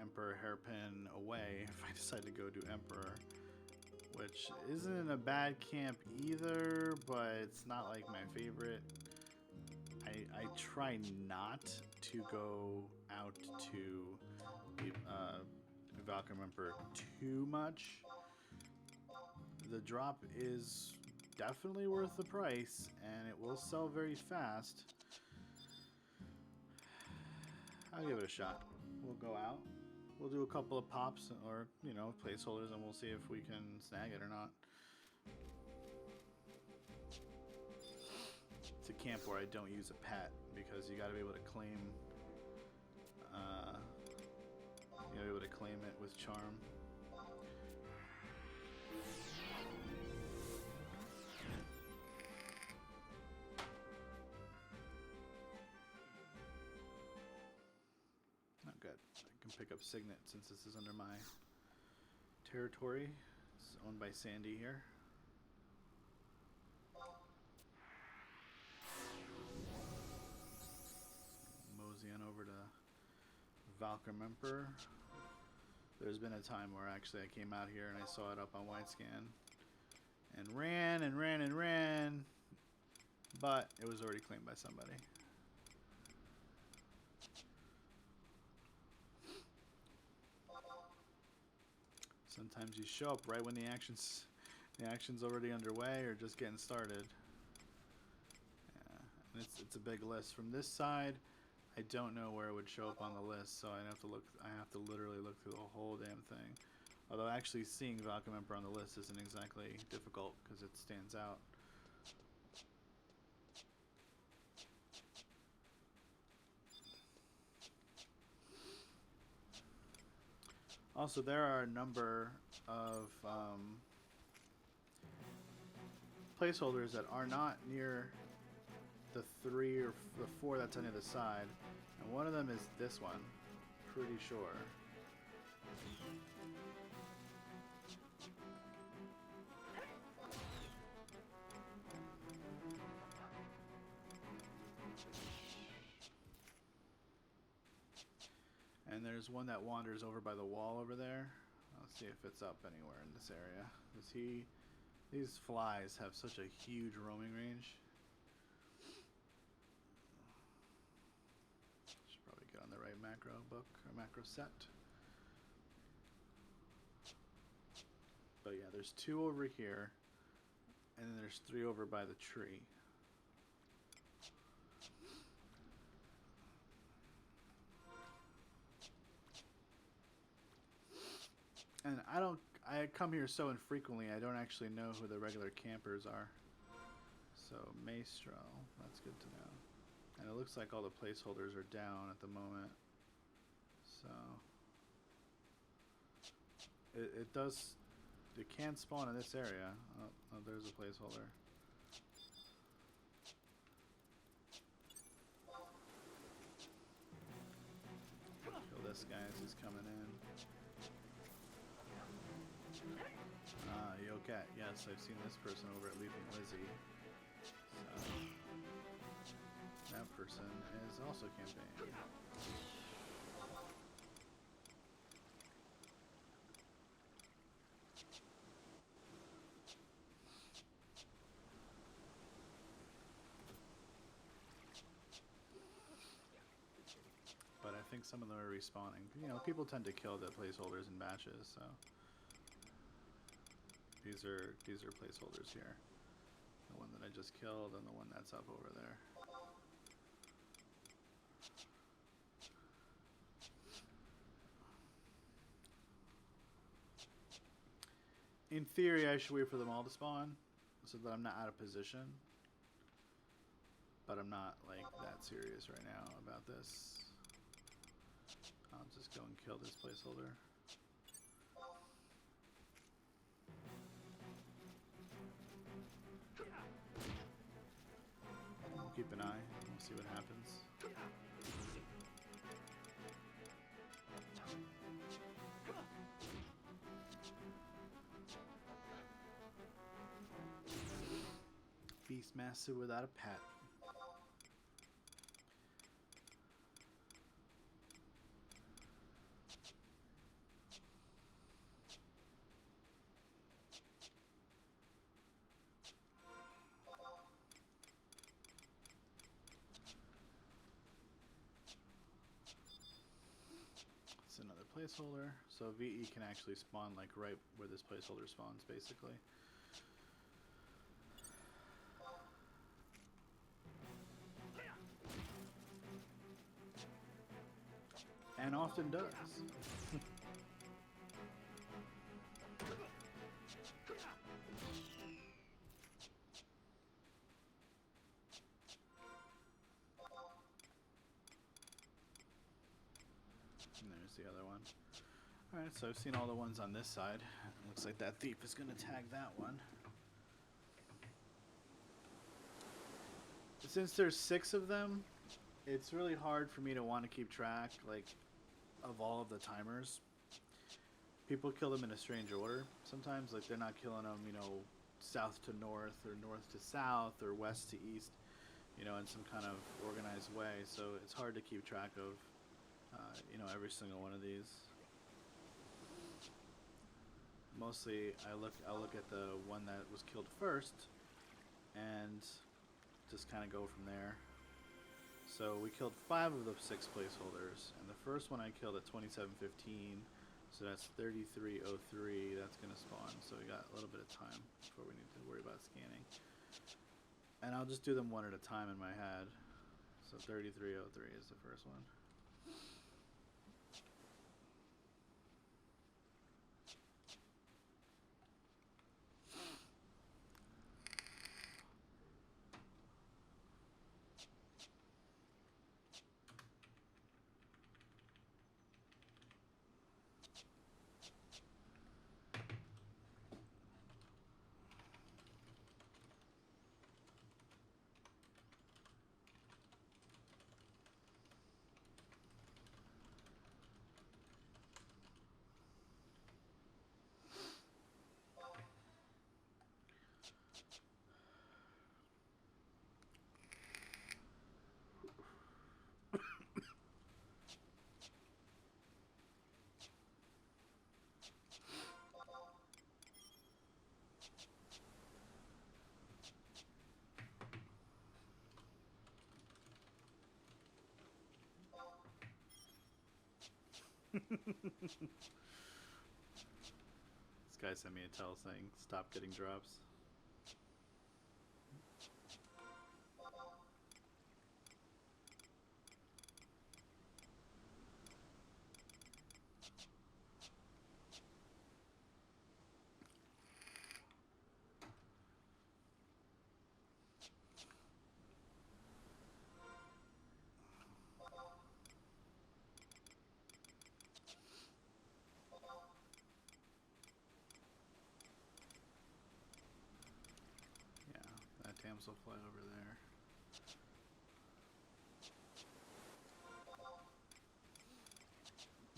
Emperor hairpin away if I decide to go do Emperor, which isn't a bad camp either, but it's not like my favorite. I try not to go out to Valkyrie Emperor too much. The drop is definitely worth the price, and it will sell very fast. I'll give it a shot. We'll go out. We'll do a couple of pops or, you know, placeholders, and we'll see if we can snag it or not. It's a camp where I don't use a pet because you got to be able to claim. You got to be able to claim it with charm. Not good. I can pick up Signet since this is under my territory. It's owned by Sandy here. Mosey on over to Valkyrie Emperor. There's been a time where actually I came out here and I saw it up on Widescan and ran and ran and ran, but it was already claimed by somebody. Sometimes you show up right when the action's already underway or just getting started. And it's a big list. From this side, I don't know where it would show up on the list, so I have to look. I have to literally look through the whole damn thing. Although actually seeing Valcom Emperor on the list isn't exactly difficult because it stands out. Also, there are a number of placeholders that are not near the 3 or the 4 that's on the other side, and one of them is this one. Pretty sure. And there's one that wanders over by the wall over there. Let's see if it's up anywhere in this area. These flies have such a huge roaming range. Should probably get on the right macro book or macro set. But yeah, there's 2 over here, and then there's 3 over by the tree. And I come here so infrequently, I don't actually know who the regular campers are. So, Maestro, that's good to know. And it looks like all the placeholders are down at the moment. So, it can spawn in this area. Oh, there's a placeholder. Kill this guy as he's coming in. Yokat, yes, I've seen this person over at Leaping Lizzie. So, that person is also campaigning. But I think some of them are respawning. You know, people tend to kill the placeholders in batches, so these are placeholders here. The one that I just killed and the one that's up over there. In theory, I should wait for them all to spawn so that I'm not out of position. But I'm not like that serious right now about this. I'll just go and kill this placeholder. We'll keep an eye. We'll see what happens. Beastmaster without a pet. It's another placeholder. So VE can actually spawn like right where this placeholder spawns, basically. And often does. And there's the other one. Alright, so I've seen all the ones on this side. It looks like that thief is going to tag that one. Since there's 6 of them, it's really hard for me to want to keep track, like, of all of the timers. People kill them in a strange order. Sometimes, like, they're not killing them, you know, south to north, or north to south, or west to east, you know, in some kind of organized way. So it's hard to keep track of, you know, every single one of these. Mostly, I'll look at the one that was killed first, and just kind of go from there. So we killed 5 of the 6 placeholders, and the first one I killed at 27:15, so that's 33:03. That's gonna spawn. So we got a little bit of time before we need to worry about scanning. And I'll just do them one at a time in my head. So 3303 is the first one. This guy sent me a tell saying, stop getting drops. Damsel fly over there.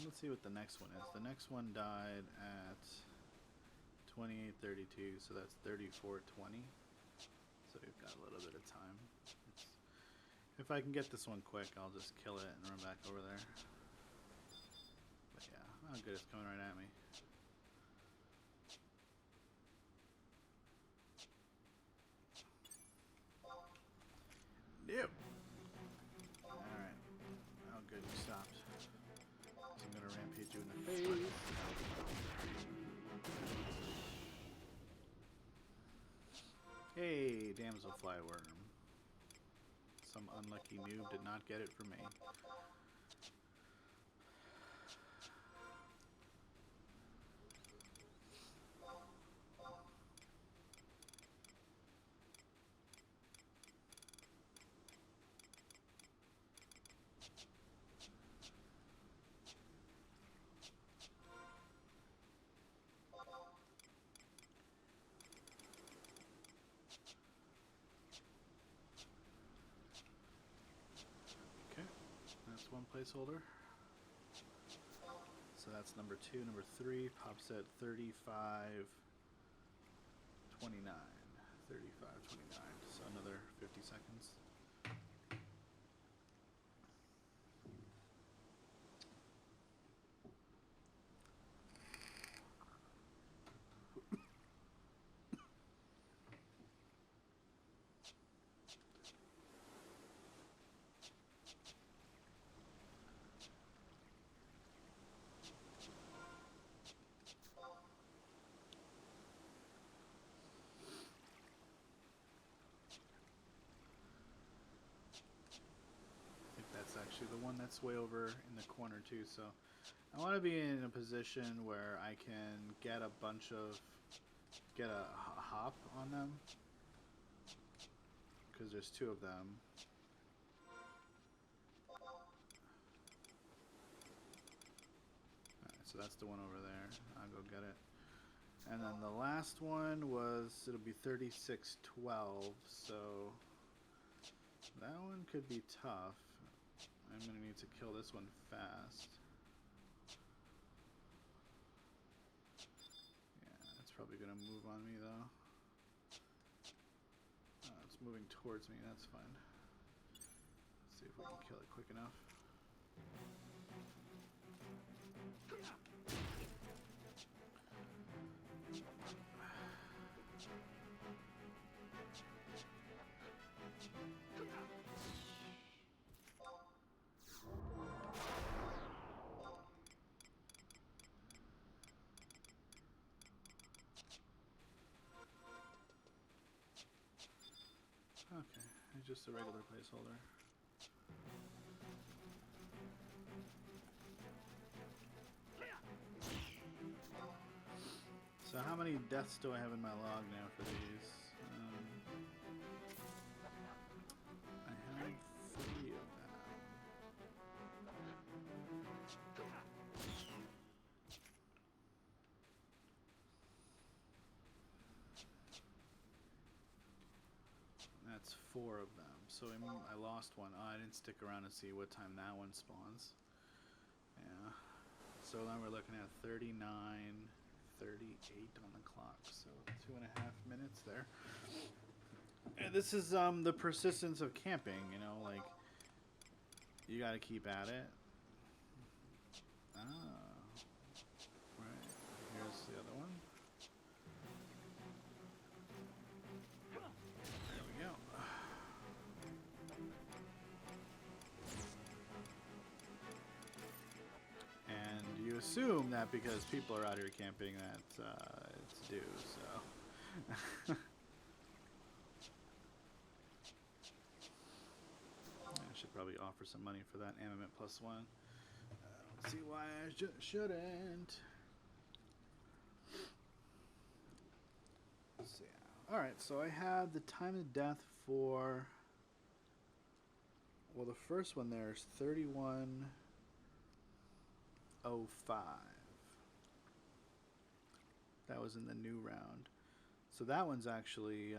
Let's see what the next one is. The next one died at 28:32, so that's 34:20. So we've got a little bit of time. If I can get this one quick, I'll just kill it and run back over there. But yeah, oh good, it's coming right at me. Yep. Alright. Oh good, you stopped. So I'm gonna rampage you in the face. Hey, damsel flyworm. Some unlucky noob did not get it from me. One placeholder. So that's number 2. Number 3 pops at 35:29. 35:29. So another 50 seconds. The one that's way over in the corner too, so I want to be in a position where I can get a hop on them, because there's 2 of them. Alright, so that's the one over there. I'll go get it. And then the last one it'll be 36:12, so that one could be tough. I'm going to need to kill this one fast. Yeah, it's probably going to move on me though. It's moving towards me, that's fine. Let's see if we can kill it quick enough. Okay, it's just a regular placeholder. So how many deaths do I have in my log now for these? I have 3 of them. That's 4 of them. So I lost one. Oh, I didn't stick around to see what time that one spawns. Yeah. So now we're looking at 39, 38 on the clock. So 2.5 minutes there. And this is the persistence of camping, you know, like you gotta keep at it. Ah. Right. Here's the other one. There we go. And you assume that because people are out here camping that it's due, so. I should probably offer some money for that animate +1. I don't see why I shouldn't. Let's see. Alright, so I had the time of death for... Well, the first one there is 31:05. That was in the new round. So that one's actually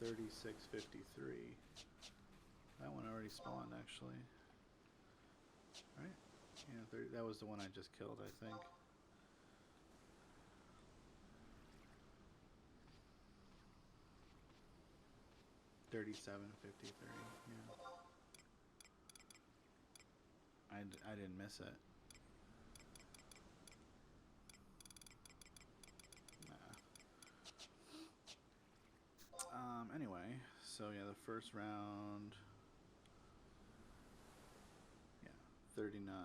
36:53. That one already spawned, actually. Right? Yeah, that was the one I just killed, I think. $37.53. Yeah. I didn't miss it. Nah. Anyway, so yeah, the first round. Yeah, 39.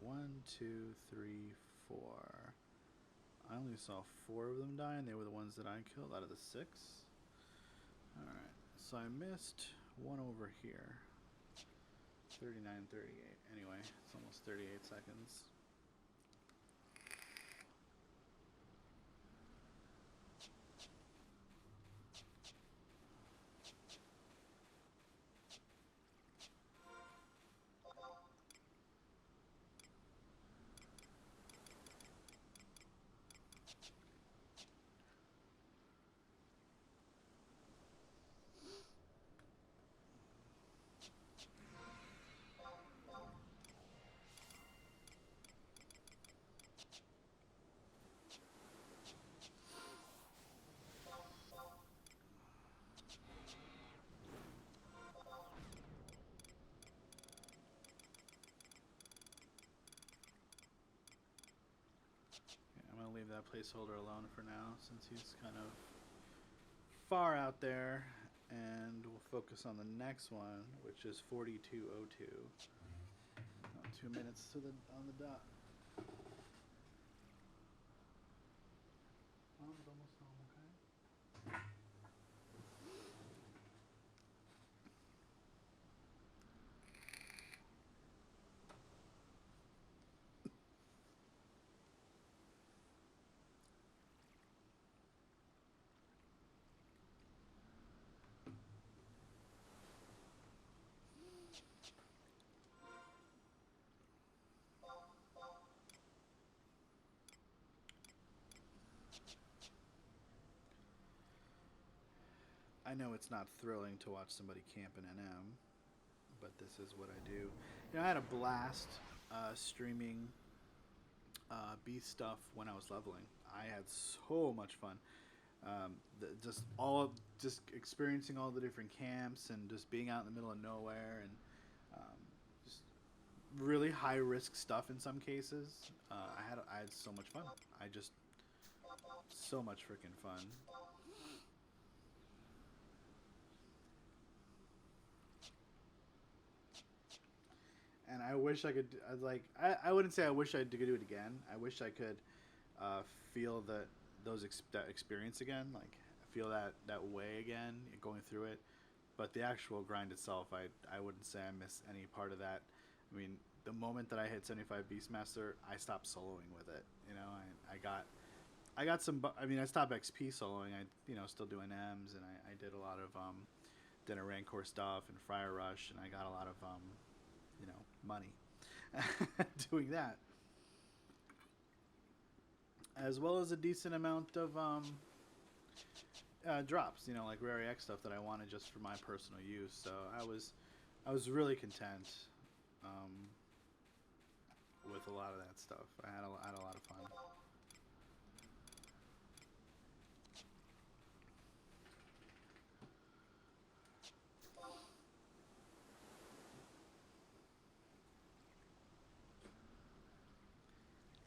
1, 2, 3, 4. I only saw 4 of them die, and they were the ones that I killed out of the 6. Alright, so I missed one over here. 39, 38. Anyway, it's almost 38 seconds. Leave that placeholder alone for now since he's kind of far out there, and we'll focus on the next one, which is 42:02. 2 minutes to on the dot. Mom's almost home, okay? I know it's not thrilling to watch somebody camp in NM, but this is what I do. You know, I had a blast streaming beast stuff when I was leveling. I had so much fun. Just experiencing all the different camps and just being out in the middle of nowhere and just really high risk stuff in some cases. I had so much fun. So much freaking fun. And I wish I could, I wouldn't say I wish I could do it again. I wish I could feel that experience again, like feel that way again going through it. But the actual grind itself, I wouldn't say I miss any part of that. I mean, the moment that I hit 75 Beastmaster, I stopped soloing with it. You know, I got some. I mean, I stopped XP soloing. I still doing M's, and I did a lot of dinner Rancor stuff and Fire Rush, and I got a lot of money doing that, as well as a decent amount of drops. Like Rare X stuff that I wanted just for my personal use. So I was really content with a lot of that stuff. I had a lot of fun.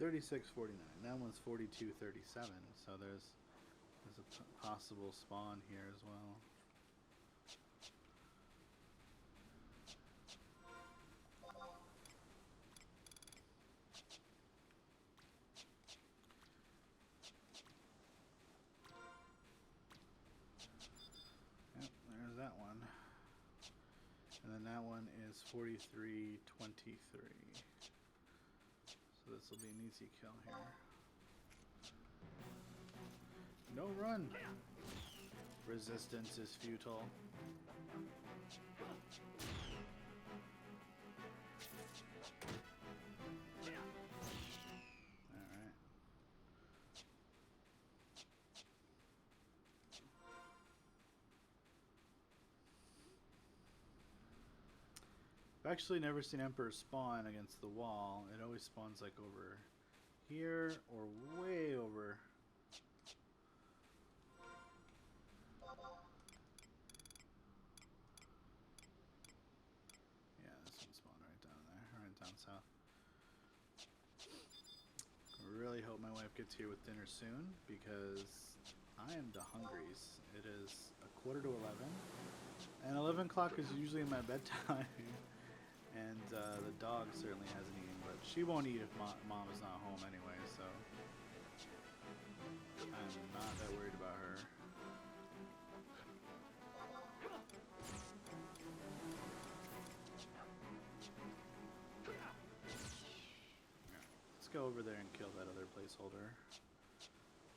$36.49. That one's $42.37. So there's a possible spawn here as well. Yep, there's that one. And then that one is $43.23. So this will be an easy kill here. No run! Resistance is futile. Alright. I've actually never seen Emperor spawn against the wall. It always spawns like over here or way over. Yeah, this one spawned right down there, right down south. I really hope my wife gets here with dinner soon because I am the hungries. It is 11:15, and 11 o'clock is usually my bedtime. And the dog certainly hasn't eaten, but she won't eat if mom is not home anyway, so I'm not that worried about her. Let's go over there and kill that other placeholder.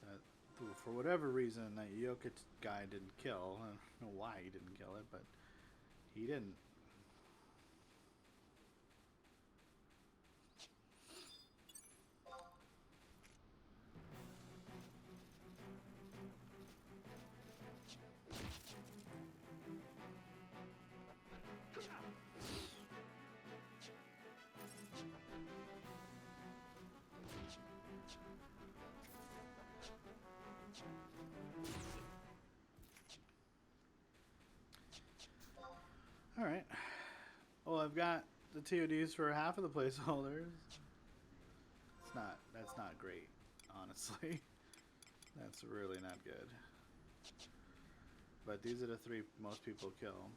That, for whatever reason, that Jokic guy didn't kill. I don't know why he didn't kill it, but he didn't. Alright. Well, I've got the TODs for half of the placeholders. That's not great, honestly. That's really not good. But these are the 3 most people kill.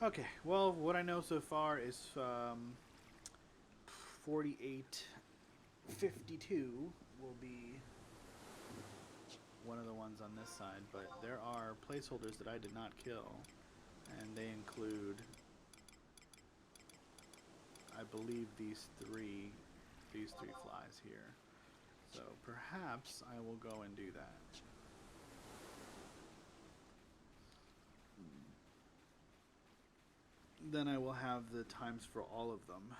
Okay, well, what I know so far is 4852 will be one of the ones on this side, but there are placeholders that I did not kill, and they include, I believe, these three flies here. So perhaps I will go and do that. Then I will have the times for all of them.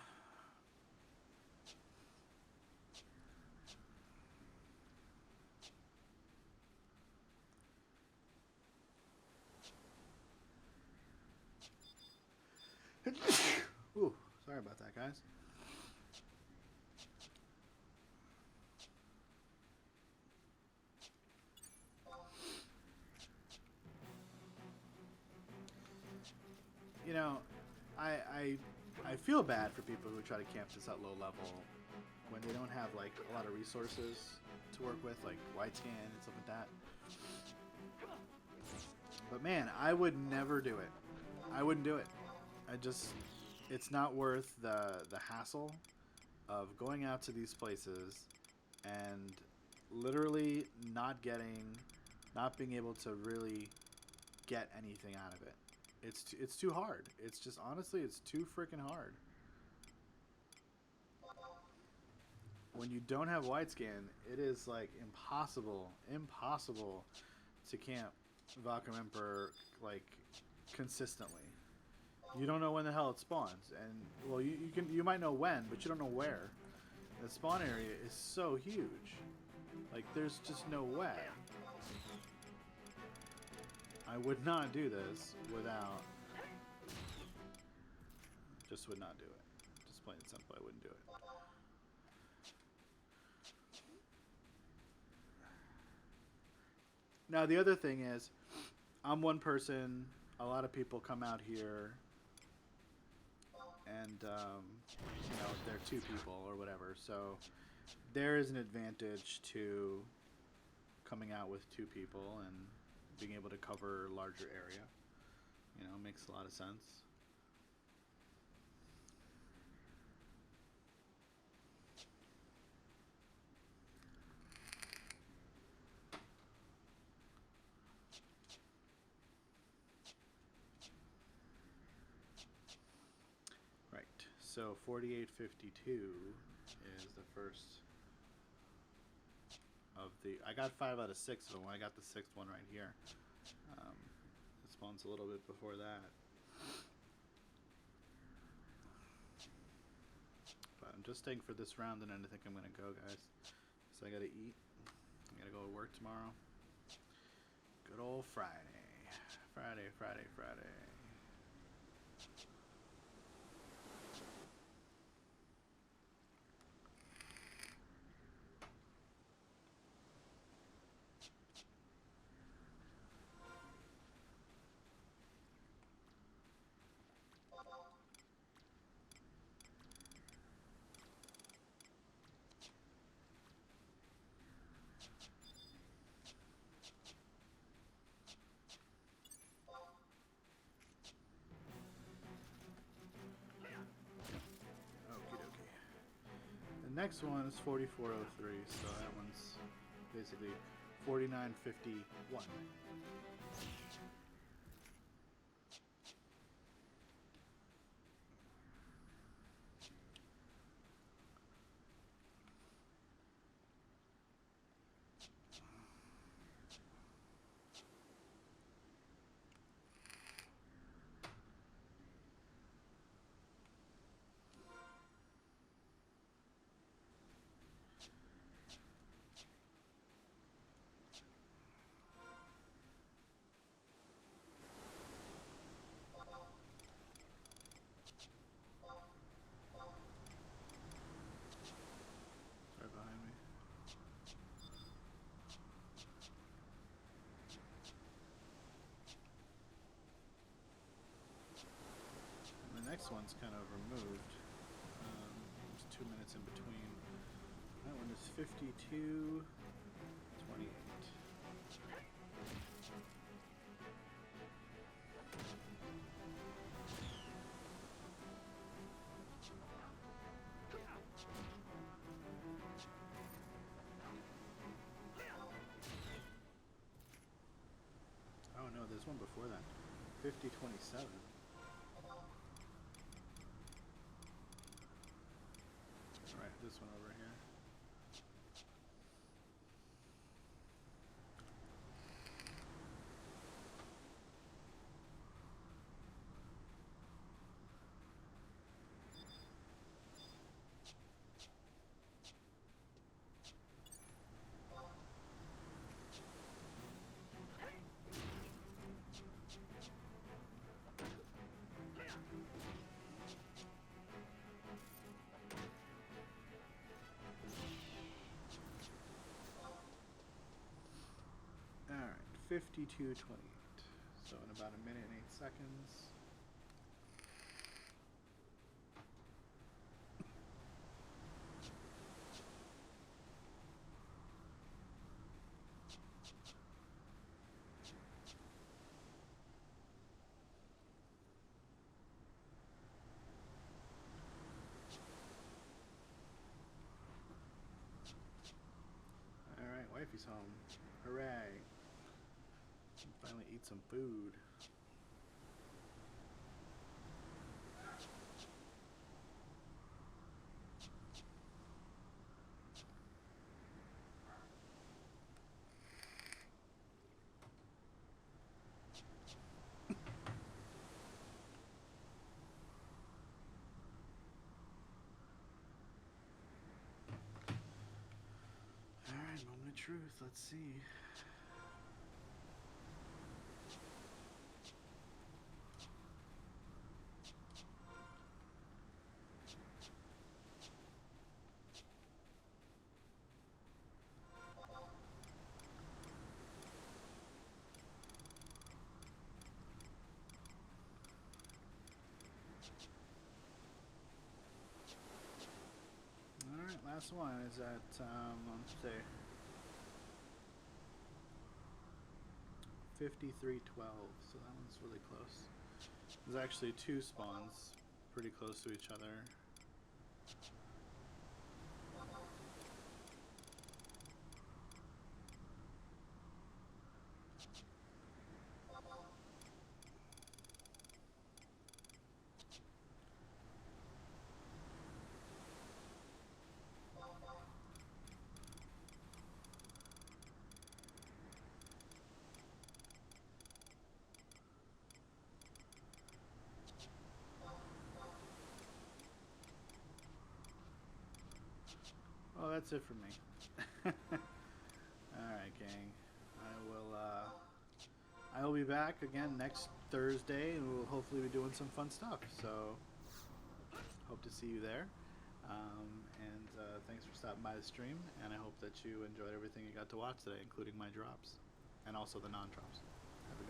Ooh, sorry about that, guys. You know, feel bad for people who try to camp this at low level when they don't have like a lot of resources to work with, like wide scan and stuff like that. But man, I would never do it. I wouldn't do it. It's not worth the hassle of going out to these places and literally not being able to really get anything out of it. It's too hard. It's just, honestly, it's too freaking hard. When you don't have wide scan, it is like impossible to camp Valkyrie Emperor like consistently. You don't know when the hell it spawns, and well, you might know when, but you don't know where. The spawn area is so huge. Like, there's just no way. I would not do this without. Just would not do it. Just plain and simple, I wouldn't do it. Now, the other thing is, I'm one person. A lot of people come out here, and you know, they're two people or whatever. So there is an advantage to coming out with two people and being able to cover a larger area. You know, makes a lot of sense. Right, so 4852 is the first of the. I got 5 out of 6 of them. I got the 6th one right here. It spawns a little bit before that. But I'm just staying for this round, and then I think I'm gonna go, guys. So I gotta eat. I gotta go to work tomorrow. Good old Friday. Friday. The next one is 4403, so that one's basically 4951. Right behind me. And the next one's kind of removed. There's 2 minutes in between. That one is 52, 28. Oh no, there's one before that. 5027. Alright, this one over here. Alright, 5228. So in about a minute and 8 seconds. wifey's home. Hooray! Can finally eat some food. Alright, moment of truth. Let's see. Alright, last one is at, let's say, 5312, so that one's really close. There's actually two spawns pretty close to each other. Well, that's it for me. Alright, gang. I will be back again next Thursday, and we'll hopefully be doing some fun stuff. So, hope to see you there. Thanks for stopping by the stream, and I hope that you enjoyed everything you got to watch today, including my drops, and also the non-drops. Have a good one.